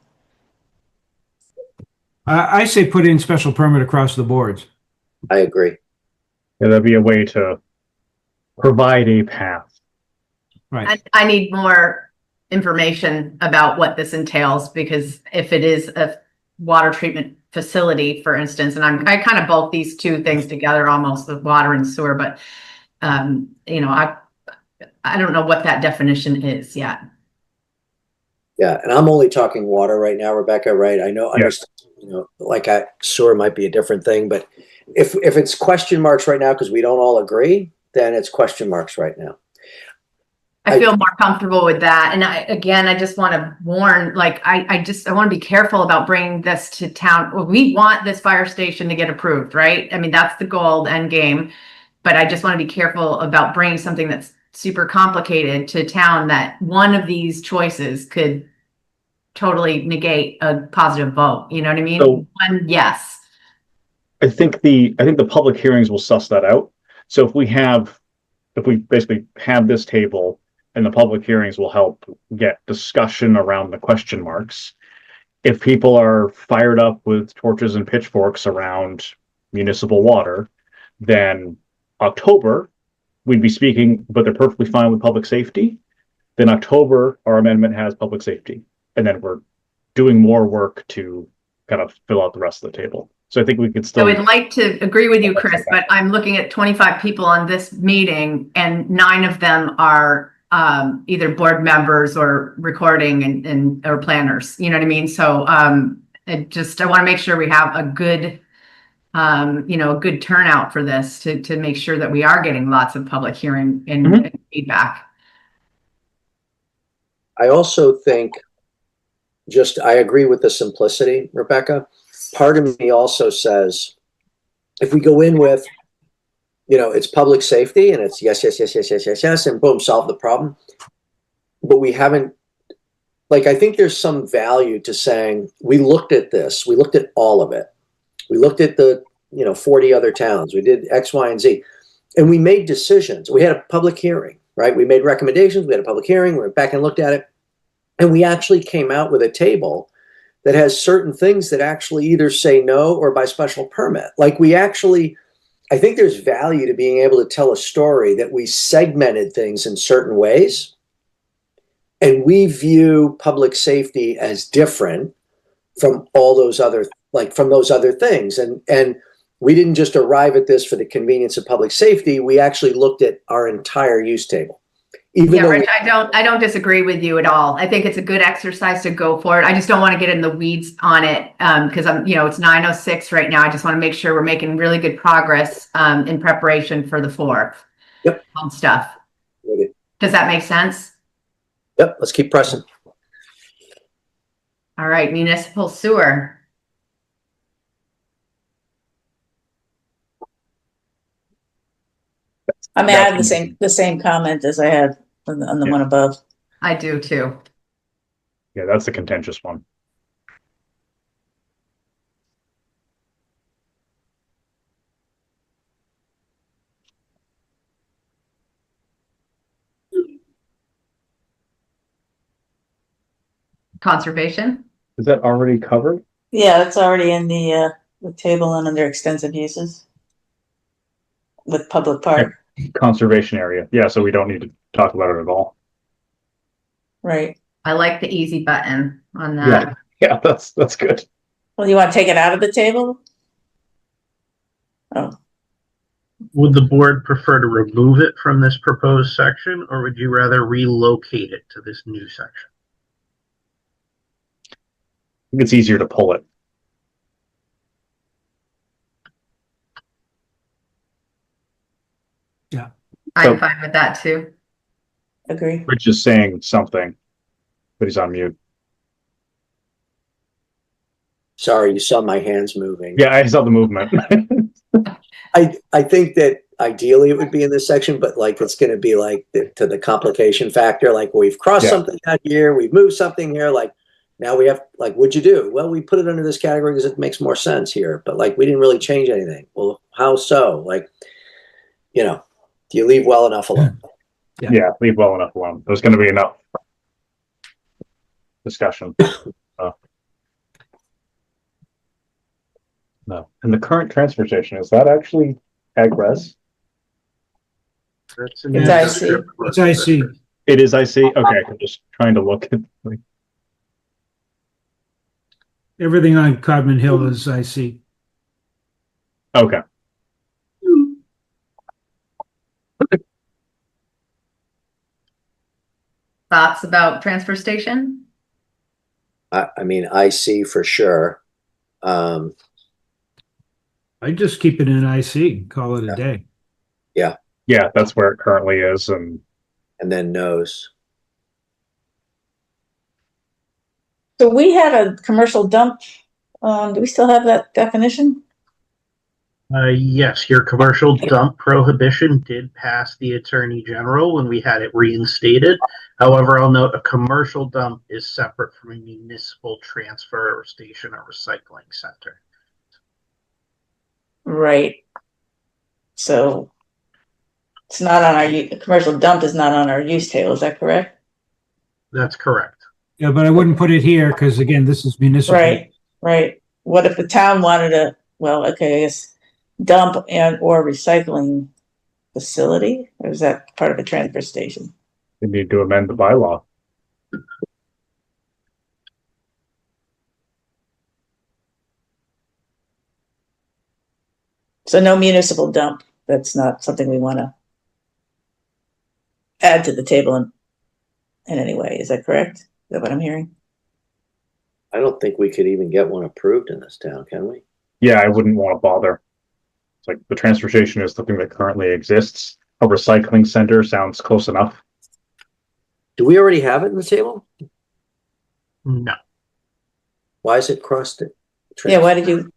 I say put in special permit across the boards. I agree. Yeah, that'd be a way to provide a path. Right. I need more information about what this entails, because if it is a water treatment facility, for instance, and I kind of bulk these two things together almost, the water and sewer, but you know, I don't know what that definition is yet. Yeah, and I'm only talking water right now, Rebecca, right? I know, Yes. you know, like sewer might be a different thing, but if it's question marks right now because we don't all agree, then it's question marks right now. I feel more comfortable with that. And I just want to warn, like, I want to be careful about bringing this to town. Well, we want this fire station to get approved, right? I mean, that's the goal, the end game. But I just want to be careful about bringing something that's super complicated to town, that one of these choices could totally negate a positive vote. You know what I mean? So, one yes. I think the public hearings will suss that out. So if we basically have this table, and the public hearings will help get discussion around the question marks. If people are fired up with torches and pitchforks around municipal water, then October, we'd be speaking, but they're perfectly fine with public safety. Then October, our amendment has public safety. And then we're doing more work to kind of fill out the rest of the table. So I think we could still. So I'd like to agree with you, Chris, but I'm looking at 25 people on this meeting, and 9 of them are either board members or recording and or planners. You know what I mean? So I want to make sure we have a good a good turnout for this to make sure that we are getting lots of public hearing and feedback. I also think I agree with the simplicity, Rebecca. Part of me also says, if we go in with it's public safety and it's yes, yes, yes, yes, yes, yes, yes, and boom, solve the problem. But we haven't, I think there's some value to saying, we looked at this, we looked at all of it. We looked at the, 40 other towns. We did X, Y, and Z. And we made decisions. We had a public hearing, right? We made recommendations. We had a public hearing. We went back and looked at it. And we actually came out with a table that has certain things that actually either say no or by special permit. I think there's value to being able to tell a story that we segmented things in certain ways. And we view public safety as different from all those other, from those other things. And we didn't just arrive at this for the convenience of public safety. We actually looked at our entire use table. Rich, I don't disagree with you at all. I think it's a good exercise to go for it. I just don't want to get in the weeds on it because it's 9:06 right now. I just want to make sure we're making really good progress in preparation for the 4th. Yep. On stuff. Ready. Does that make sense? Yep. Let's keep pressing. All right, municipal sewer. I mean, I have the same comment as I had on the one above. I do too. Yeah, that's the contentious one. Conservation? Is that already covered? Yeah, it's already in the table and under extensive uses with public park. Conservation area. Yeah, so we don't need to talk about it at all. Right. I like the easy button on that. Yeah, that's good. Well, you want to take it out of the table? Oh. Would the board prefer to remove it from this proposed section, or would you rather relocate it to this new section? I think it's easier to pull it. Yeah. I'm fine with that too. Agree. Rich is saying something, but he's on mute. Sorry, you saw my hands moving. Yeah, I saw the movement. I think that ideally it would be in this section, but it's going to be to the complication factor. We've crossed something out here, we've moved something here. Now we have what'd you do? Well, we put it under this category because it makes more sense here. But we didn't really change anything. Well, how so? Do you leave well enough alone? Yeah, leave well enough alone. There's going to be enough discussion. No. And the current transfer station, is that actually ag-res? It's IC. It's IC. It is IC? Okay, I'm just trying to look at Everything on Codman Hill is IC. Okay. Thoughts about transfer station? I mean, I see for sure. I just keep it in IC, call it a day. Yeah, that's where it currently is, and then knows. So we had a commercial dump. Do we still have that definition? Yes, your commercial dump prohibition did pass the Attorney General when we had it reinstated. However, I'll note a commercial dump is separate from a municipal transfer station or recycling center. Right. So it's not on our commercial dump is not on our use table. Is that correct? That's correct. Yeah, but I wouldn't put it here because again, this is municipal. Right. Right. What if the town wanted to? Well, okay, I guess dump and or recycling facility, or is that part of a transfer station? we need to amend the bylaw. So no municipal dump. That's not something we want to add to the table in any way. Is that correct? Is that what I'm hearing? I don't think we could even get one approved in this town, can we? Yeah, I wouldn't want to bother. It's like the transfer station is something that currently exists. A recycling center sounds close enough. Do we already have it in the table? No. Why is it crossed it? Yeah, why did you?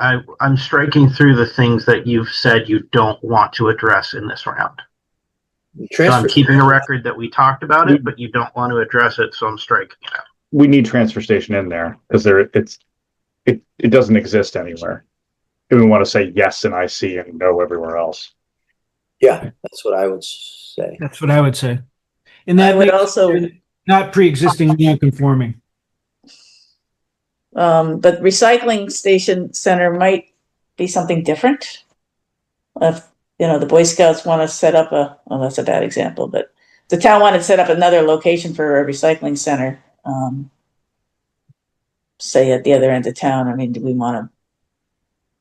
I'm striking through the things that you've said you don't want to address in this round. So I'm keeping a record that we talked about it, but you don't want to address it, so I'm striking it out. We need transfer station in there because it doesn't exist anywhere. And we want to say yes in IC and no everywhere else. Yeah, that's what I would say. That's what I would say. And that I would makes also, it not pre-existing, non-conforming. but recycling station center might be something different. If, you know, the Boy Scouts want to set up well, that's a bad example, but the town wanted to set up another location for a recycling center, say at the other end of town. I mean, do we want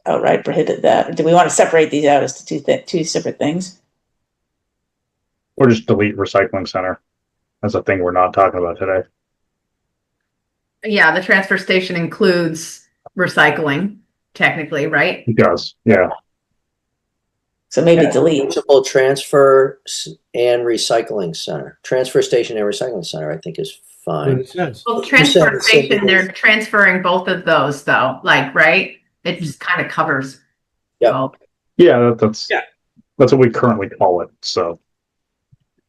to outright prohibit that? Or do we want to separate these out as two separate things? Or just delete recycling center. That's a thing we're not talking about today. Yeah, the transfer station includes recycling, technically, right? It does, yeah. So maybe delete. Municipal transfer and recycling center. Transfer station and recycling center, I think, is fine. What it says. Well, transfer station, they're transferring both of those though, like, right? It just kind of covers. Yeah. both. Yeah, that's what we currently call it. So.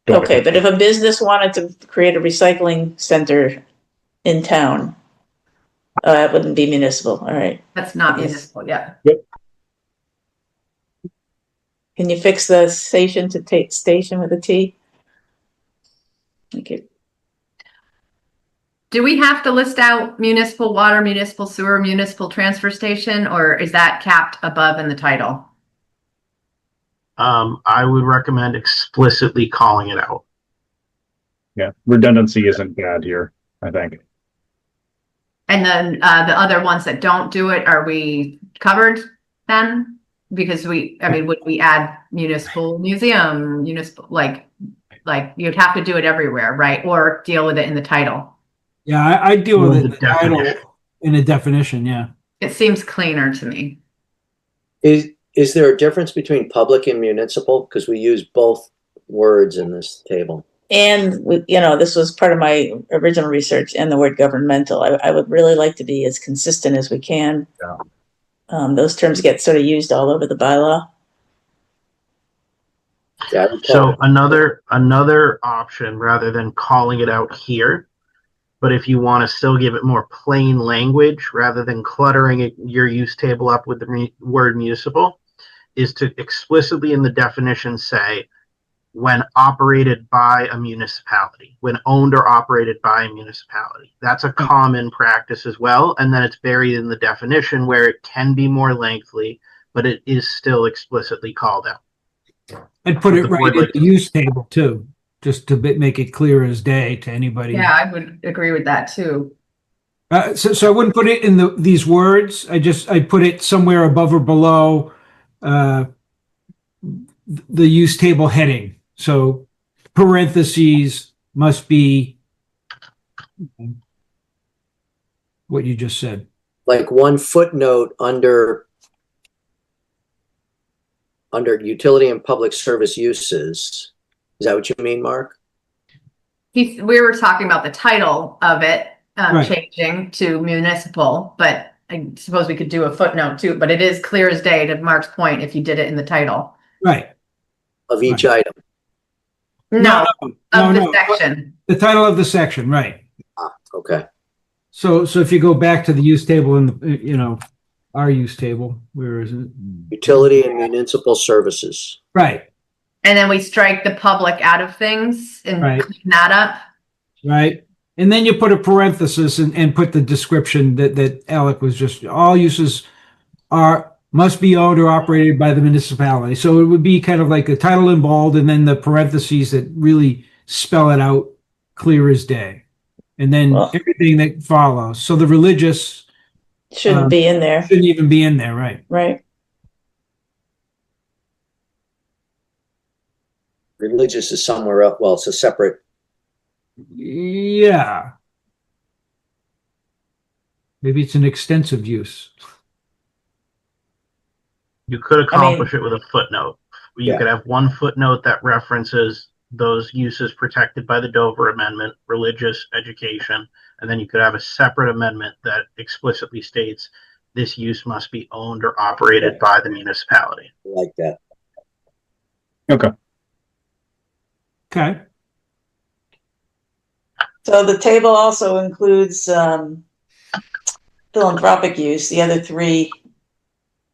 Okay, but if a business wanted to create a recycling center in town, it wouldn't be municipal. All right. That's not municipal, yeah. Yep. Can you fix the station to take station with a T? Thank you. Do we have to list out municipal water, municipal sewer, municipal transfer station, or is that capped above in the title? I would recommend explicitly calling it out. Yeah, redundancy isn't bad here, I think. And then the other ones that don't do it, are we covered then? Because would we add municipal museum, municipal, like you'd have to do it everywhere, right? Or deal with it in the title. Yeah, I deal with it in the the title, in a definition, yeah. It seems cleaner to me. Is there a difference between public and municipal? Because we use both words in this table. And, this was part of my original research, and the word governmental. I would really like to be as consistent as we can. Yeah. Those terms get sort of used all over the bylaw. Yeah. So another option, rather than calling it out here, but if you want to still give it more plain language, rather than cluttering your use table up with the word municipal, is to explicitly in the definition say, when operated by a municipality, when owned or operated by a municipality. That's a common practice as well. And then it's buried in the definition where it can be more lengthy, but it is still explicitly called out. And put it right in the use table too, just to make it clear as day to anybody. Yeah, I would agree with that too. So I wouldn't put it in these words. I put it somewhere above or below the use table heading. So parentheses must be what you just said. Like one footnote under utility and public service uses. Is that what you mean, Mark? We were talking about the title of it Right. changing to municipal, but I suppose we could do a footnote too, but it is clear as day to Mark's point if you did it in the title. Right. Of each item. No, No, of the no. section. The title of the section, right. Okay. So if you go back to the use table in our use table, where is it? Utility and municipal services. Right. And then we strike the public out of things and Right. clean that up. Right. And then you put a parenthesis and put the description that Alec was just, all uses must be owned or operated by the municipality. So it would be kind of like the title in bold and then the parentheses that really spell it out clear as day. And then everything that follows. So the religious Shouldn't be in there. shouldn't even be in there, right? Right. Religious is somewhere else. Well, it's a separate. Yeah. Maybe it's an extensive use. You could accomplish it with a footnote. You could have one footnote that references those uses protected by the Dover Amendment, religious, education, and then you could have a separate amendment that explicitly states this use must be owned or operated by the municipality. I like that. Okay. Okay. So the table also includes philanthropic use. The other three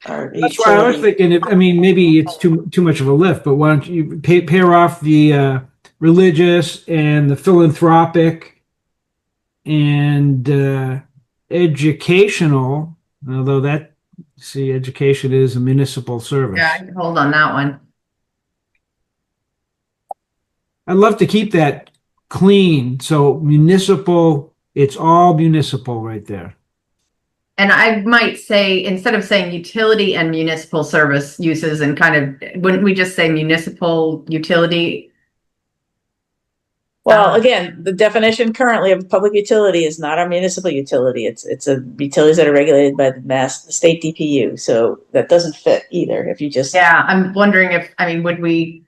are That's why I was utility. thinking, I mean, maybe it's too much of a lift, but why don't you pair off the religious and the philanthropic and educational, although education is a municipal service. Yeah, I can hold on that one. I'd love to keep that clean. So municipal, it's all municipal right there. And I might say, instead of saying utility and municipal service uses and kind of, wouldn't we just say municipal utility? Well, again, the definition currently of public utility is not a municipal utility. It's a utilities that are regulated by the state DPU. So that doesn't fit either. If you just Yeah, I'm wondering if, I mean, would we,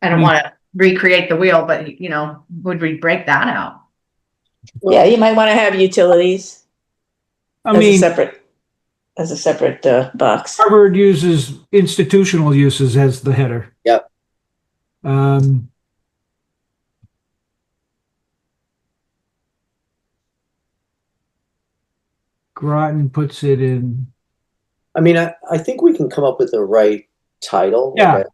I don't want to recreate the wheel, but would we break that out? yeah, you might want to have utilities. I mean, as a separate box. Harvard uses institutional uses as the header. Yep. Groton puts it in. I mean, I think we can come up with the right title. Yeah.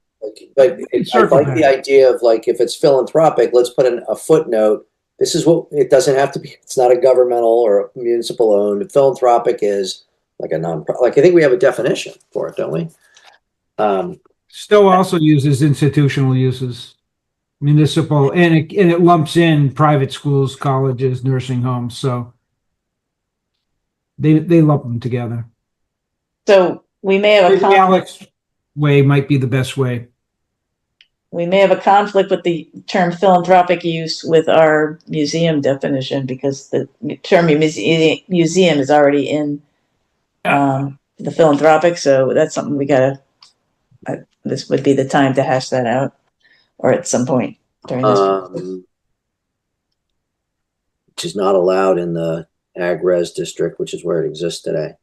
But I like the idea of, like, if it's philanthropic, let's put in a footnote. This is what it doesn't have to be. It's not a governmental or municipal owned. Philanthropic is like a non-profit. Like, I think we have a definition for it, don't we? Stowe also uses institutional uses, municipal, and it lumps in private schools, colleges, nursing homes. So they lump them together. So we may have The Alex way might be the best way. We may have a conflict with the term philanthropic use with our museum definition, because the term museum is already in the philanthropic. So that's something we gotta, this would be the time to hash that out, or at some point during this. Which is not allowed in the ag res district, which is where it exists today.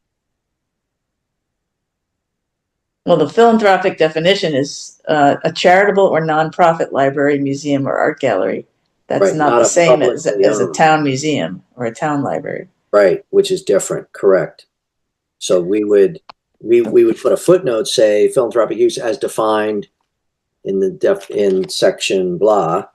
Well, the philanthropic definition is a charitable or nonprofit library, museum, or art gallery. That's Right, not the same as a publicly town museum or a town library. Right, which is different, correct. So we would put a footnote, say philanthropic use as defined in section blah,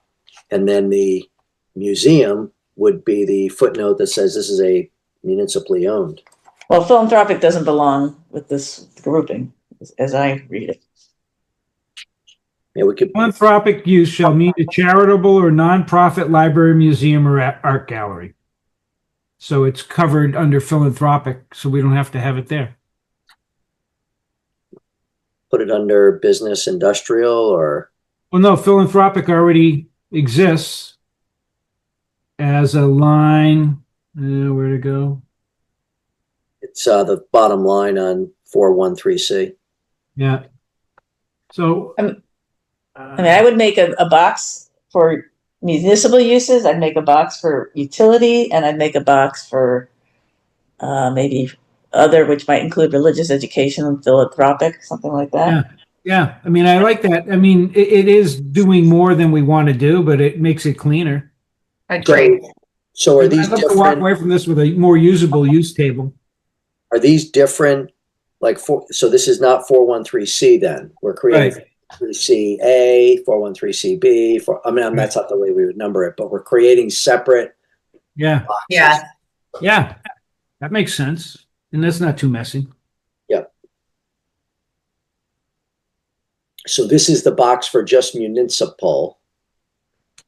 and then the museum would be the footnote that says this is a municipally owned. Well, philanthropic doesn't belong with this grouping, as I read it. Yeah, we could. Philanthropic use shall mean a charitable or nonprofit library, museum, or art gallery. So it's covered under philanthropic, so we don't have to have it there. Put it under business, industrial, or? Well, no, philanthropic already exists as a line. Where to go? It's the bottom line on 413C. Yeah. So, I mean, I would make a box for municipal uses. I'd make a box for utility, and I'd make a box for maybe other, which might include religious, education, and philanthropic, something like that. Yeah. I mean, I like that. I mean, it is doing more than we want to do, but it makes it cleaner. Great. So are these I'd love to walk different? away from this with a more usable use table. Are these different? Like, so this is not 413C then. We're creating 3CA, 413CB. That's not the way we would number it, but we're creating separate. Yeah. boxes. Yeah. Yeah. That makes sense. And that's not too messy. Yep. So this is the box for just municipal.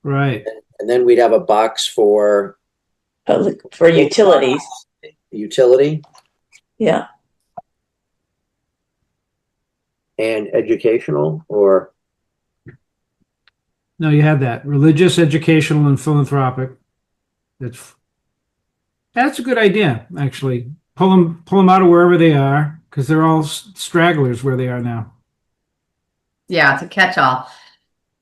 Right. And then we'd have a box for For utilities. utility Yeah. and educational, or? No, you have that. Religious, educational, and philanthropic. That's a good idea, actually. Pull them out of wherever they are, because they're all stragglers where they are now. Yeah, it's a catch-all.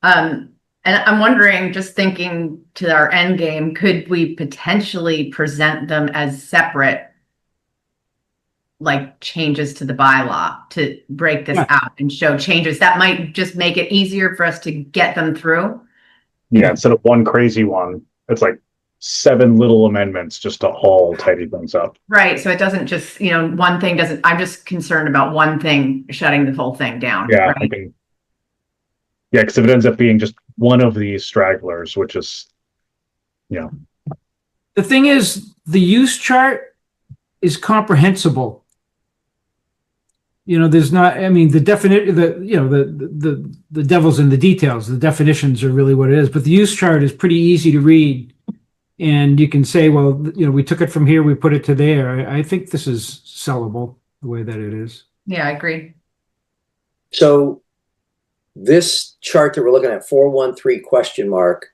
And I'm wondering, just thinking to our end game, could we potentially present them as separate like changes to the bylaw to break this Yeah. out and show changes that might just make it easier for us to get them through. Yeah, instead of one crazy one, it's like 7 little amendments just to all tidy things up. Right. So it doesn't just, one thing doesn't, I'm just concerned about one thing shutting the whole thing down. Yeah, Right? Yeah, because if it ends up being just one of these stragglers, which is, The thing is, the use chart is comprehensible. There's not, I mean, the devil's in the details. The definitions are really what it is, but the use chart is pretty easy to read. And you can say, well, we took it from here, we put it to there. I think this is sellable the way that it is. Yeah, I agree. So this chart that we're looking at, 413 question mark,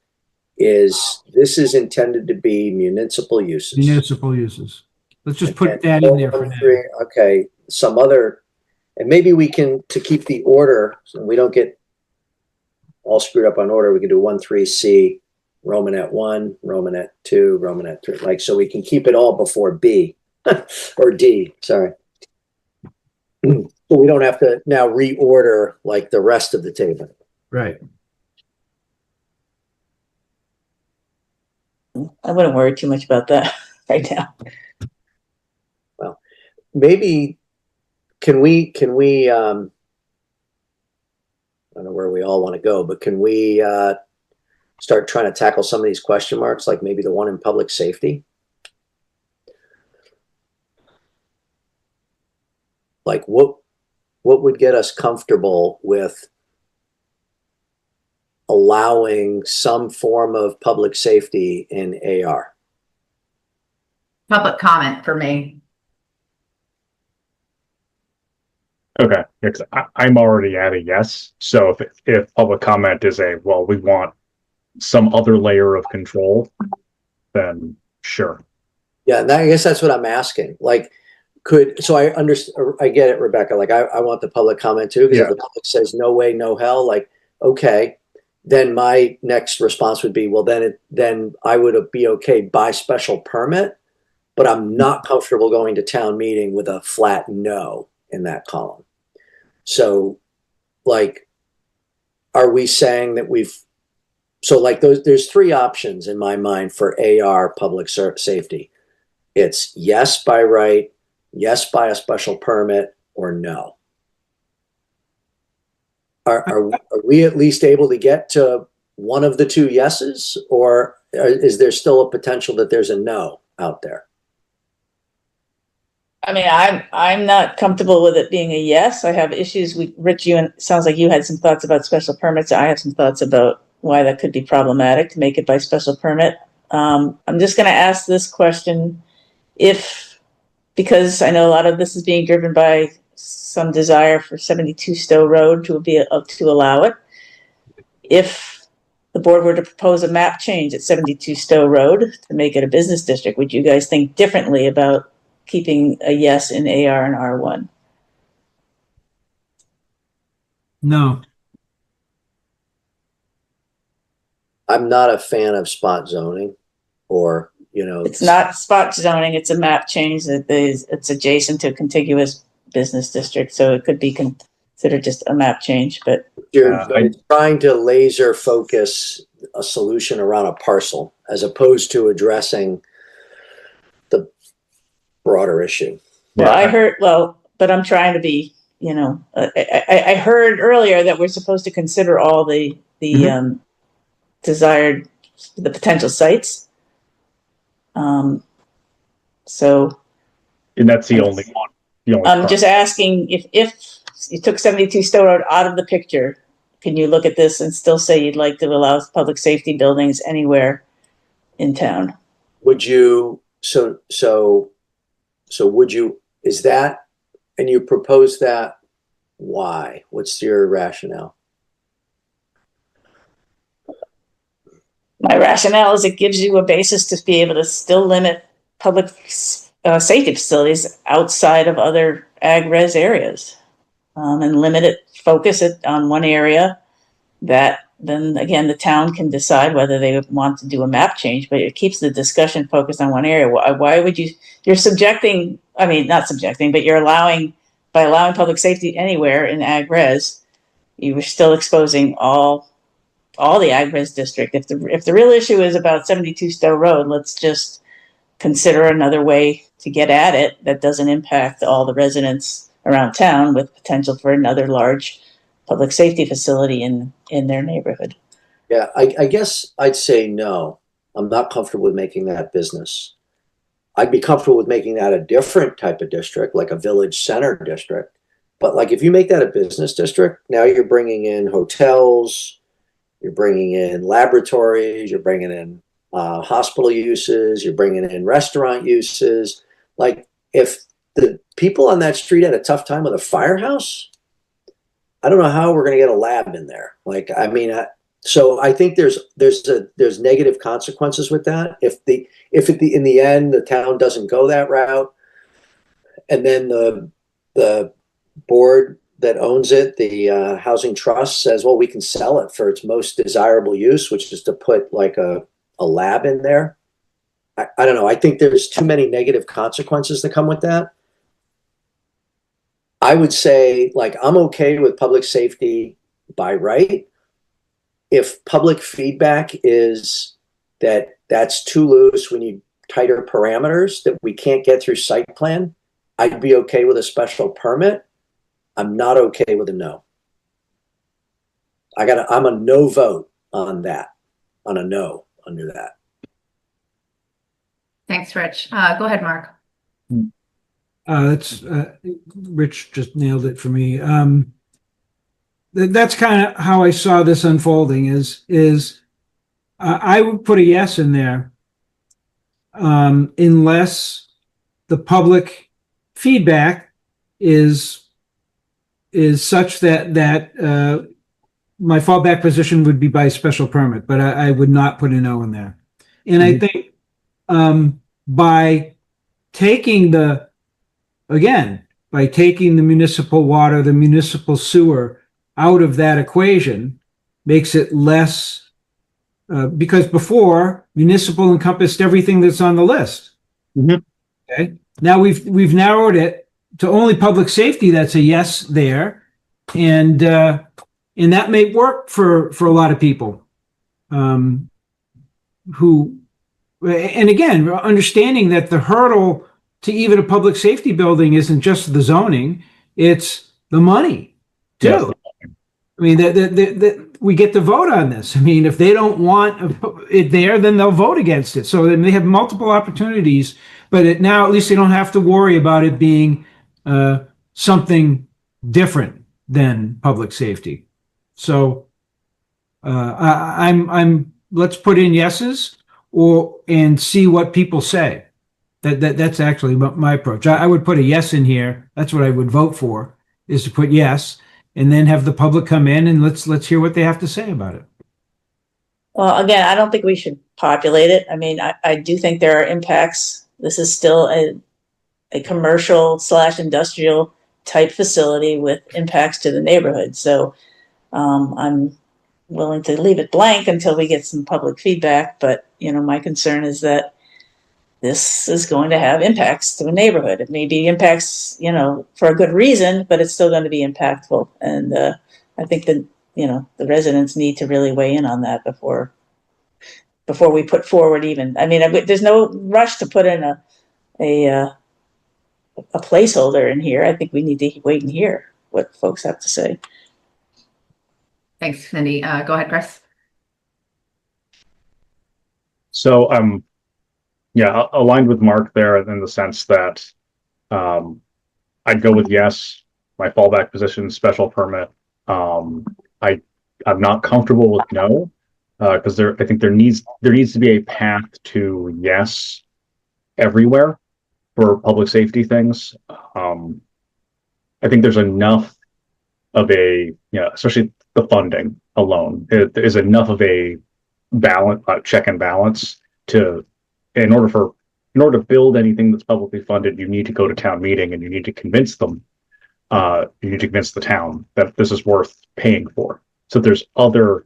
this is intended to be municipal uses. Municipal uses. Let's just put that in there for now. Okay, some other, and maybe we can, to keep the order so we don't get all screwed up on order, we can do 13C, Romanet 1, Romanet 2, Romanet 3, like, so we can keep it all before B or D, sorry. So we don't have to now reorder like the rest of the table. Right. I wouldn't worry too much about that right now. Well, maybe can we I don't know where we all want to go, but can we start trying to tackle some of these question marks, like maybe the one in public safety? Like what would get us comfortable with allowing some form of public safety in AR? Public comment for me. okay. Yeah, 'cause I'm already at a yes. So if public comment is well, we want some other layer of control, then sure. Yeah, and I guess that's what I'm asking. Like, so I understand, I get it, Rebecca. Like, I want the public comment too, because if the public says no way, no hell, like, okay, then my next response would be, well, then I would be okay by special permit, but I'm not comfortable going to town meeting with a flat no in that column. So, like, are we saying that so like there's 3 options in my mind for AR public safety. It's yes by right, yes by a special permit, or no. Are we at least able to get to one of the 2 yeses, or is there still a potential that there's a no out there? I mean, I'm not comfortable with it being a yes. I have issues with Rich. Sounds like you had some thoughts about special permits. I have some thoughts about why that could be problematic to make it by special permit. I'm just going to ask this question, because I know a lot of this is being driven by some desire for 72 Stowe Road to allow it. If the board were to propose a map change at 72 Stowe Road to make it a business district, would you guys think differently about keeping a yes in AR and R1? No. I'm not a fan of spot zoning, or, It's not spot zoning, it's a map change it's adjacent to a contiguous business district, so it could be considered just a map change, but it's trying to laser focus a solution around a parcel as opposed to addressing the broader issue. Well, but I'm trying to be, I heard earlier that we're supposed to consider all the desired, the potential sites. So. And that's the only one. I'm just asking if you took 72 Stowe Road out of the picture, can you look at this and still say you'd like to allow public safety buildings anywhere in town? Would you, so would you, is that, and you propose that, why? What's your rationale? My rationale is it gives you a basis to be able to still limit public safety facilities outside of other ag res areas, and focus it on one area that then again, the town can decide whether they want to do a map change, but it keeps the discussion focused on one area. Why would you're subjecting, I mean, not subjecting, but you're by allowing public safety anywhere in ag res, you were still exposing all the ag res district. If the real issue is about 72 Stowe Road, let's just consider another way to get at it that doesn't impact all the residents around town, with potential for another large public safety facility in their neighborhood. Yeah, I guess I'd say no. I'm not comfortable with making that business. I'd be comfortable with making that a different type of district, like a village center district. But like if you make that a business district, now you're bringing in hotels, you're bringing in laboratories, you're bringing in hospital uses, you're bringing in restaurant uses. Like if the people on that street had a tough time with a firehouse, I don't know how we're going to get a lab in there. Like, I mean, so I think there's negative consequences with that. If in the end the town doesn't go that route, and then the board that owns it, the housing trust, says, well, we can sell it for its most desirable use, which is to put like a lab in there. I don't know. I think there's too many negative consequences that come with that. I would say, like, I'm okay with public safety by right. If public feedback is that that's too loose, we need tighter parameters that we can't get through site plan, I'd be okay with a special permit. I'm not okay with a no. I'm a no vote on that, on a no under that. Thanks, Rich. Go ahead, Mark. That's Rich just nailed it for me. That's kind of how I saw this unfolding. Is I would put a yes in there, unless the public feedback is such that my fallback position would be by special permit, but I would not put a no in there. And I think by taking the municipal water, the municipal sewer out of that equation, makes it less, because before municipal encompassed everything that's on the list. Mm-hmm. Okay. Now we've narrowed it to only public safety. That's a yes there. And that may work for a lot of people, who, and again, understanding that the hurdle to even a public safety building isn't just the zoning, it's the money too. Yes. I mean, we get to vote on this. I mean, if they don't want it there, then they'll vote against it. So then they have multiple opportunities, but now at least they don't have to worry about it being something different than public safety. So let's put in yeses and see what people say. That's actually my approach. I would put a yes in here. That's what I would vote for, is to put yes, and then have the public come in and let's hear what they have to say about it. Well, again, I don't think we should populate it. I mean, I do think there are impacts. This is still a commercial / industrial type facility with impacts to the neighborhood. So I'm willing to leave it blank until we get some public feedback. But, my concern is that this is going to have impacts to the neighborhood. It may be impacts, for a good reason, but it's still going to be impactful. And I think that, the residents need to really weigh in on that before we put forward even. I mean, there's no rush to put in a placeholder in here. I think we need to wait and hear what folks have to say. Thanks, Cindy. Go ahead, Chris. So, aligned with Mark there in the sense that I'd go with yes. My fallback position, special permit. I'm not comfortable with no, because I think there needs to be a path to yes everywhere for public safety things. I think there's enough of especially the funding alone, is enough of a balance, check and balance in order to build anything that's publicly funded, you need to go to town meeting and you need to convince them. You need to convince the town that this is worth paying for. So there's other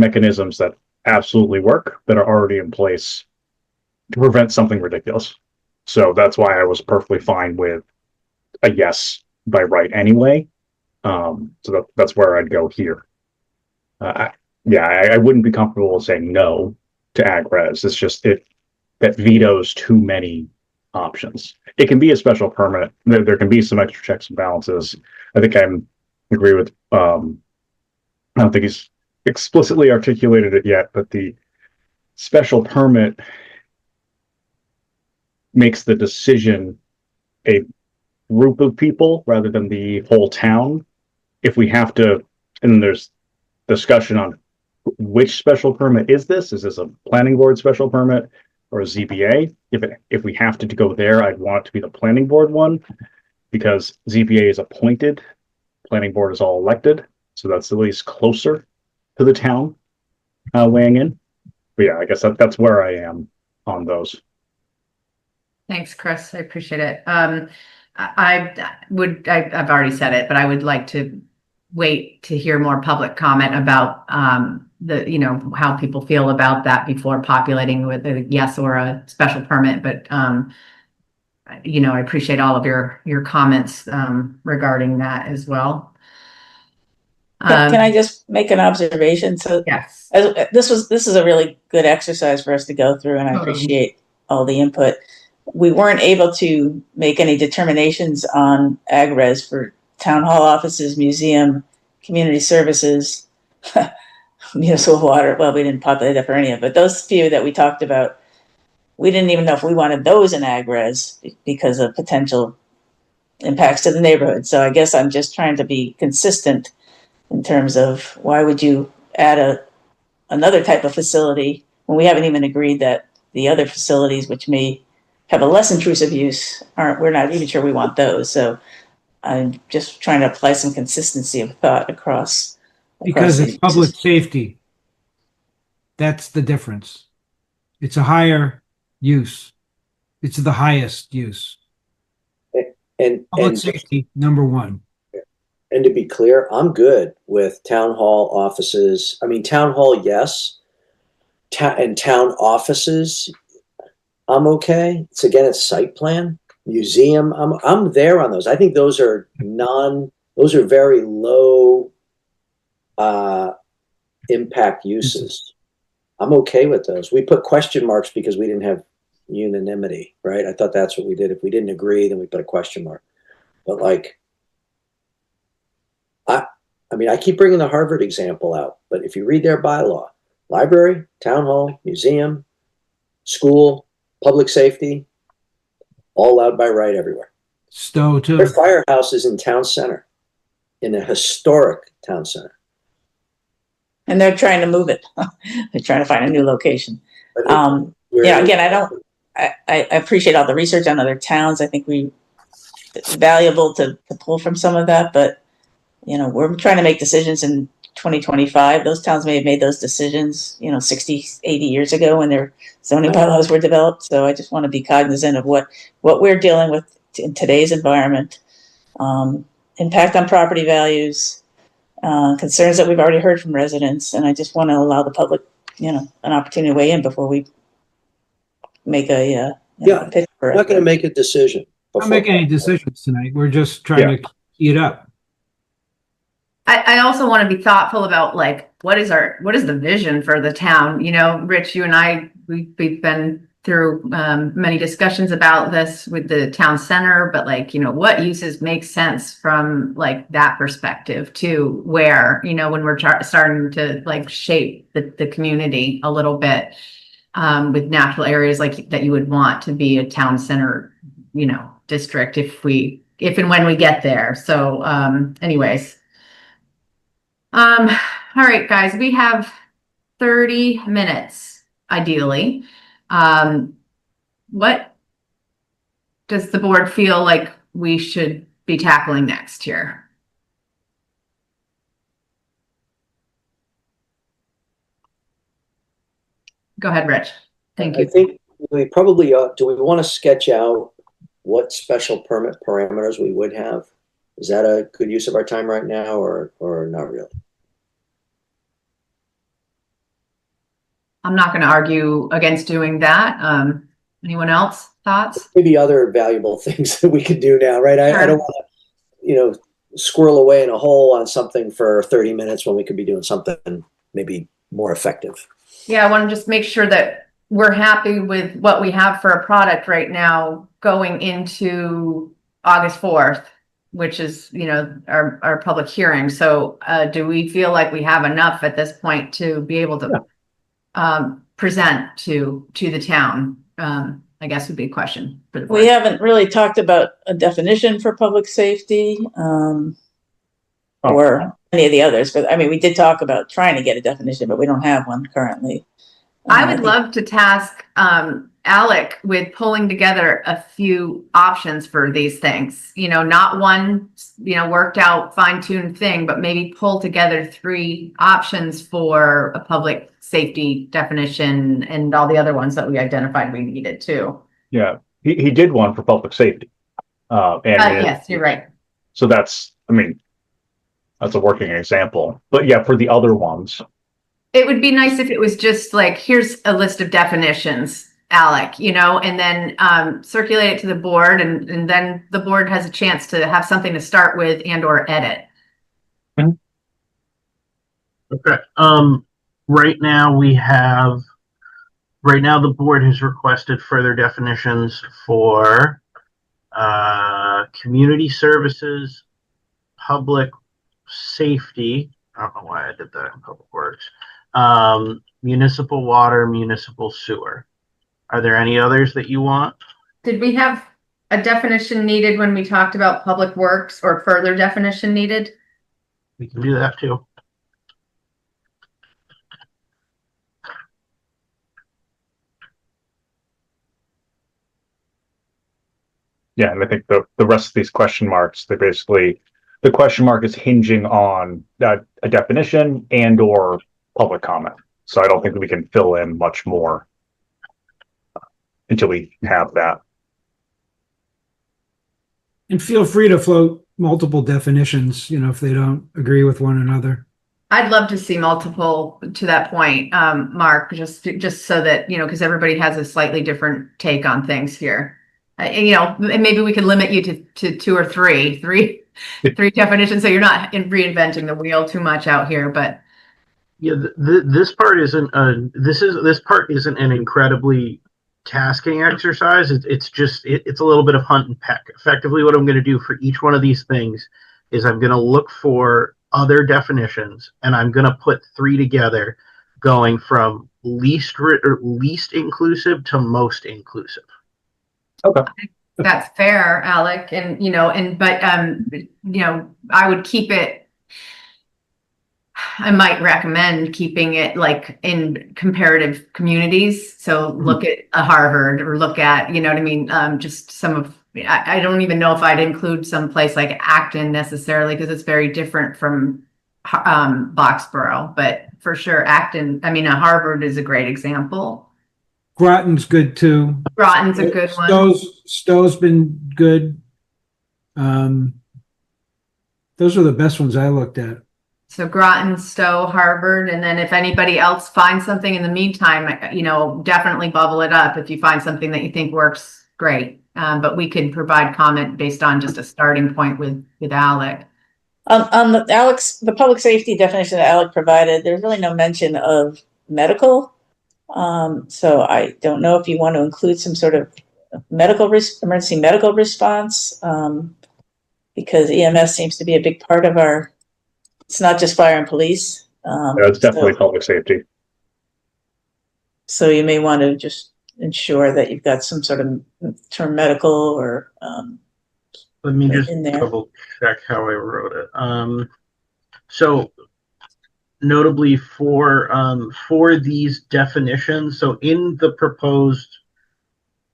mechanisms that absolutely work that are already in place to prevent something ridiculous. So that's why I was perfectly fine with a yes by right anyway. So that's where I'd go here. I wouldn't be comfortable saying no to ag res. It's just that vetoes too many options. It can be a special permit. There can be some extra checks and balances. I think I agree with. I don't think he's explicitly articulated it yet, but the special permit makes the decision a group of people rather than the whole town. If we have to, and there's discussion on which special permit is this? Is this a planning board special permit or a ZBA? If we have to go there, I'd want it to be the planning board one, because ZBA is appointed, planning board is all elected, so that's at least closer to the town weighing in. But yeah, I guess that's where I am on those. Thanks, Chris. I appreciate it. I've already said it, but I would like to wait to hear more public comment about how people feel about that before populating with a yes or a special permit. But I appreciate all of your comments regarding that as well. Can I just make an observation? So yes, this is a really good exercise for us to go through, and I appreciate all the input. We weren't able to make any determinations on ag res for town hall offices, museum, community services, municipal water. Well, we didn't populate that for any of it, but those few that we talked about, we didn't even know if we wanted those in ag res because of potential impacts to the neighborhood. So I guess I'm just trying to be consistent in terms of why would you add another type of facility when we haven't even agreed that the other facilities, which may have a less intrusive use, we're not even sure we want those. So I'm just trying to apply some consistency of thought across. Because it's public safety. That's the difference. It's a higher use. It's the highest use. And public safety, number one. And to be clear, I'm good with town hall offices. I mean, town hall, yes. And town offices, I'm okay. It's site plan. Museum, I'm there on those. I think those are very low impact uses. I'm okay with those. We put question marks because we didn't have unanimity, right? I thought that's what we did. If we didn't agree, then we put a question mark. But I keep bringing the Harvard example out, but if you read their bylaw, library, town hall, museum, school, public safety, all allowed by right everywhere. Stowe too. Their firehouse is in town center, in a historic town center. And they're trying to move it. They're trying to find a new location. Again, I appreciate all the research on other towns. I think it's valuable to pull from some of that, but we're trying to make decisions in 2025. Those towns may have made those decisions, 60, 80 years ago when their zoning bylaws were developed. So I just want to be cognizant of what we're dealing with in today's environment, impact on property values, concerns that we've already heard from residents. And I just want to allow the public, an opportunity to weigh in before we make a pitch for it. I'm not going to make a decision. I'm not making any decisions tonight. We're just trying to key it up. I also want to be thoughtful about what is the vision for the town? Rich, you and I, we've been through many discussions about this with the town center, but what uses make sense from that perspective to where, when we're starting to shape the community a little bit with natural areas that you would want to be a town center, district if and when we get there. So anyways. All right, guys, we have 30 minutes, ideally. What does the board feel like we should be tackling next here? Go ahead, Rich. Thank you. I think we probably do we want to sketch out what special permit parameters we would have? Is that a good use of our time right now or not really? I'm not going to argue against doing that. Anyone else thoughts? Maybe other valuable things that we could do now, right? I don't want to, squirrel away in a hole on something for 30 minutes when we could be doing something maybe more effective. Yeah, I want to just make sure that we're happy with what we have for a product right now going into August 4th, which is, our public hearing. So do we feel like we have enough at this point to be able to present to the town? I guess would be a question for the board. We haven't really talked about a definition for public safety or any of the others, but I mean, we did talk about trying to get a definition, but we don't have one currently. I would love to task Alec with pulling together a few options for these things, not one, worked out fine-tuned thing, but maybe pull together 3 options for a public safety definition and all the other ones that we identified we needed too. Yeah, he did one for public safety. Yes, you're right. So that's a working example. But yeah, for the other ones, it would be nice if it was just like, here's a list of definitions, Alec, and then circulate it to the board, and then the board has a chance to have something to start with and or edit. Okay. Right now the board has requested further definitions for community services, public safety. I don't know why I did that in public works. Municipal water, municipal sewer. Are there any others that you want? Did we have a definition needed when we talked about public works, or further definition needed? We can do that too. yeah, and I think the rest of these question marks, the question mark is hinging on a definition and or public comment. So I don't think we can fill in much more until we have that. And feel free to float multiple definitions, if they don't agree with one another. I'd love to see multiple to that point, Mark, just so that, because everybody has a slightly different take on things here. And maybe we could limit you to 2 or 3 definitions, so you're not reinventing the wheel too much out here. But yeah, this part isn't an incredibly tasking exercise. It's a little bit of hunt and peck. Effectively, what I'm going to do for each one of these things is I'm going to look for other definitions, and I'm going to put 3 together, going from least inclusive to most inclusive. Okay. That's fair, Alec. And, but I would keep it, I might recommend keeping it like in comparative communities. So look at a Harvard, or look at, just some of, I don't even know if I'd include some place like Acton necessarily, because it's very different from Boxborough, but for sure Acton, Harvard is a great example. Groton's good too. Groton's a good one. Stow's been good. Those are the best ones I looked at. So Groton, Stowe, Harvard, and then if anybody else finds something in the meantime, definitely bubble it up. If you find something that you think works, great. But we can provide comment based on just a starting point with Alec. On the public safety definition that Alec provided, there's really no mention of medical. So I don't know if you want to include some sort of emergency medical response, because EMS seems to be a big part of it's not just fire and police. It's definitely public safety. So you may want to just ensure that you've got some sort of term medical or let me just double check how I wrote it. So notably for these definitions, so in the proposed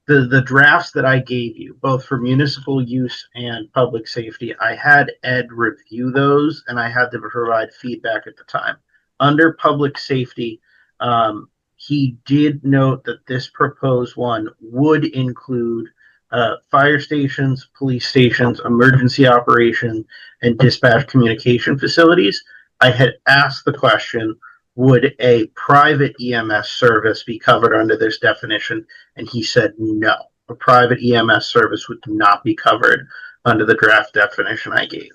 the drafts that I gave you, both for municipal use and public safety, I had Ed review those, and I had to provide feedback at the time. Under public safety, he did note that this proposed one would include fire stations, police stations, emergency operation, and dispatch communication facilities. I had asked the question, would a private EMS service be covered under this definition? And he said no. A private EMS service would not be covered under the draft definition I gave.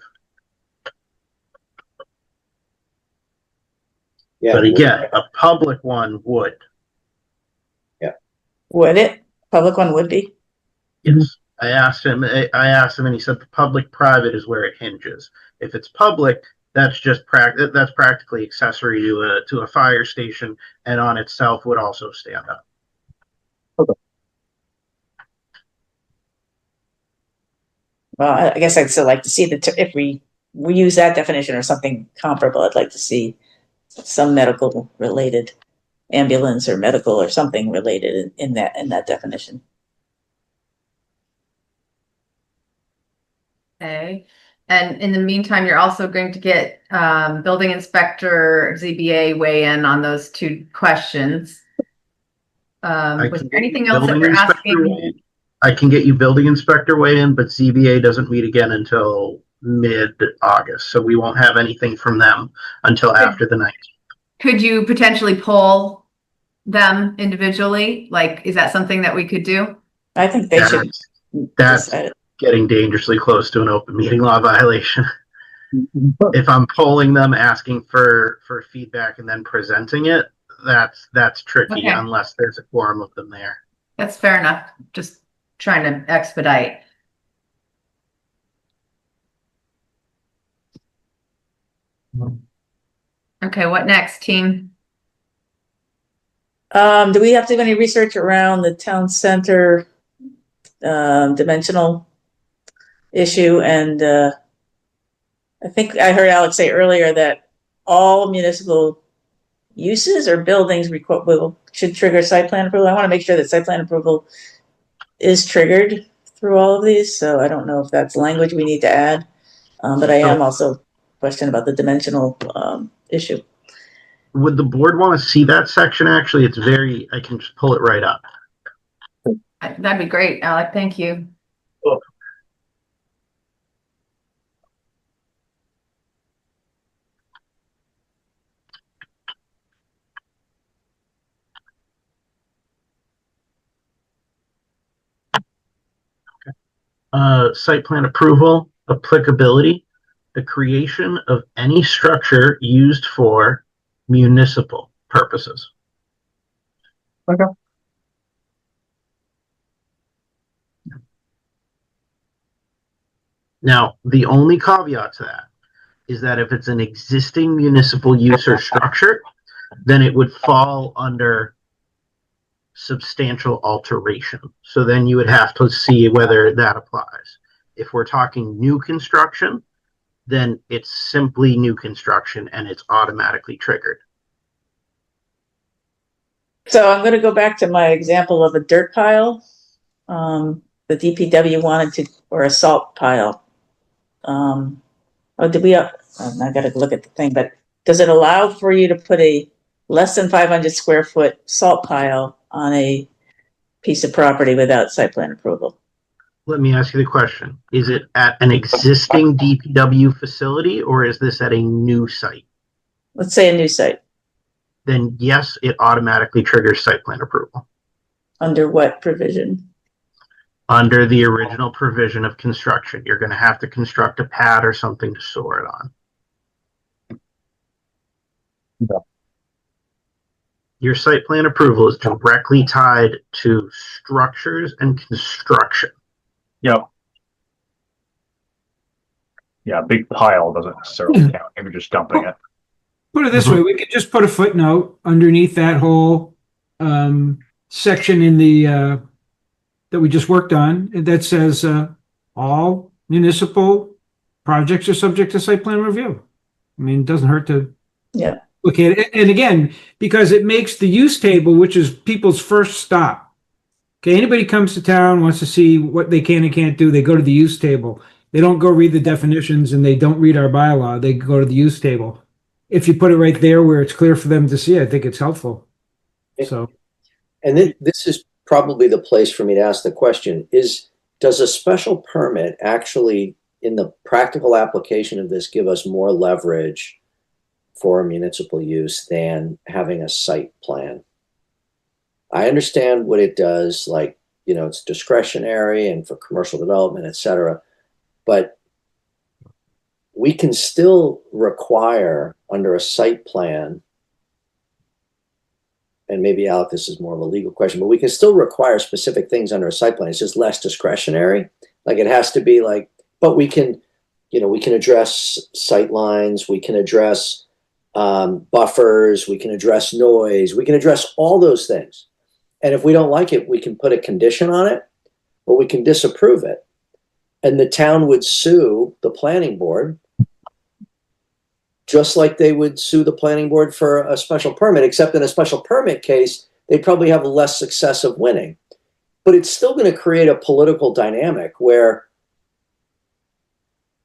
Yeah, but again, a public one would. Yeah. Would it? Public one would be? Yes. I asked him and he said the public-private is where it hinges. If it's public, that's just that's practically accessory to a fire station, and on itself would also stand up. Okay. Well, I guess I'd still like to see if we use that definition or something comparable. I'd like to see some medical related ambulance or medical or something related in that definition. Okay. And in the meantime, you're also going to get building inspector, ZBA weigh in on those two questions. Was there anything else that we're asking? I can get you building inspector weigh in, but ZBA doesn't meet again until mid-August, so we won't have anything from them until after the 19th. Could you potentially poll them individually? Like, is that something that we could do? I think they should. That's getting dangerously close to an open meeting law violation. If I'm polling them, asking for feedback, and then presenting it, that's tricky unless there's a quorum of them there. That's fair enough. Just trying to expedite. Okay, what next, team? Do we have to do any research around the town center dimensional issue? And I think I heard Alex say earlier that all municipal uses or buildings should trigger site plan approval. I want to make sure that site plan approval is triggered through all of these. So I don't know if that's language we need to add, but I am also questioning about the dimensional issue. Would the board want to see that section? Actually, it's I can just pull it right up. That'd be great, Alec. Thank you. Site plan approval, applicability, the creation of any structure used for municipal purposes. Okay. Now, the only caveat to that is that if it's an existing municipal use or structure, then it would fall under substantial alteration. So then you would have to see whether that applies. If we're talking new construction, then it's simply new construction and it's automatically triggered. So I'm going to go back to my example of a dirt pile. The DPW wanted to, or a salt pile. I got to look at the thing, but does it allow for you to put a less than 500 square foot salt pile on a piece of property without site plan approval? Let me ask you the question. Is it at an existing DPW facility or is this at a new site? Let's say a new site. Then yes, it automatically triggers site plan approval. Under what provision? Under the original provision of construction. You're going to have to construct a pad or something to store it on. Yeah. Your site plan approval is directly tied to structures and construction. Yep. Yeah, big pile doesn't necessarily count. Maybe just dumping it. Put it this way, we could just put a footnote underneath that whole section in the that we just worked on that says all municipal projects are subject to site plan review. I mean, it doesn't hurt to look at it. And again, because it makes the use table, which is people's first stop. Okay, anybody comes to town, wants to see what they can and can't do, they go to the use table. They don't go read the definitions and they don't read our bylaw. They go to the use table. If you put it right there where it's clear for them to see, I think it's helpful. So, and this is probably the place for me to ask the question: does a special permit actually, in the practical application of this, give us more leverage for municipal use than having a site plan. I understand what it does, like, you know, it's discretionary and for commercial development, et cetera. But we can still require under a site plan, and maybe Alec, this is more of a legal question, but we can still require specific things under a site plan. It's just less discretionary. Like it has to be like, but we can, you know, we can address sight lines, we can address buffers, we can address noise, we can address all those things. And if we don't like it, we can put a condition on it, or we can disapprove it. And the town would sue the planning board just like they would sue the planning board for a special permit, except in a special permit case, they'd probably have less success of winning. But it's still going to create a political dynamic where,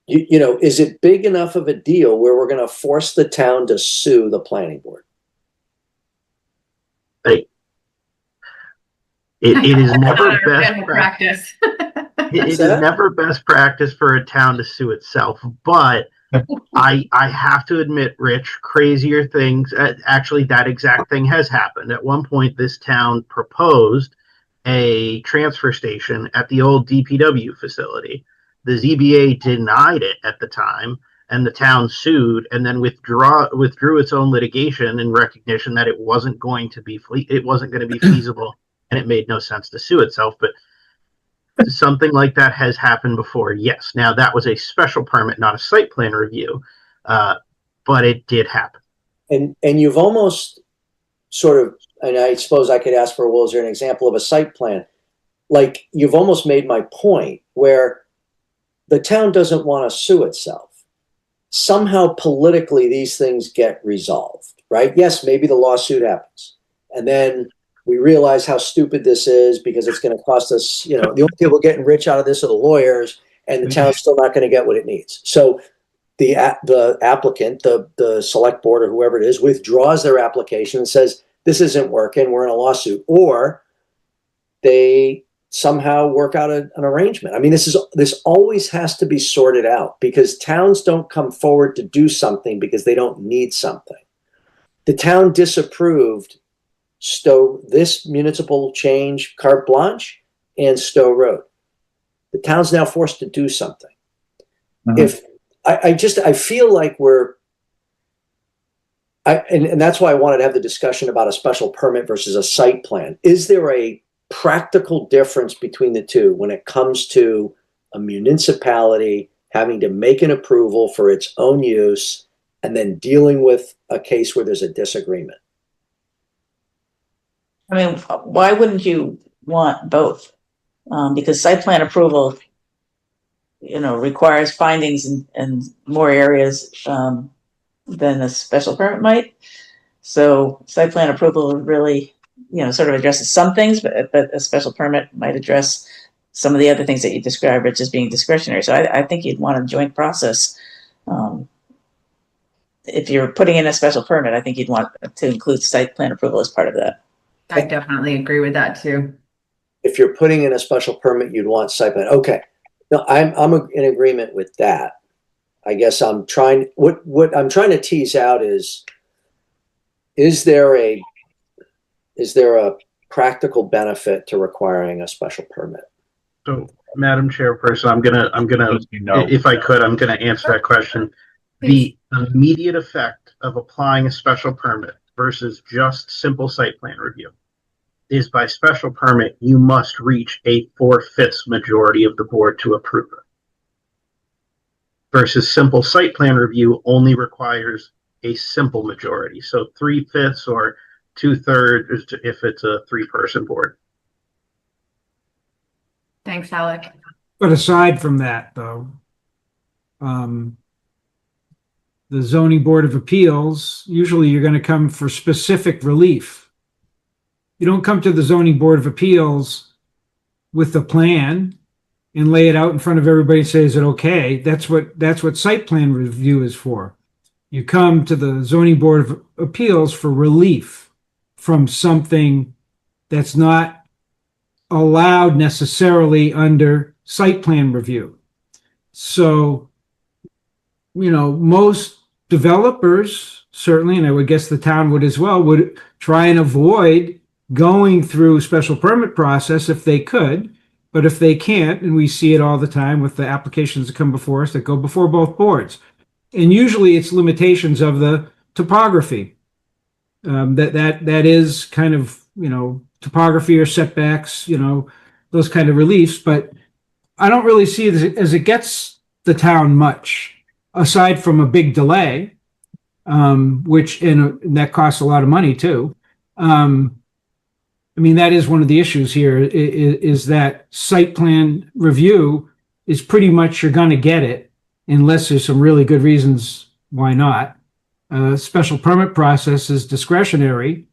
you know, is it big enough of a deal where we're going to force the town to sue the planning board? It is never best practice. It is never best practice for a town to sue itself, but I have to admit, Rich, crazier things. Actually, that exact thing has happened. At one point, this town proposed a transfer station at the old DPW facility. The ZBA denied it at the time, and the town sued, and then withdrew its own litigation in recognition that it wasn't going to be feasible, and it made no sense to sue itself. But something like that has happened before. Yes. Now that was a special permit, not a site plan review, but it did happen. And you've almost sort of, and I suppose I could ask for, well, is there an example of a site plan? Like you've almost made my point where the town doesn't want to sue itself. Somehow politically these things get resolved, right? Yes, maybe the lawsuit happens. And then we realize how stupid this is because it's going to cost us, you know, the only people getting rich out of this are the lawyers, and the town's still not going to get what it needs. So the applicant, the select board or whoever it is, withdraws their application and says, this isn't working, we're in a lawsuit. Or they somehow work out an arrangement. I mean, this always has to be sorted out because towns don't come forward to do something because they don't need something. The town disapproved this municipal change carte blanche and Stowe Road. The town's now forced to do something. If I feel like and that's why I wanted to have the discussion about a special permit versus a site plan. Is there a practical difference between the two when it comes to a municipality having to make an approval for its own use and then dealing with a case where there's a disagreement? I mean, why wouldn't you want both? Because site plan approval, you know, requires findings in more areas than a special permit might. So site plan approval really, you know, sort of addresses some things, but a special permit might address some of the other things that you described, which is being discretionary. So I think you'd want a joint process. If you're putting in a special permit, I think you'd want to include site plan approval as part of that. I definitely agree with that too. If you're putting in a special permit, you'd want site plan. Okay. No, I'm in agreement with that. I guess I'm trying, what I'm trying to tease out is there a practical benefit to requiring a special permit? So, Madam Chairperson, I'm gonna, if I could, I'm gonna answer that question. Please. The immediate effect of applying a special permit versus just simple site plan review is by special permit, you must reach a 4/5 majority of the board to approve it. Versus simple site plan review only requires a simple majority. So 3/5 or 2/3 if it's a 3-person board. Thanks, Alec. But aside from that, though, the zoning board of appeals, usually you're going to come for specific relief. You don't come to the zoning board of appeals with the plan and lay it out in front of everybody and say, is it okay? That's what site plan review is for. You come to the zoning board of appeals for relief from something that's not allowed necessarily under site plan review. So, you know, most developers certainly, and I would guess the town would as well, would try and avoid going through special permit process if they could. But if they can't, and we see it all the time with the applications that come before us that go before both boards, and usually it's limitations of the topography. That is kind of, topography or setbacks, those kind of reliefs. But I don't really see it as it gets the town much, aside from a big delay, which and that costs a lot of money too. That is one of the issues here is that site plan review is pretty much you're going to get it unless there's some really good reasons why not. Special permit process is discretionary,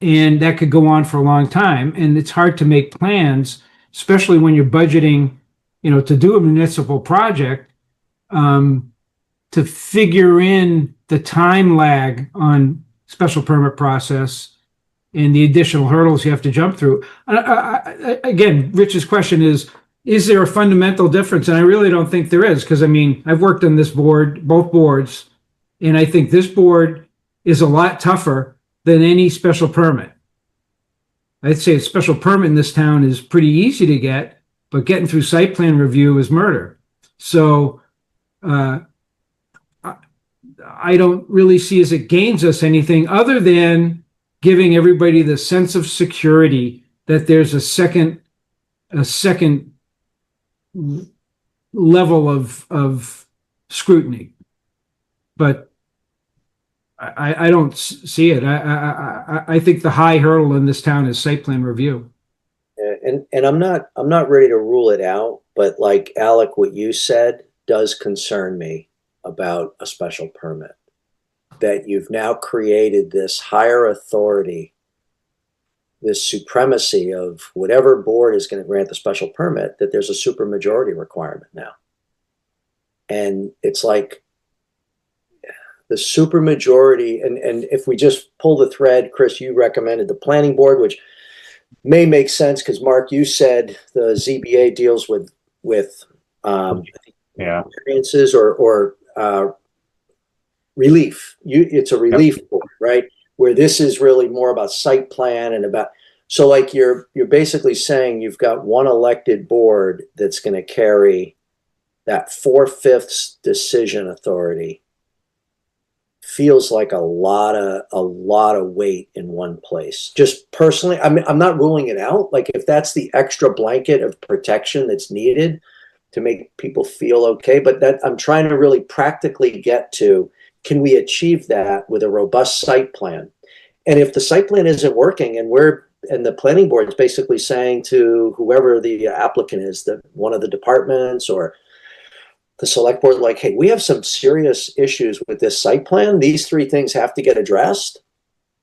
and that could go on for a long time. And it's hard to make plans, especially when you're budgeting, to do a municipal project, to figure in the time lag on special permit process and the additional hurdles you have to jump through. Again, Rich's question is there a fundamental difference? And I really don't think there is, because I've worked on this board, both boards, and I think this board is a lot tougher than any special permit. I'd say a special permit in this town is pretty easy to get, but getting through site plan review is murder. So I don't really see as it gains us anything other than giving everybody the sense of security that there's a second level of scrutiny. But I don't see it. I think the high hurdle in this town is site plan review. And I'm not ready to rule it out, but like Alec, what you said does concern me about a special permit, that you've now created this higher authority, this supremacy of whatever board is going to grant the special permit, that there's a supermajority requirement now. And it's like the supermajority, and if we just pull the thread, Chris, you recommended the planning board, which may make sense because Mark, you said the ZBA deals with variances or relief. It's a relief board, right? Where this is really more about site plan and about, so like you're basically saying you've got one elected board that's going to carry that 4/5 decision authority. Feels like a lot of weight in one place. Just personally, I'm not ruling it out. Like if that's the extra blanket of protection that's needed to make people feel okay, but that I'm trying to really practically get to, can we achieve that with a robust site plan? And if the site plan isn't working and the planning board is basically saying to whoever the applicant is, that one of the departments or the select board, like, hey, we have some serious issues with this site plan. These 3 things have to get addressed.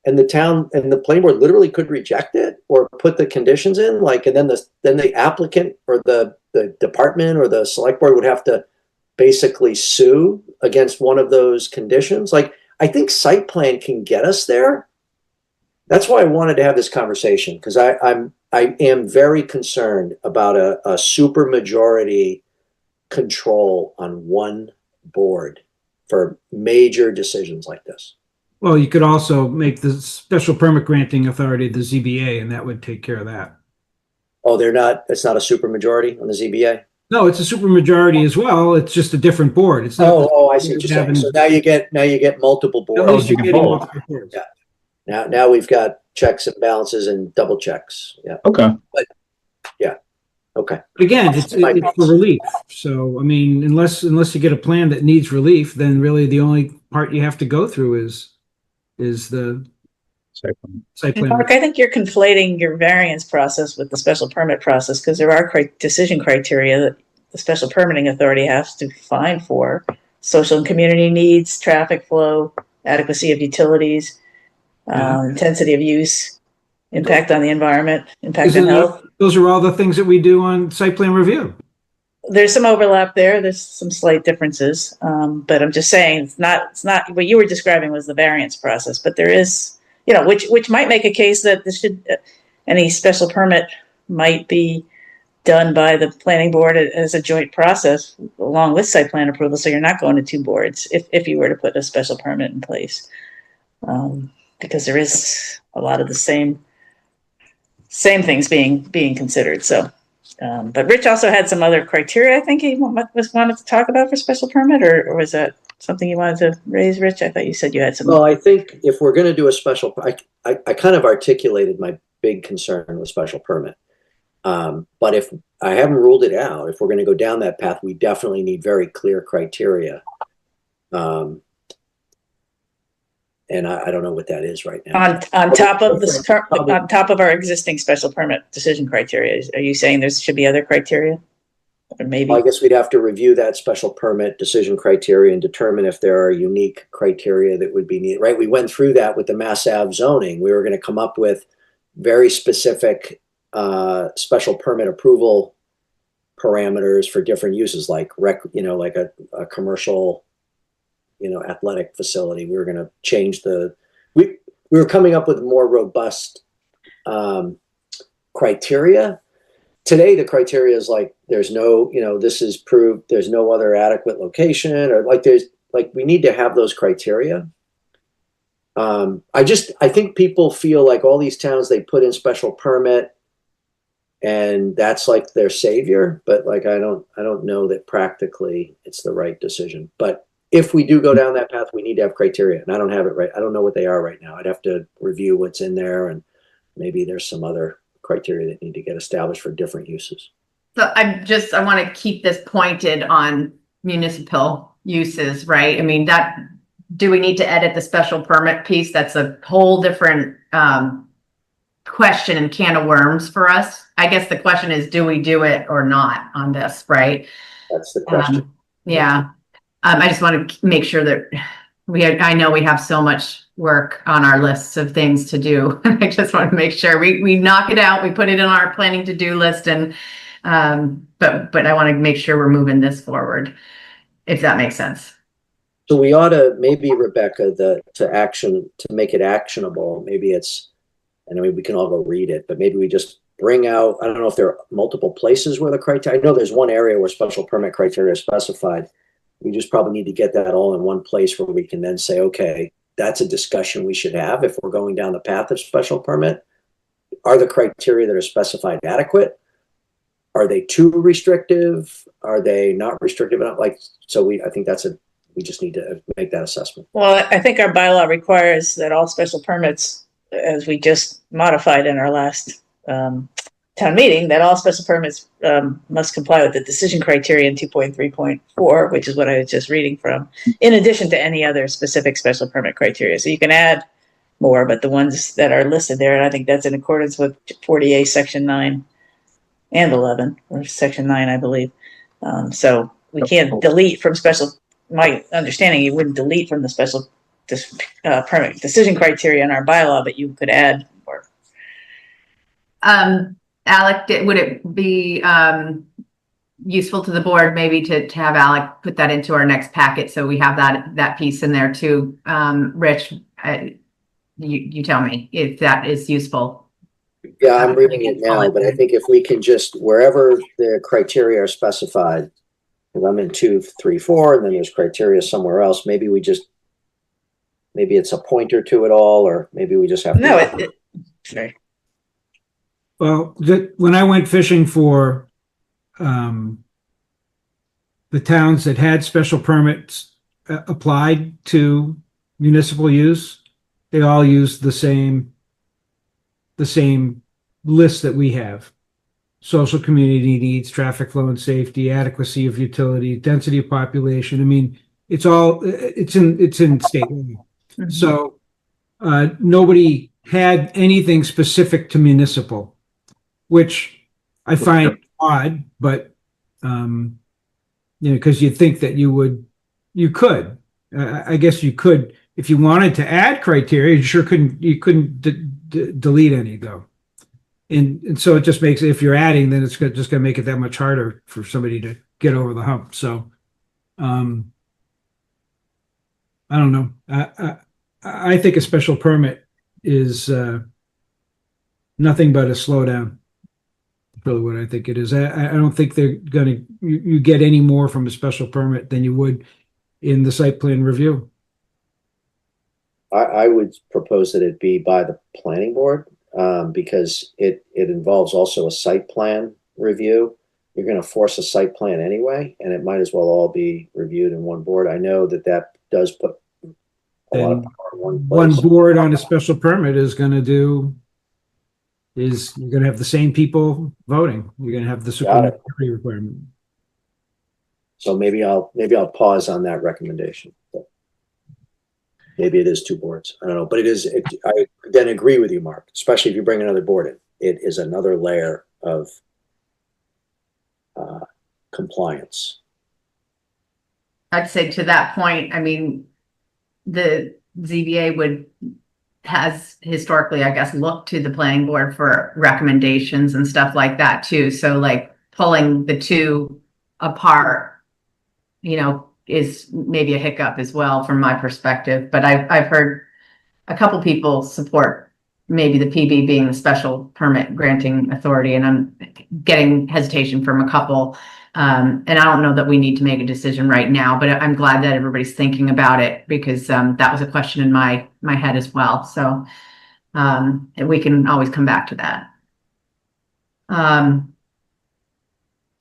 And the town and the planning board literally could reject it or put the conditions in, like, and then the applicant or the department or the select board would have to basically sue against one of those conditions. Like, I think site plan can get us there. That's why I wanted to have this conversation, because I am very concerned about a supermajority control on one board for major decisions like this. Well, you could also make the special permit granting authority the ZBA, and that would take care of that. Oh, it's not a supermajority on the ZBA? No, it's a supermajority as well. It's just a different board. It's not. I see what you're saying. So now you get multiple boards. Yeah. Now we've got checks and balances and double checks. Yeah. Okay. But yeah. Okay. But again, it's for relief. So unless you get a plan that needs relief, then really the only part you have to go through is the site plan. Mark, I think you're conflating your variance process with the special permit process, because there are decision criteria that the special permitting authority has to find for social and community needs, traffic flow, adequacy of utilities, intensity of use, impact on the environment, impact on health. Those are all the things that we do on site plan review. There's some overlap there. There's some slight differences, but I'm just saying it's not what you were describing was the variance process, but there is, which might make a case that any special permit might be done by the planning board as a joint process along with site plan approval. So you're not going to 2 boards if you were to put a special permit in place. because there is a lot of the same things being considered. So, but Rich also had some other criteria I think he wanted to talk about for special permit, or was that something you wanted to raise, Rich? I thought you said you had some. Well, I think if we're going to do a special, I kind of articulated my big concern with special permit. But if I haven't ruled it out, if we're going to go down that path, we definitely need very clear criteria. And I don't know what that is right now. On top of on top of our existing special permit decision criteria, are you saying there should be other criteria? Or maybe. Well, I guess we'd have to review that special permit decision criteria and determine if there are unique criteria that would be needed, right? We went through that with the Mass Ave zoning. We were going to come up with very specific special permit approval parameters for different uses, like like a commercial, athletic facility. We were going to change we were coming up with more robust criteria. Today, the criteria is like, there's no, this is proved, there's no other adequate location, or we need to have those criteria. I think people feel like all these towns, they put in special permit and that's like their savior, but I don't know that practically it's the right decision. But if we do go down that path, we need to have criteria, and I don't have it right. I don't know what they are right now. I'd have to review what's in there, and maybe there's some other criteria that need to get established for different uses. So I want to keep this pointed on municipal uses, right? I mean, do we need to edit the special permit piece? That's a whole different question and can of worms for us. I guess the question is, do we do it or not on this, right? That's the question. Yeah. I just want to make sure that I know we have so much work on our lists of things to do. I just want to make sure we knock it out. We put it in our planning to-do list, and but I want to make sure we're moving this forward, if that makes sense. So we ought to, maybe, Rebecca, to make it actionable. Maybe it's, and I mean, we can all go read it, but maybe we just bring out, I don't know if there are multiple places where the criteria, I know there's one area where special permit criteria is specified. We just probably need to get that all in one place where we can then say, okay, that's a discussion we should have if we're going down the path of special permit. Are the criteria that are specified adequate? Are they too restrictive? Are they not restrictive enough? I think we just need to make that assessment. Well, I think our bylaw requires that all special permits, as we just modified in our last town meeting, that all special permits must comply with the decision criteria in 2.3.4, which is what I was just reading from, in addition to any other specific special permit criteria. So you can add more, but the ones that are listed there, and I think that's in accordance with 40A section 9 and 11, or section 9, I believe. So we can't delete from my understanding, you wouldn't delete from the special permit decision criteria in our bylaw, but you could add more. Alec, would it be useful to the board maybe to have Alec put that into our next packet, so we have that piece in there too? Rich, you tell me if that is useful. Yeah, I'm reading it now, but I think if we can just, wherever the criteria are specified, because I'm in 2, 3, 4, and then there's criteria somewhere else, maybe it's a pointer to it all, or maybe we just have to. No, sorry. Well, when I went fishing for the towns that had special permits applied to municipal use, they all used the same list that we have: social community needs, traffic flow and safety, adequacy of utility, density of population. I mean, it's in state law. Mm-hmm. So nobody had anything specific to municipal, which I find odd, but because you'd think that you could. I guess you could, if you wanted to add criteria. You couldn't delete any though, and so it just makes, if you're adding, then it's just going to make it that much harder for somebody to get over the hump. So I don't know. I think a special permit is nothing but a slowdown. Really what I think it is. I don't think they're going to, you get any more from a special permit than you would in the site plan review. I would propose that it be by the planning board, because it involves also a site plan review. You're going to force a site plan anyway, and it might as well all be reviewed in one board. I know that does put a lot of power in one One place. board on a special permit is you're going to have the same people voting. You're going to have the supermajority requirement. So maybe I'll pause on that recommendation. Maybe it is two boards. I don't know, but I then agree with you, Mark, especially if you bring another board in. It is another layer of compliance. I'd say to that point, I mean, the ZBA has historically, I guess, looked to the planning board for recommendations and stuff like that too. So like pulling the two apart, is maybe a hiccup as well from my perspective. But I've heard a couple people support maybe the PB being the special permit granting authority, and I'm getting hesitation from a couple. And I don't know that we need to make a decision right now, but I'm glad that everybody's thinking about it, because that was a question in my head as well. So and we can always come back to that.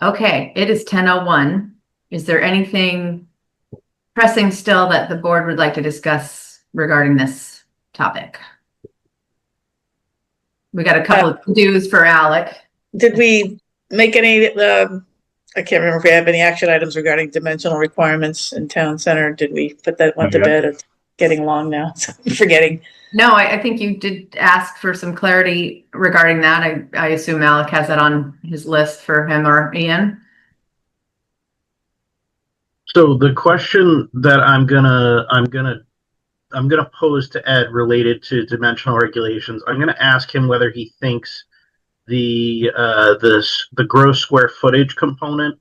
Okay, it is 10:01. Is there anything pressing still that the board would like to discuss regarding this topic? We got a couple of to-dos for Alec. Did we make any, I can't remember if we have any action items regarding dimensional requirements in town center. Did we put that one to bed? It's getting long now, so I'm forgetting. No, I think you did ask for some clarity regarding that. I assume Alec has that on his list for him or Ian. So the question that I'm gonna pose to Ed related to dimensional regulations, I'm gonna ask him whether he thinks the gross square footage component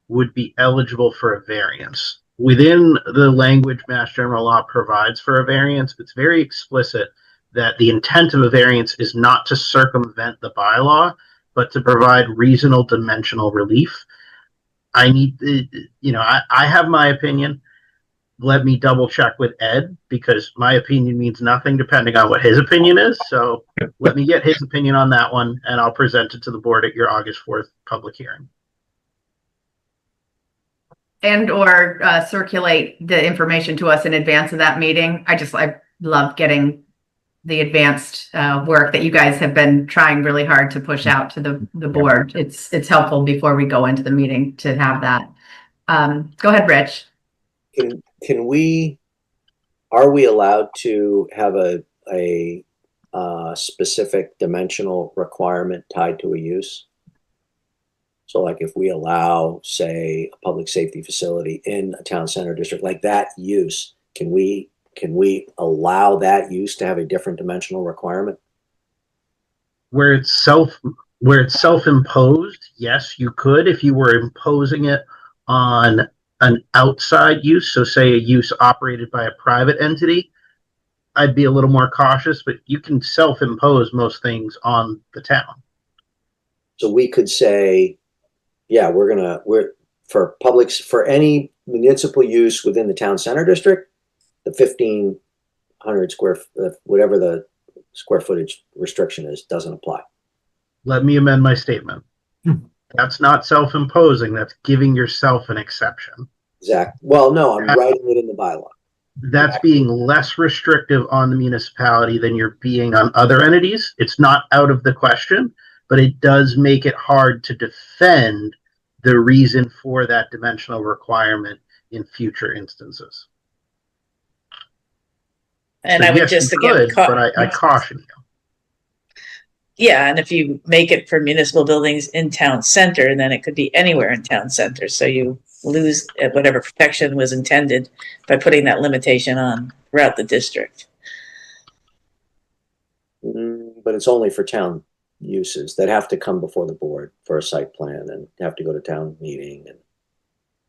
would be eligible for a variance. Within the language Mass General Law provides for a variance, it's very explicit that the intent of a variance is not to circumvent the bylaw, but to provide reasonable dimensional relief. I have my opinion. Let me double check with Ed, because my opinion means nothing depending on what his opinion is. So let me get his opinion on that one, and I'll present it to the board at your August 4th public hearing. And or circulate the information to us in advance of that meeting. I love getting the advanced work that you guys have been trying really hard to push out to the board. It's helpful before we go into the meeting to have that. Go ahead, Rich. Are we allowed to have a specific dimensional requirement tied to a use? So like if we allow, say, a public safety facility in a town center district, like that use, can we allow that use to have a different dimensional requirement? Where it's self-imposed, yes, you could. If you were imposing it on an outside use, so say a use operated by a private entity, I'd be a little more cautious, but you can self-impose most things on the town. So we could say, yeah, we're for any municipal use within the town center district, the 1,500 whatever the square footage restriction is, doesn't apply. Let me amend my statement. That's not self-imposing. That's giving yourself an exception. Exactly. Well, no, I'm writing it in the bylaw. That's being less restrictive on the municipality than you're being on other entities. It's not out of the question, but it does make it hard to defend the reason for that dimensional requirement in future instances. And so I would yes, just again, again, but I caution you. Yeah, and if you make it for municipal buildings in town center, then it could be anywhere in town center. So you lose whatever protection was intended by putting that limitation on throughout the district. But it's only for town uses that have to come before the board for a site plan and have to go to town meeting.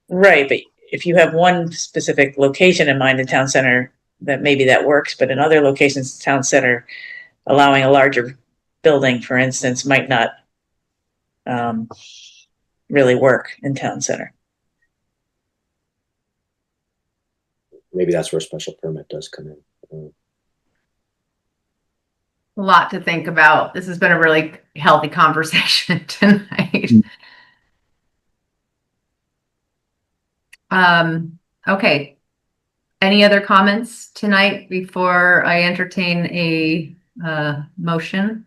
Right, but if you have one specific location in mind in town center, that maybe that works, but in other locations, town center, allowing a larger building, for instance, might not really work in town center. Maybe that's where a special permit does come in. A lot to think about. This has been a really healthy conversation tonight. Okay. Any other comments tonight before I entertain a motion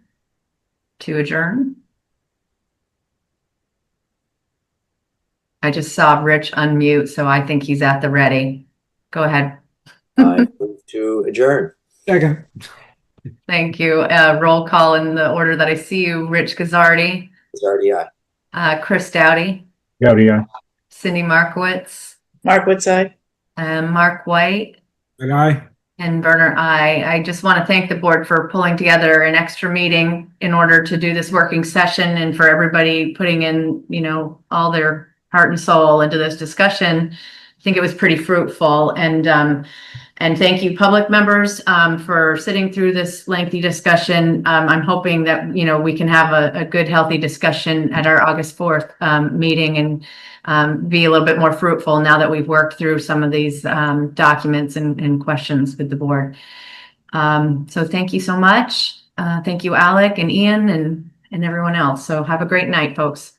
to adjourn? I just saw Rich unmute, so I think he's at the ready. Go ahead. I move to adjourn. Second. Thank you. Roll call in the order that I see you. Rich Gazzardi, Already, aye. Chris Dowdy, Yeah. Cindy Markowitz, Mark Woodside. Mark White, And I. and Werner. I just want to thank the board for pulling together an extra meeting in order to do this working session, and for everybody putting in, you know, all their heart and soul into this discussion. I think it was pretty fruitful, and thank you, public members, for sitting through this lengthy discussion. I'm hoping that, you know, we can have a good, healthy discussion at our August 4th meeting, and be a little bit more fruitful now that we've worked through some of these documents and questions with the board. So thank you so much. Thank you, Alec and Ian and everyone else. So have a great night, folks.